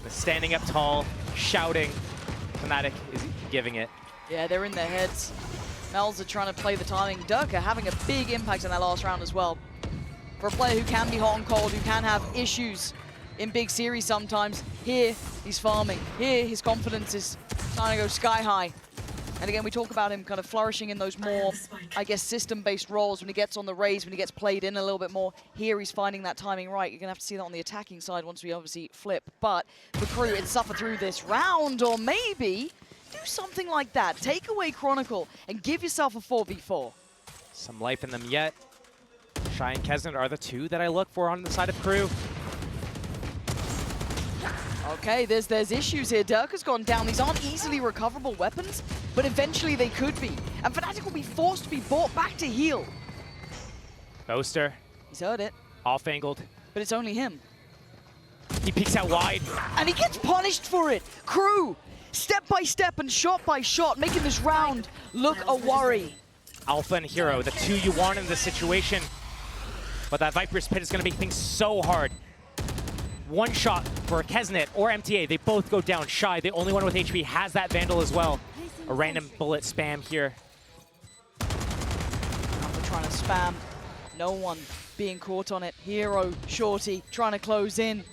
Standing up tall, shouting. Fnatic is giving it. Yeah, they're in their heads. Mel's are trying to play the timing. Durka having a big impact in that last round as well. For a player who can be hot and cold, who can have issues in big series sometimes, here he's farming. Here his confidence is trying to go sky high. And again, we talk about him kind of flourishing in those more, I guess, system-based roles when he gets on the raise, when he gets played in a little bit more. Here he's finding that timing right. You're going to have to see that on the attacking side once we obviously flip. But for KRU, it's suffer through this round, or maybe do something like that. Take away Chronicle and give yourself a 4v4. Some life in them yet. Shy and Kesnet are the 2 that I look for on the side of KRU. Okay, there's issues here. Durka's gone down. These aren't easily recoverable weapons, but eventually they could be. And Fnatic will be forced to be brought back to heal. Boaster. He's heard it. Off-angled. But it's only him. He peeks out wide. And he gets punished for it. KRU, step by step and shot by shot, making this round look a worry. Alpha and Hero, the two you want in this situation. But that Viper's Pit is going to make things so hard. One shot for Kesnet or MTA. They both go down. Shy, the only one with HP, has that Vandal as well. A random bullet spam here. Alpha trying to spam. No one being caught on it. Hero, Shorty, trying to close in.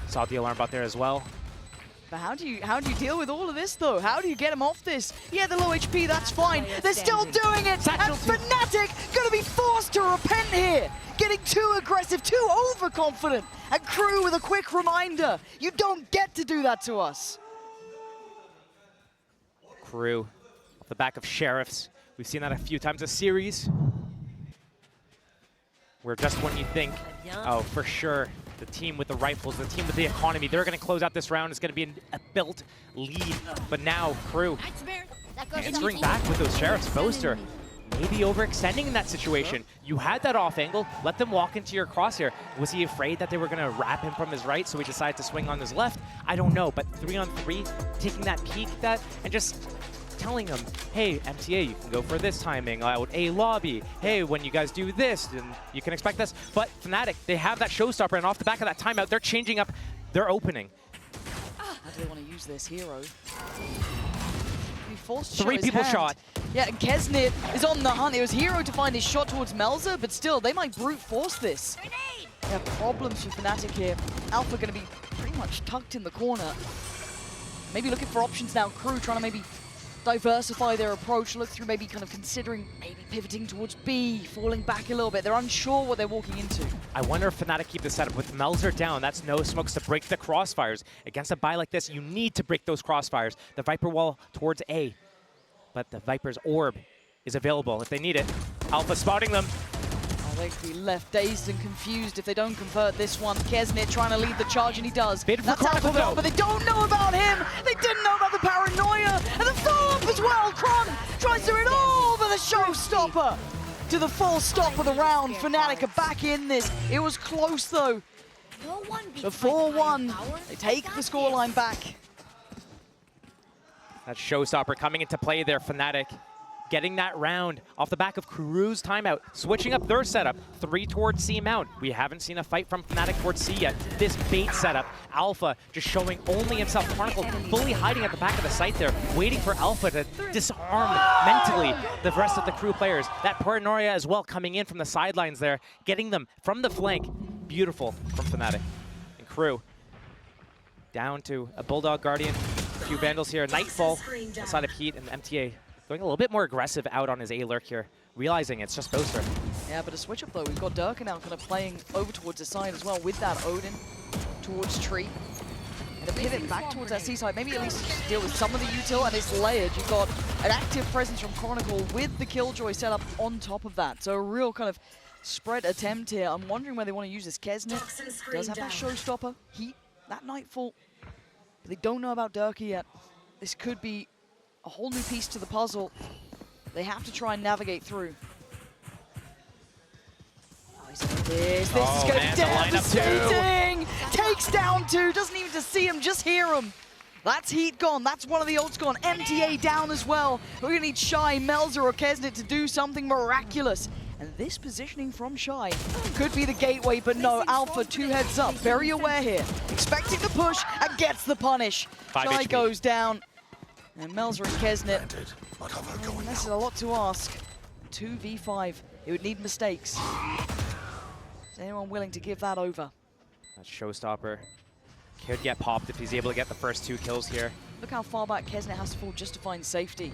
Saw the alarm bot there as well. But how do you deal with all of this though? How do you get him off this? Yeah, the low HP, that's fine. They're still doing it, and Fnatic gonna be forced to repent here. Getting too aggressive, too overconfident. And KRU with a quick reminder, you don't get to do that to us. KRU off the back of Sheriffs. We've seen that a few times a series. Where just when you think, oh, for sure, the team with the rifles, the team with the economy, they're going to close out this round. It's going to be a built lead. But now, KRU answering back with those Sheriffs. Boaster maybe overextending in that situation. You had that off angle. Let them walk into your crosshair. Was he afraid that they were going to wrap him from his right, so he decided to swing on his left? I don't know. But 3-on-3, taking that peek, and just telling them, hey, MTA, you can go for this timing out A lobby. Hey, when you guys do this, then you can expect this. But Fnatic, they have that showstopper, and off the back of that timeout, they're changing up their opening. How do they want to use this? Hero. Forced to Three show his people hand. shot. Yeah, and Kesnet is on the hunt. It was Hero to find his shot towards Melzer, but still, they might brute force this. They have problems for Fnatic here. Alpha going to be pretty much tucked in the corner. Maybe looking for options now. KRU trying to maybe diversify their approach, look through maybe kind of considering maybe pivoting towards B, falling back a little bit. They're unsure what they're walking into. I wonder if Fnatic keep the setup with Melzer down. That's no smokes to break the crossfires. Against a buy like this, you need to break those crossfires. The Viper wall towards A, but the Viper's orb is available if they need it. Alpha spotting them. Oh, they could be left dazed and confused if they don't convert this one. Kesnet trying to lead the charge, and he does. Bid for That's Chronicle, Alpha though. gone, but they don't know about him. They didn't know about the paranoia and the follow-up as well. Kron tries to it all, but the showstopper to the full stop of the round. Fnatic are back in this. It was close though. The 4-1. They take the scoreline back. That showstopper coming into play there, Fnatic. Getting that round off the back of KRU's timeout, switching up their setup, 3 towards C mount. We haven't seen a fight from Fnatic towards C yet. This bait setup, Alpha just showing only himself. Chronicle fully hiding at the back of the site there, waiting for Alpha to disarm mentally the rest of the KRU players. That paranoia as well coming in from the sidelines there, getting them from the flank. Beautiful from Fnatic. And KRU down to a Bulldog Guardian, a few Vandals here, Nightfall, outside of Heat, and MTA going a little bit more aggressive out on his A-Lurk here, realizing it's just Boaster. Yeah, but a switch up though. We've got Durka now kind of playing over towards the side as well with that Odin towards Tree. And a pivot back towards that C side. Maybe at least deal with some of the util, and it's layered. You've got an active presence from Chronicle with the Killjoy set up on top of that. So a real kind of spread attempt here. I'm wondering where they want to use this. Kesnet does have that showstopper. Heat, that Nightfall. But they don't know about Durka yet. This could be a whole new piece to the puzzle. They have to try and navigate through. Oh, he's like this. This is going to be devastating. Takes down 2. Doesn't even just see him, just hear him. That's Heat gone. That's one of the ults gone. MTA down as well. We're going to need Shy, Melzer, or Kesnet to do something miraculous. And this positioning from Shy could be the gateway, but no, Alpha 2 heads up. Very aware here. Expecting the push and gets the punish. Shy goes down. And Melzer and Kesnet, this is a lot to ask. 2v5, it would need mistakes. Is anyone willing to give that over? That showstopper could get popped if he's able to get the first 2 kills here. Look how far back Kesnet has to fall just to find safety.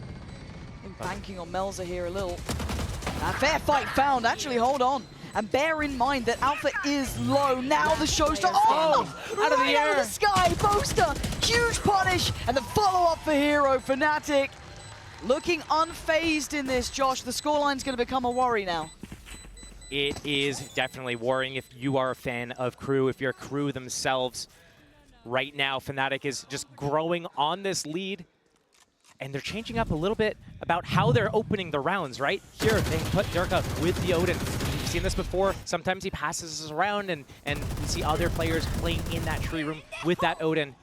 I'm banking on Melzer here a little. Fair fight found, actually, hold on. And bear in mind that Alpha is low. Now the showstopper, out of the air. Out of the sky, Boaster, huge punish, and the follow-up for Hero. Fnatic looking unfazed in this, Josh. The scoreline's going to become a worry now. It is definitely worrying if you are a fan of KRU, if you're KRU themselves. Right now, Fnatic is just growing on this lead. And they're changing up a little bit about how they're opening the rounds, right? Here, they put Durka with the Odin. We've seen this before. Sometimes he passes us around, and we see other players playing in that tree room with that Odin.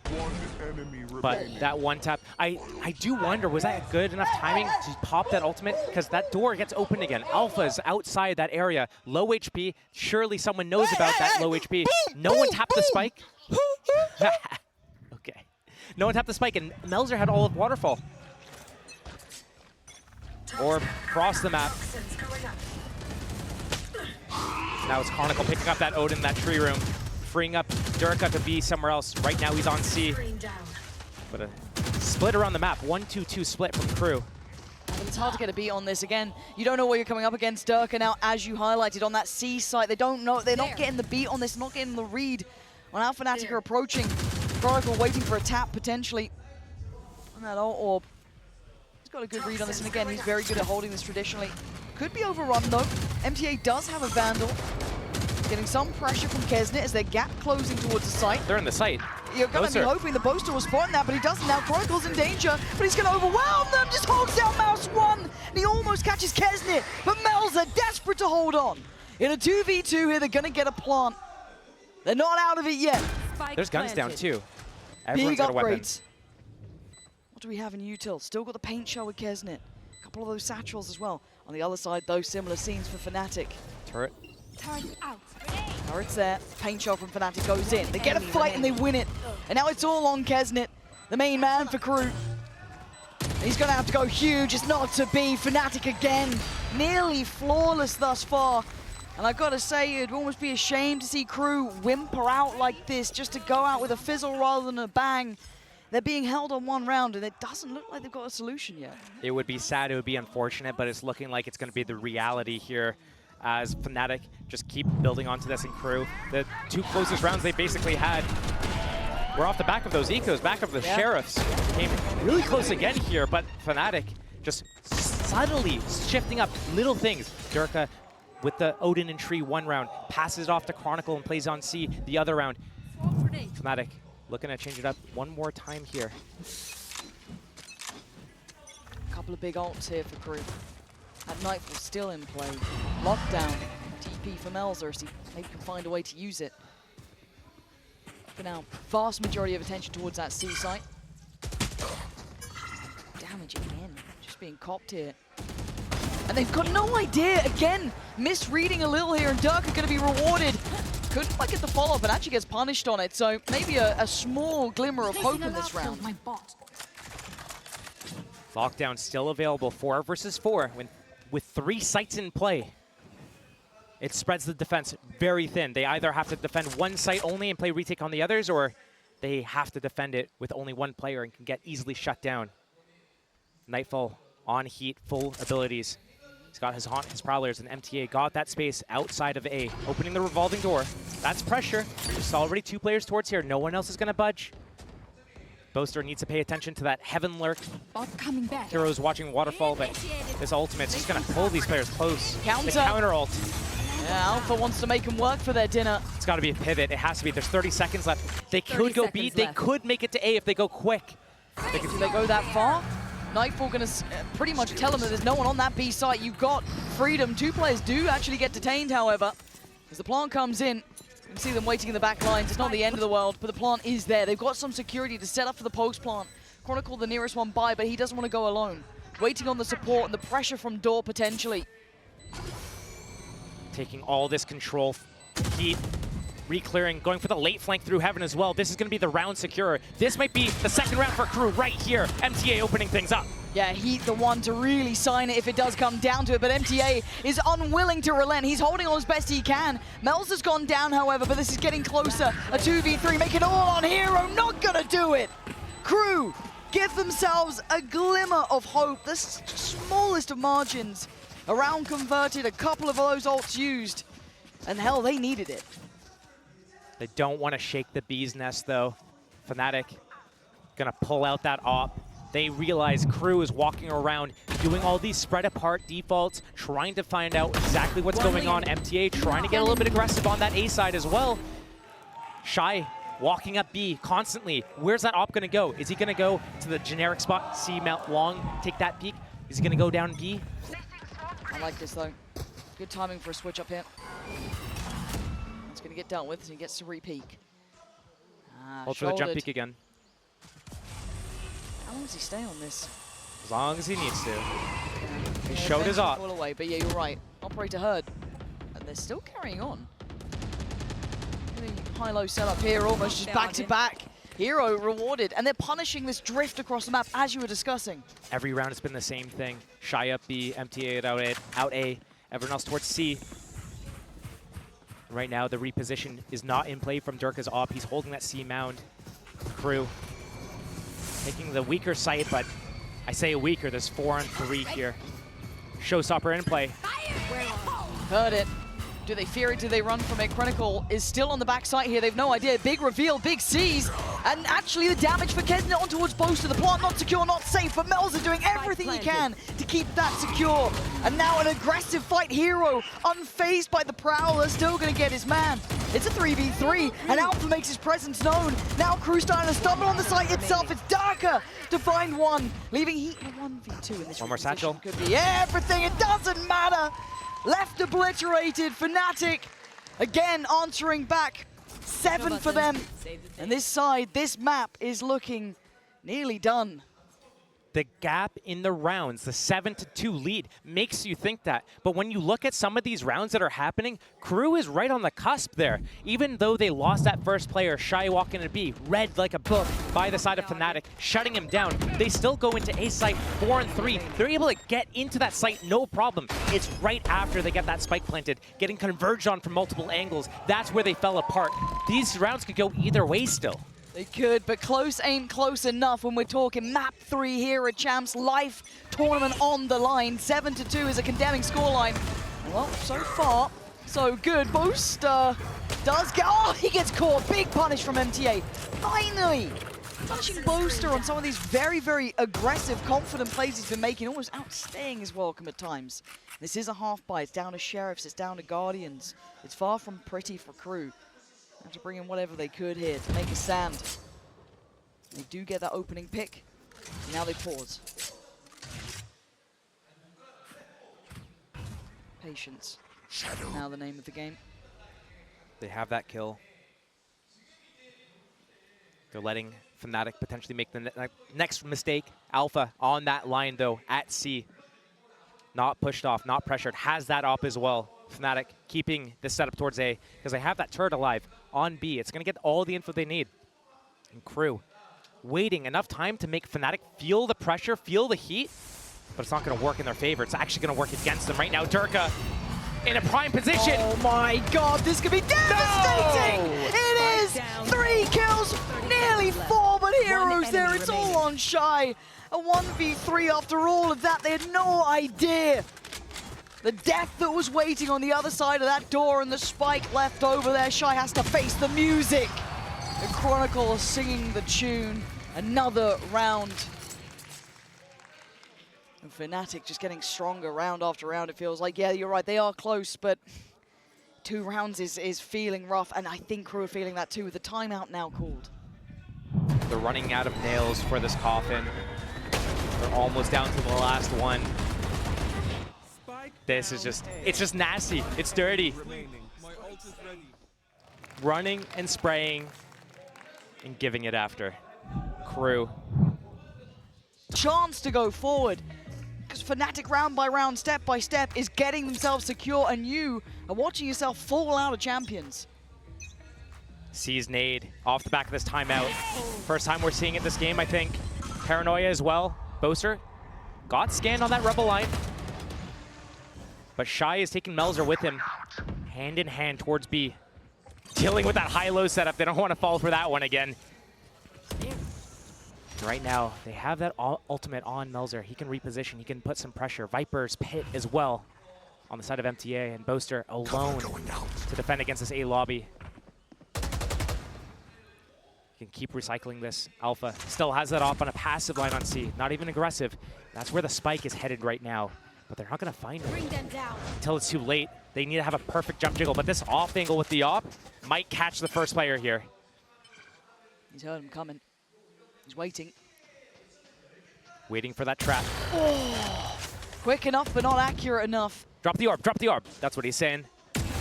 But that one tap, I do wonder, was that good enough timing to pop that ultimate? Because that door gets opened again. Alpha's outside that area, low HP. Surely someone knows about that low HP. No one tapped the spike. Okay. No one tapped the spike, and Melzer had all of Waterfall. Or cross the map. Now it's Chronicle picking up that Odin in that tree room, freeing up Durka to be somewhere else. Right now he's on C. But a split around the map, 1-2-2 split from KRU. But it's hard to get a beat on this. Again, you don't know what you're coming up against. Durka now, as you highlighted, on that C site, they don't know, they're not getting the beat on this, not getting the read on how Fnatic are approaching. Chronicle waiting for a tap, potentially. On that ult orb. He's got a good read on this, and again, he's very good at holding this traditionally. Could be overrun, though. MTA does have a Vandal. Getting some pressure from Kesnet as their gap closing towards the site. They're in the site. You're going to be hoping the Boaster will spawn that, but he doesn't now. Chronicle's in danger, but he's going to overwhelm them. Just holds down Mouse 1, and he almost catches Kesnet, but Melzer desperate to hold on. In a 2v2 here, they're going to get a plant. They're not out of it yet. There's guns down, too. Everyone's Big got a weapon. upgrades. What do we have in util? Still got the paint shell with Kesnet. A couple of those satchels as well. On the other side, though, similar scenes for Fnatic. Turret. Turn out. Turret's there. Paint shell from Fnatic goes in. They get a fight and they win it. And now it's all on Kesnet, the main man for KRU. He's going to have to go huge. It's not to be. Fnatic again, nearly flawless thus far. And I've got to say, it'd almost be a shame to see KRU whimper out like this, just to go out with a fizzle rather than a bang. They're being held on one round, and it doesn't look like they've got a solution yet. It would be sad, it would be unfortunate, but it's looking like it's going to be the reality here as Fnatic just keep building onto this in KRU. The two closest rounds they basically had were off the back of those ecos, back of the Sheriffs. Came really close again here, but Fnatic just subtly shifting up little things. Durka with the Odin and Tree one round, passes it off to Chronicle and plays on C the other round. Fnatic looking to change it up one more time here. A couple of big ults here for KRU. That Nightfall still in play. Lockdown. TP for Melzer, so he maybe can find a way to use it. For now, vast majority of attention towards that C site. Damage again, just being copped here. And they've got no idea, again, misreading a little here, and Durka going to be rewarded. Couldn't quite get the follow-up and actually gets punished on it, so maybe a small glimmer of hope in this round. Lockdown still available, 4 versus 4, with 3 sites in play. It spreads the defense very thin. They either have to defend one site only and play retake on the others, or they have to defend it with only one player and can get easily shut down. Nightfall on heat, full abilities. He's got his Haunt, his Prowlers, and MTA got that space outside of A, opening the revolving door. That's pressure. There's already 2 players towards here. No one else is going to budge. Boaster needs to pay attention to that Heaven Lurk. Coming back. Hero's watching Waterfall, but his ultimate's just going to pull these players close. Counter. The counter ult. Yeah, Alpha wants to make them work for their dinner. It's got to be a pivot. It has to be. There's 30 seconds left. They could go B. They could make it to A if they go quick. Do they go that far? Nightfall going to pretty much tell them that there's no one on that B site. You've got freedom. 2 players do actually get detained, however. As the plant comes in, you can see them waiting in the back lines. It's not the end of the world, but the plant is there. They've got some security to set up for the post plant. Chronicle the nearest one by, but he doesn't want to go alone. Waiting on the support and the pressure from Door potentially. Taking all this control, heat, re-clearing, going for the late flank through Heaven as well. This is going to be the round secure. This might be the second round for KRU right here. MTA opening things up. Yeah, Heat the one to really sign it if it does come down to it, but MTA is unwilling to relent. He's holding on as best he can. Mel's has gone down, however, but this is getting closer. A 2v3, make it all on Hero, not gonna do it. KRU give themselves a glimmer of hope, the smallest of margins. A round converted, a couple of those ults used, and hell, they needed it. They don't want to shake the bee's nest, though. Fnatic gonna pull out that op. They realize KRU is walking around doing all these spread apart defaults, trying to find out exactly what's going on. MTA trying to get a little bit aggressive on that A side as well. Shy walking up B constantly. Where's that op gonna go? Is he gonna go to the generic spot, see Mount Long, take that peek? Is he gonna go down B? I like this though. Good timing for a switch up here. It's gonna get dealt with, so he gets to re-peek. Hold for the jump peek again. How long does he stay on this? As long as he needs to. He Yeah, showed his op. all away, but yeah, you're right. Operator heard. And they're still carrying on. Really high-low setup here, almost just back-to-back. Hero rewarded, and they're punishing this drift across the map, as you were discussing. Every round it's been the same thing. Shy up B, MTA out A, everyone else towards C. Right now, the reposition is not in play from Durka's op. He's holding that C mound. KRU taking the weaker site, but I say weaker. There's 4 on 3 here. Showstopper in play. Heard it. Do they fear it? Do they run from it? Chronicle is still on the backside here. They've no idea. Big reveal, big C's. And actually the damage for Kesnet on towards Boaster. The plant not secure, not safe. But Melza doing everything he can to keep that secure. And now an aggressive fight. Hero, unfazed by the Prowler, still going to get his man. It's a 3v3, and Alpha makes his presence known. Now KRU starting to stumble on the site itself. It's Darker to find one, leaving Heat in a 1v2 in this One more satchel. Could be everything. It doesn't matter. Left obliterated. Fnatic again answering back. 7 for them. And this side, this map is looking nearly done. The gap in the rounds, the 7-2 lead, makes you think that. But when you look at some of these rounds that are happening, KRU is right on the cusp there. Even though they lost that first player, Shy walking into B, read like a book by the side of Fnatic, shutting him down. They still go into A site 4 and 3. They're able to get into that site no problem. It's right after they get that spike planted, getting converged on from multiple angles. That's where they fell apart. These rounds could go either way still. They could, but close ain't close enough when we're talking map 3 here at Champs. Life tournament on the line. 7-2 is a condemning scoreline. Well, so far, so good. Boaster does get... Oh, he gets caught. Big punish from MTA. Finally! Punishing Boaster on some of these very, very aggressive, confident plays he's been making, almost outstaying his welcome at times. This is a half buy. It's down to Sheriffs. It's down to Guardians. It's far from pretty for KRU. Have to bring in whatever they could here to make a stand. They do get that opening pick. Now they pause. Patience. Shadow. Now the name of the game. They have that kill. They're letting Fnatic potentially make the next mistake. Alpha on that line, though, at C. Not pushed off, not pressured. Has that op as well. Fnatic keeping this setup towards A because they have that turret alive on B. It's going to get all the info they need. And KRU waiting enough time to make Fnatic feel the pressure, feel the heat, but it's not going to work in their favor. It's actually going to work against them right now. Durka in a prime position. Oh my god, this could be devastating! No! It is! 3 kills, nearly 4, but Heroes there. It's all on Shy. A 1v3 after all of that. They had no idea the death that was waiting on the other side of that door and the spike left over there. Shy has to face the music. The Chronicle singing the tune. Another round. And Fnatic just getting stronger round after round, it feels like. Yeah, you're right, they are close, but 2 rounds is feeling rough, and I think KRU are feeling that too with the timeout now called. They're running out of nails for this coffin. They're almost down to the last one. This is just, it's just nasty. It's dirty. Running and spraying and giving it after. KRU. Chance to go forward, because Fnatic round by round, step by step, is getting themselves secure, and you are watching yourself fall out of champions. Sees nade off the back of this timeout. First time we're seeing it this game, I think. Paranoia as well. Boaster got scanned on that Rebel line. But Shy is taking Melzer with him, hand in hand towards B. Dealing with that high-low setup. They don't want to fall for that one again. Right now, they have that ultimate on Melzer. He can reposition, he can put some pressure. Viper's pit as well on the side of MTA, and Boaster alone to defend against this A lobby. He can keep recycling this. Alpha still has that off on a passive line on C. Not even aggressive. That's where the spike is headed right now. But they're not going to find him until it's too late. They need to have a perfect jump jiggle, but this off angle with the op might catch the first player here. He's heard him coming. He's waiting. Waiting for that trap. Oh, quick enough, but not accurate enough. Drop the orb, drop the orb. That's what he's saying.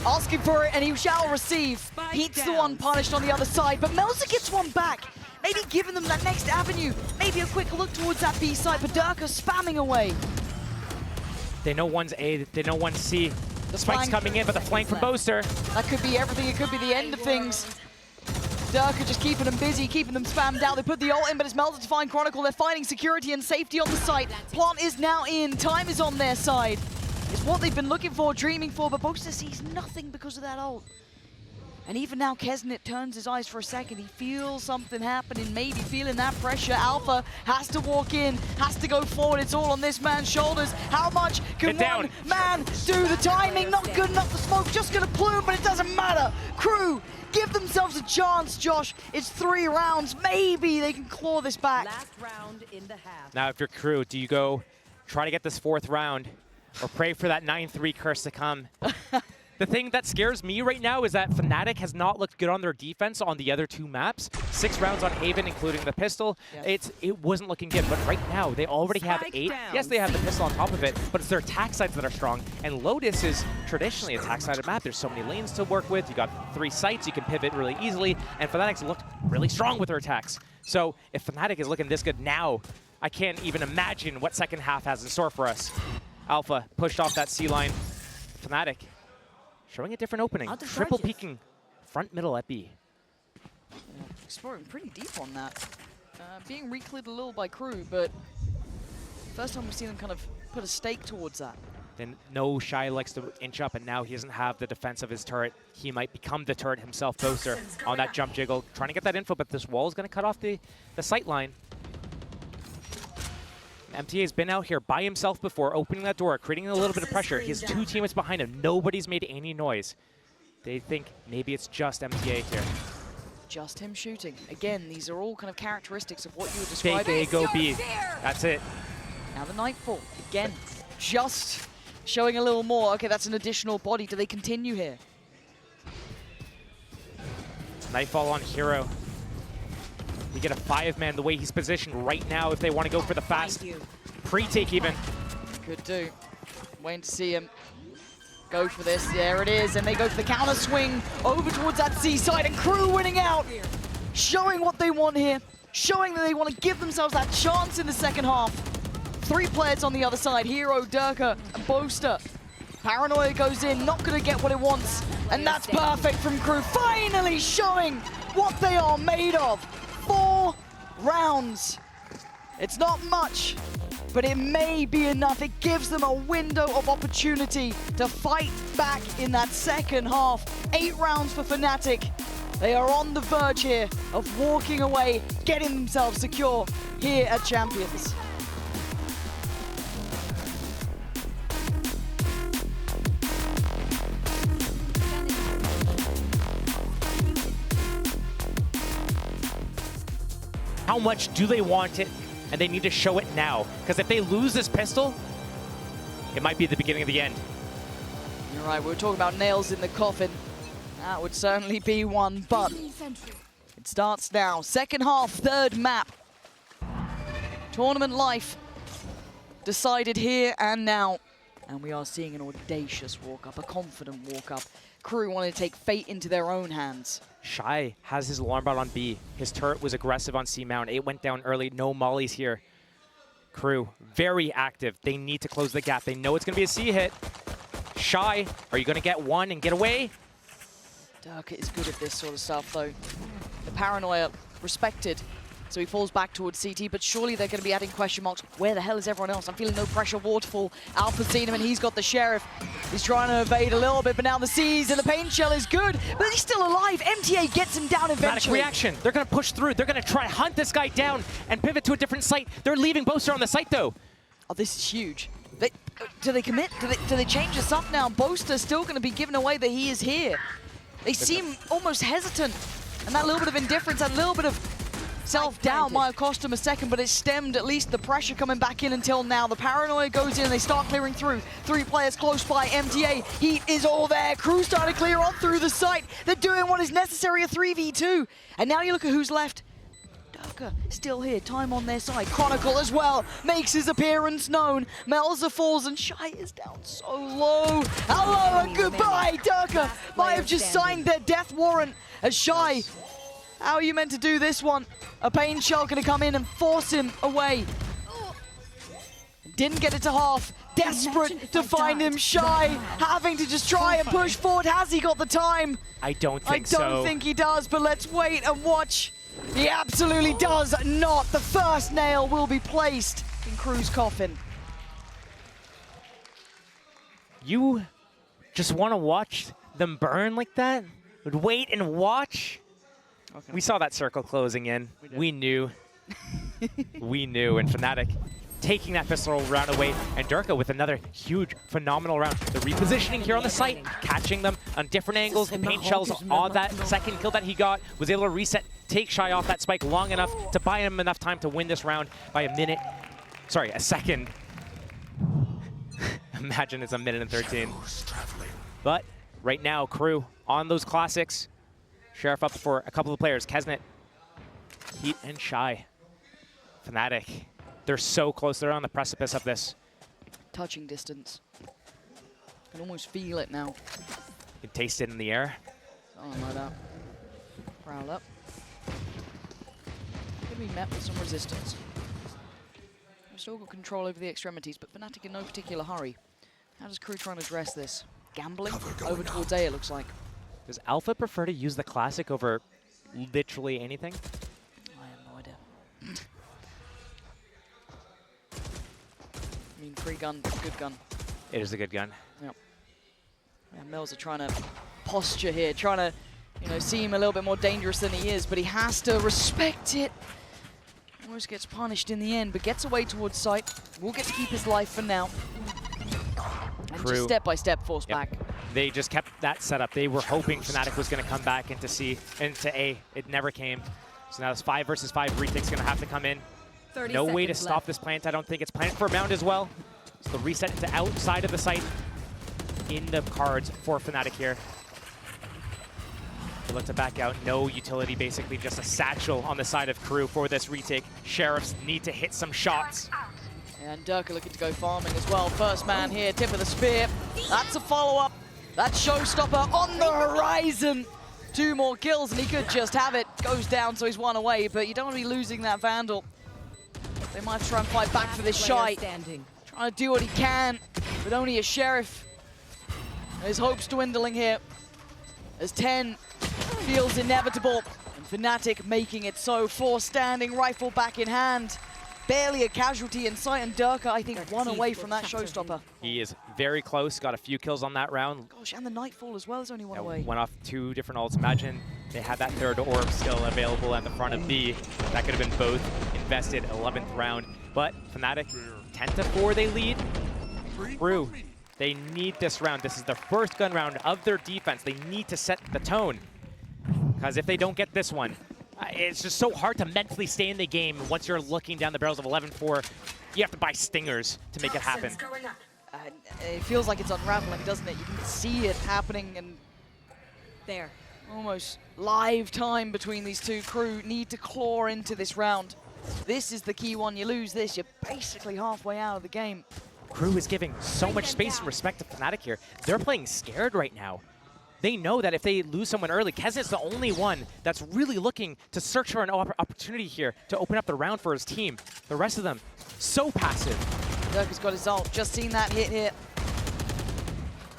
Asking for it, and he shall receive. Heat's the one punished on the other side, but Melzer gets one back. maybe giving them that next avenue, maybe a quick look towards that B side, but Durka spamming away. They know one's A, they know one's C. The spike's flank. coming in, but the flank from Boaster. That could be everything, it could be the end of things. Durka just keeping them busy, keeping them spammed out. They put the ult in, but it's melted to find Chronicle. They're finding security and safety on the site. Plant is now in, time is on their side. It's what they've been looking for, dreaming for, but Boaster sees nothing because of that ult. And even now, Kesnit turns his eyes for a second. He feels something happening, maybe feeling that pressure. Alpha has to walk in, has to go forward. It's all on this man's shoulders. How much can one man do? The timing, not good enough. The smoke just gonna plume, but it doesn't matter. KRU, give themselves a chance, Josh. It's 3 rounds. Maybe they can claw this back. Last round in the half. Now, if you're KRU, do you go try to get this 4th round or pray for that 9-3 curse to come? The thing that scares me right now is that Fnatic has not looked good on their defense on the other 2 maps. 6 rounds on Haven, including the pistol. Yes. It wasn't looking good, but right now they already have 8. Yes, they have the pistol on top of it, but it's their attack sides that are strong. And Lotus is traditionally a attack-sided map. There's so many lanes to work with. You got 3 sites, you can pivot really easily, and Fnatic's looked really strong with their attacks. So if Fnatic is looking this good now, I can't even imagine what second half has in store for us. Alpha pushed off that C line. Fnatic showing a different opening. Triple peeking front middle at B. Exploring pretty deep on that. Being recleared a little by KRU, but first time we've seen them kind of put a stake towards that. Then no, Shy likes to inch up, and now he doesn't have the defense of his turret. He might become the turret himself, Boaster, on that jump jiggle. Trying to get that info, but this wall is going to cut off the sight line. MTA's been out here by himself before, opening that door, creating a little bit of pressure. He has 2 teammates behind him. Nobody's made any noise. They think maybe it's just MTA here. Just him shooting. Again, these are all kind of characteristics of what you were describing. They go B. That's it. Now the Nightfall, again, just showing a little more. Okay, that's an additional body. Do they continue here? Nightfall on Hero. You get a 5-man the way he's positioned right now if they want to go for the fast pre-take even. Could do. Waiting to see him go for this. There it is, and they go for the counter swing over towards that C side, and KRU winning out. Showing what they want here. Showing that they want to give themselves that chance in the second half. 3 players on the other side, Hero, Durka, and Boaster. Paranoia goes in, not going to get what it wants, and that's perfect from KRU. Finally showing what they are made of. 4 rounds. It's not much, but it may be enough. It gives them a window of opportunity to fight back in that second half. 8 rounds for Fnatic. They are on the verge here of walking away, getting themselves secure here at Champions. How much do they want it? And they need to show it now. Because if they lose this pistol, it might be the beginning of the end. You're right, we were talking about nails in the coffin. That would certainly be one, but it starts now. Second half, 3rd map. Tournament life decided here and now. And we are seeing an audacious walk-up, a confident walk-up. KRU wanted to take fate into their own hands. Shy has his alarm bot on B. His turret was aggressive on C mount. It went down early. No mollies here. KRU, very active. They need to close the gap. They know it's going to be a C hit. Shy, are you going to get one and get away? Durka is good at this sort of stuff, though. The paranoia respected. So he falls back towards CT, but surely they're going to be adding question marks. Where the hell is everyone else? I'm feeling no pressure. Waterfall, Alpha's seen him, and he's got the Sheriff. He's trying to evade a little bit, but now the C's and the Pain Shell is good, but he's still alive. MTA gets him down eventually. Reaction. They're going to push through. They're going to try hunt this guy down and pivot to a different site. They're leaving Boaster on the site, though. Oh, this is huge. Do they commit? Do they change this up now? Boaster's still going to be given away that he is here. They seem almost hesitant, and that little bit of indifference, that little bit of self-doubt might have cost him a second, but it stemmed at least the pressure coming back in until now. The paranoia goes in and they start clearing through. 3 players close by. MTA, he is all there. KRU starting to clear on through the site. They're doing what is necessary, a 3v2. And now you look at who's left. Durka still here, time on their side. Chronicle as well makes his appearance known. Melza falls and Shy is down so low. Hello and goodbye. Durka might have just signed their death warrant as Shy How are you meant to do this one? A Pain Shell gonna come in and force him away. Didn't get it to half. Desperate to find him. Shy, having to just try and push forward. Has he got the time? I don't think so. I don't think he does, but let's wait and watch. He absolutely does not. The first nail will be placed in KRU's coffin. You just want to watch them burn like that? Would wait and watch? Okay. We saw that circle closing in. We knew. We knew. And Fnatic taking that pistol round away. And Durka with another huge, phenomenal round. The repositioning here on the site, catching them on different angles. Paint shells on that second kill that he got. Was able to reset, take Shy off that spike long enough to buy him enough time to win this round by a minute. Sorry, a second. Imagine it's a minute and 13. But right now, KRU on those classics. Sheriff up for a couple of players. Kesnet, Heat, and Shy. Fnatic. They're so close. They're on the precipice of this. Touching distance. Can almost feel it now. You can taste it in the air. Something like that. Prowl up. Could be met with some resistance. We've still got control over the extremities, but Fnatic in no particular hurry. How does KRU try and address this? Gambling over towards A, it looks like. Does Alpha prefer to use the classic over literally anything? I have no idea. I mean, free gun, good gun. It is a good gun. Yep. Yeah, Mills are trying to posture here, trying to, seem a little bit more dangerous than he is, but he has to respect it. Almost gets punished in the end, but gets away towards site. Will get to keep his life for now. And just step by step force back. They just kept that setup. They were hoping Fnatic was going to come back into A. It never came. So now it's 5 versus 5. Retake's going to have to come in. No way to stop this plant. I don't think it's planned for a mound as well. So the reset to outside of the site in the cards for Fnatic here. They look to back out. No utility, basically just a satchel on the side of KRU for this retake. Sheriffs need to hit some shots. And Durka looking to go farming as well. First man here, tip of the spear. That's a follow-up. That's Showstopper on the horizon. 2 more kills and he could just have it. Goes down, so he's 1 away, but you don't want to be losing that Vandal. They might have to try and fight back for this Shy. Trying to do what he can, but only a Sheriff. His hopes dwindling here. As 10 feels inevitable. And Fnatic making it so. 4 standing, rifle back in hand. Barely a casualty in sight, and Durka, I think, 1 away from that Showstopper. He is very close, got a few kills on that round. Gosh, and the Nightfall as well is only 1 away. Went off 2 different ults. Imagine they had that 3rd orb still available at the front of B. That could have been both invested 11th round. But Fnatic, 10-4 they lead. KRU, they need this round. This is the first gun round of their defense. They need to set the tone. Because if they don't get this one, it's just so hard to mentally stay in the game once you're looking down the barrels of 11-4. You have to buy stingers to make it happen. It feels like it's unraveling, doesn't it? You can see it happening, and there. Almost live time between these two. KRU need to claw into this round. This is the key one. You lose this, you're basically halfway out of the game. KRU is giving so much space and respect to Fnatic here. They're playing scared right now. They know that if they lose someone early, Kesnet's the only one that's really looking to search for an opportunity here to open up the round for his team. The rest of them, so passive. Durka's got his ult, just seen that hit here.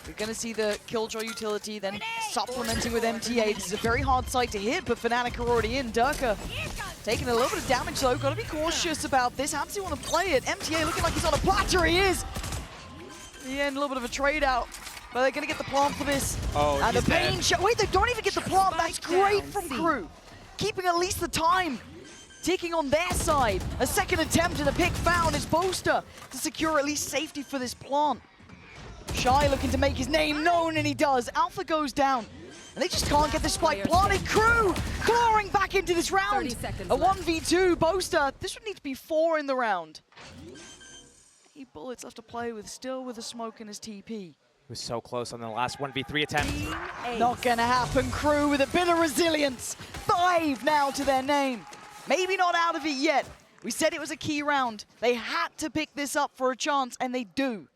We're gonna see the Killjoy utility, then supplementing with MTA. This is a very hard site to hit, but Fnatic are already in. Durka taking a little bit of damage though, gotta be cautious about this. How does he want to play it? MTA looking like he's on a platter, he is! In the end, a little bit of a trade out. But they're going to get the plant for this. Oh, and the Pain Shell. Wait, they don't even get the plant. That's great from KRU. Keeping at least the time ticking on their side. A second attempt and a pick found is Boaster to secure at least safety for this plant. Shy looking to make his name known, and he does. Alpha goes down. And they just can't get the spike planted. KRU clawing back into this round. A 1v2. Boaster. This would need to be 4 in the round. 8 bullets left to play with, still with a smoke in his TP. Was so close on the last 1v3 attempt. Not gonna happen. KRU with a bit of resilience. 5 now to their name. Maybe not out of it yet. We said it was a key round. They had to pick this up for a chance, and they do.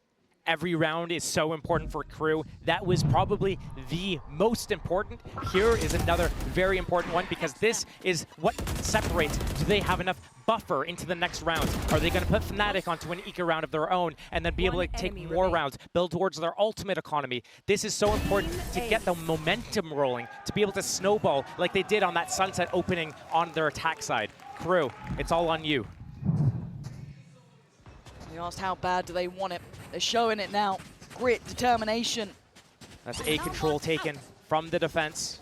every round is so important for KRU. That was probably the most important. Here is another very important one because this is what separates. Do they have enough buffer into the next round? Are they going to put Fnatic onto an eco round of their own and then be able to take more rounds, build towards their ultimate economy? This is so important to get the momentum rolling, to be able to snowball like they did on that Sunset opening on their attack side. KRU, it's all on you. They asked how bad do they want it. They're showing it now. Grit, determination. That's A control taken from the defense.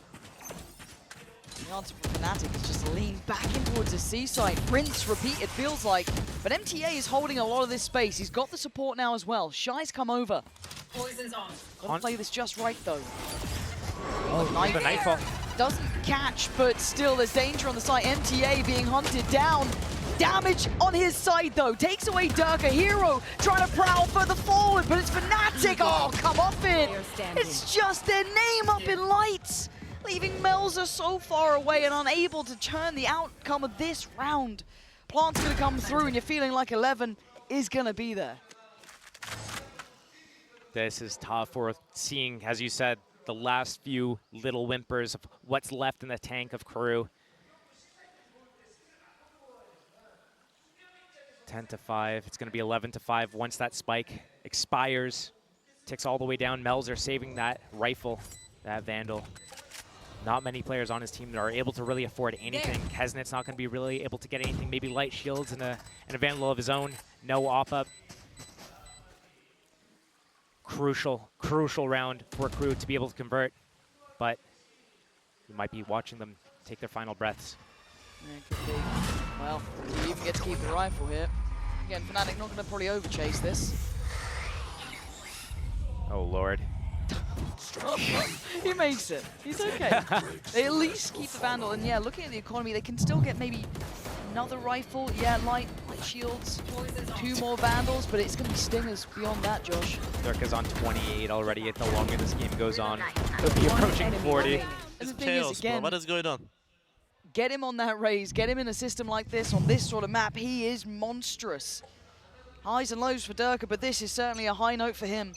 The answer from Fnatic is just lean back in towards the seaside. Rinse, repeat, it feels like. But MTA is holding a lot of this space. He's got the support now as well. Shy's come over. Poison's on. Gotta play this just right, though. Oh, the Nightfall. Doesn't catch, but still there's danger on the side. MTA being hunted down. Damage on his side, though. Takes away Durka. Hero trying to prowl further forward, but it's Fnatic. Oh, come off it. It's just their name up in lights, leaving Melza so far away and unable to turn the outcome of this round. Plant's going to come through, and you're feeling like 11 is going to be there. This is tough for seeing, as you said, the last few little whimpers of what's left in the tank of KRU. 10-5. It's going to be 11-5 once that spike expires. Ticks all the way down. Melzer saving that rifle, that Vandal. Not many players on his team that are able to really afford anything. Kesnet's not going to be really able to get anything. Maybe light shields and a Vandal of his own. No op-up. Crucial round for KRU to be able to convert. But you might be watching them take their final breaths. Yeah, it could be. Well, you even get to keep the rifle here. Again, Fnatic not going to probably overchase this. Oh, Lord. He makes it. He's okay. They at least keep the Vandal. And yeah, looking at the economy, they can still get maybe another rifle. Yeah, light shields, 2 more Vandals, but it's going to be Stingers beyond that, Josh. Durka's on 28 already. The longer this game goes on, he'll be approaching 40. And the thing Chaos, is, again, bro. What is going on? get him on that raise, get him in a system like this, on this sort of map, he is monstrous. Highs and lows for Durka, but this is certainly a high note for him.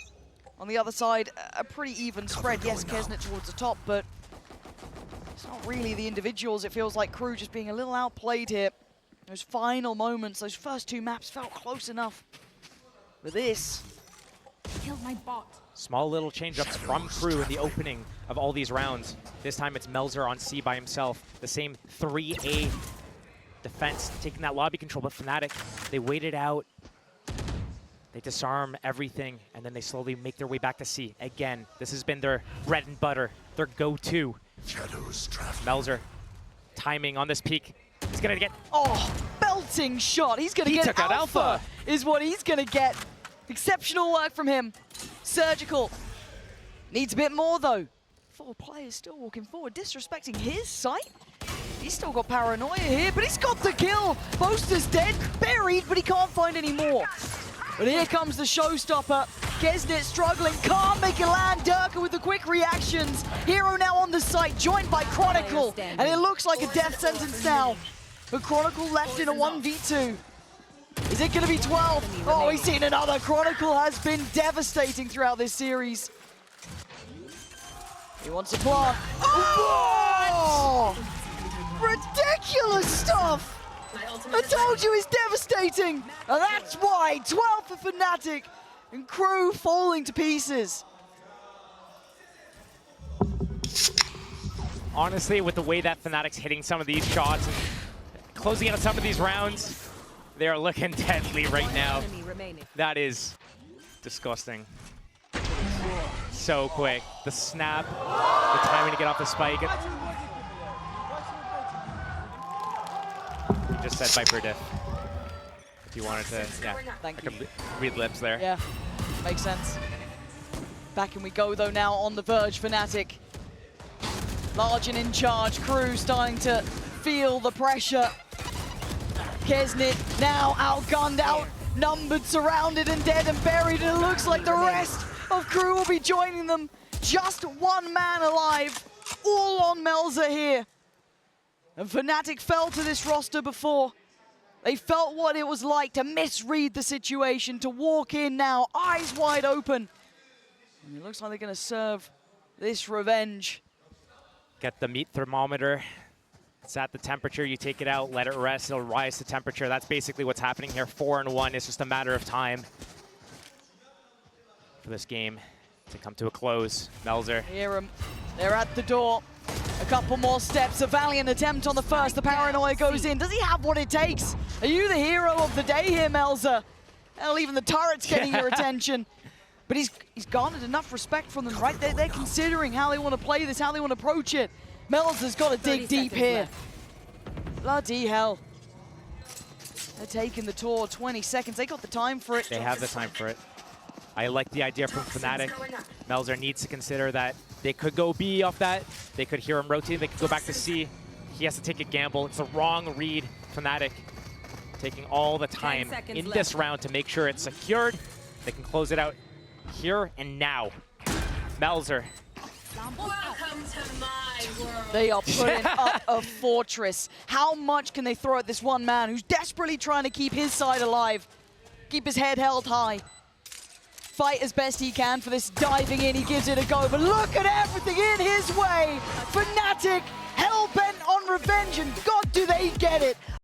On the other side, a pretty even spread. Yes, Kesnet towards the top, but it's not really the individuals. It feels like KRU just being a little outplayed here. Those final moments, those first 2 maps felt close enough. But this... Killed my bot. Small little change-ups from KRU in the opening of all these rounds. This time it's Melzer on C by himself. The same 3A defense, taking that lobby control, but Fnatic, they waited out. They disarm everything, and then they slowly make their way back to C. Again, this has been their bread and butter, their go-to. Melzer, timing on this peak. He's gonna get... Oh, belting shot. He's gonna get took out Alpha. Is what he's gonna get. Exceptional work from him. Surgical. Needs a bit more, though. 4 players still walking forward, disrespecting his site. He's still got paranoia here, but he's got the kill. Boaster's dead, buried, but he can't find any more. But here comes the showstopper. Kesnet struggling, can't make it land. Durka with the quick reactions. Hero now on the site, joined by Chronicle. And it looks like a death sentence now. But Chronicle left in a 1v2. Is it going to be 12? Oh, he's seen another. Chronicle has been devastating throughout this series. He wants to plant. Oh! Ridiculous stuff! I told you he's devastating! And that's why 12 for Fnatic and KRU falling to pieces. Honestly, with the way that Fnatic's hitting some of these shots and closing out some of these rounds, they are looking deadly right now. That is disgusting. So quick. The snap, the timing to get off the spike. You just said Viper diff. If you wanted to, yeah. Thank you. I could read lips there. Yeah, makes sense. Back and we go though now on the verge, Fnatic. Large and in charge, KRU starting to feel the pressure. Kesnet now outgunned, outnumbered, surrounded and dead and buried, and it looks like the rest of KRU will be joining them. Just 1 man alive, all on Melzer here. And Fnatic fell to this roster before. They felt what it was like to misread the situation, to walk in now, eyes wide open. And it looks like they're going to serve this revenge. Get the meat thermometer. It's at the temperature, you take it out, let it rest, it'll rise to temperature. That's basically what's happening here. 4-1, it's just a matter of time for this game to come to a close. Melzer. Hear them. They're at the door. A couple more steps. A valiant attempt on the first. The paranoia goes in. Does he have what it takes? Are you the hero of the day here, Melzer? Hell, even the turret's getting your attention. But he's garnered enough respect from them, right? They're considering how they want to play this, how they want to approach it. Melzer's got to dig deep here. Left. Bloody hell. They're taking the tour, 20 seconds. They got the time for it. They have the time for it. I like the idea from Fnatic. Melzer needs to consider that they could go B off that. They could hear him rotating. They could go back to C. He has to take a gamble. It's a wrong read. Fnatic taking all the time in this round to make sure it's secured. They can close it out here and now. Melzer. Welcome to my world. They are putting up a fortress. How much can they throw at this one man who's desperately trying to keep his side alive, keep his head held high, fight as best he can for this diving in. He gives it a go, but look at everything in his way. Fnatic, hell-bent on revenge, and God, do they get it.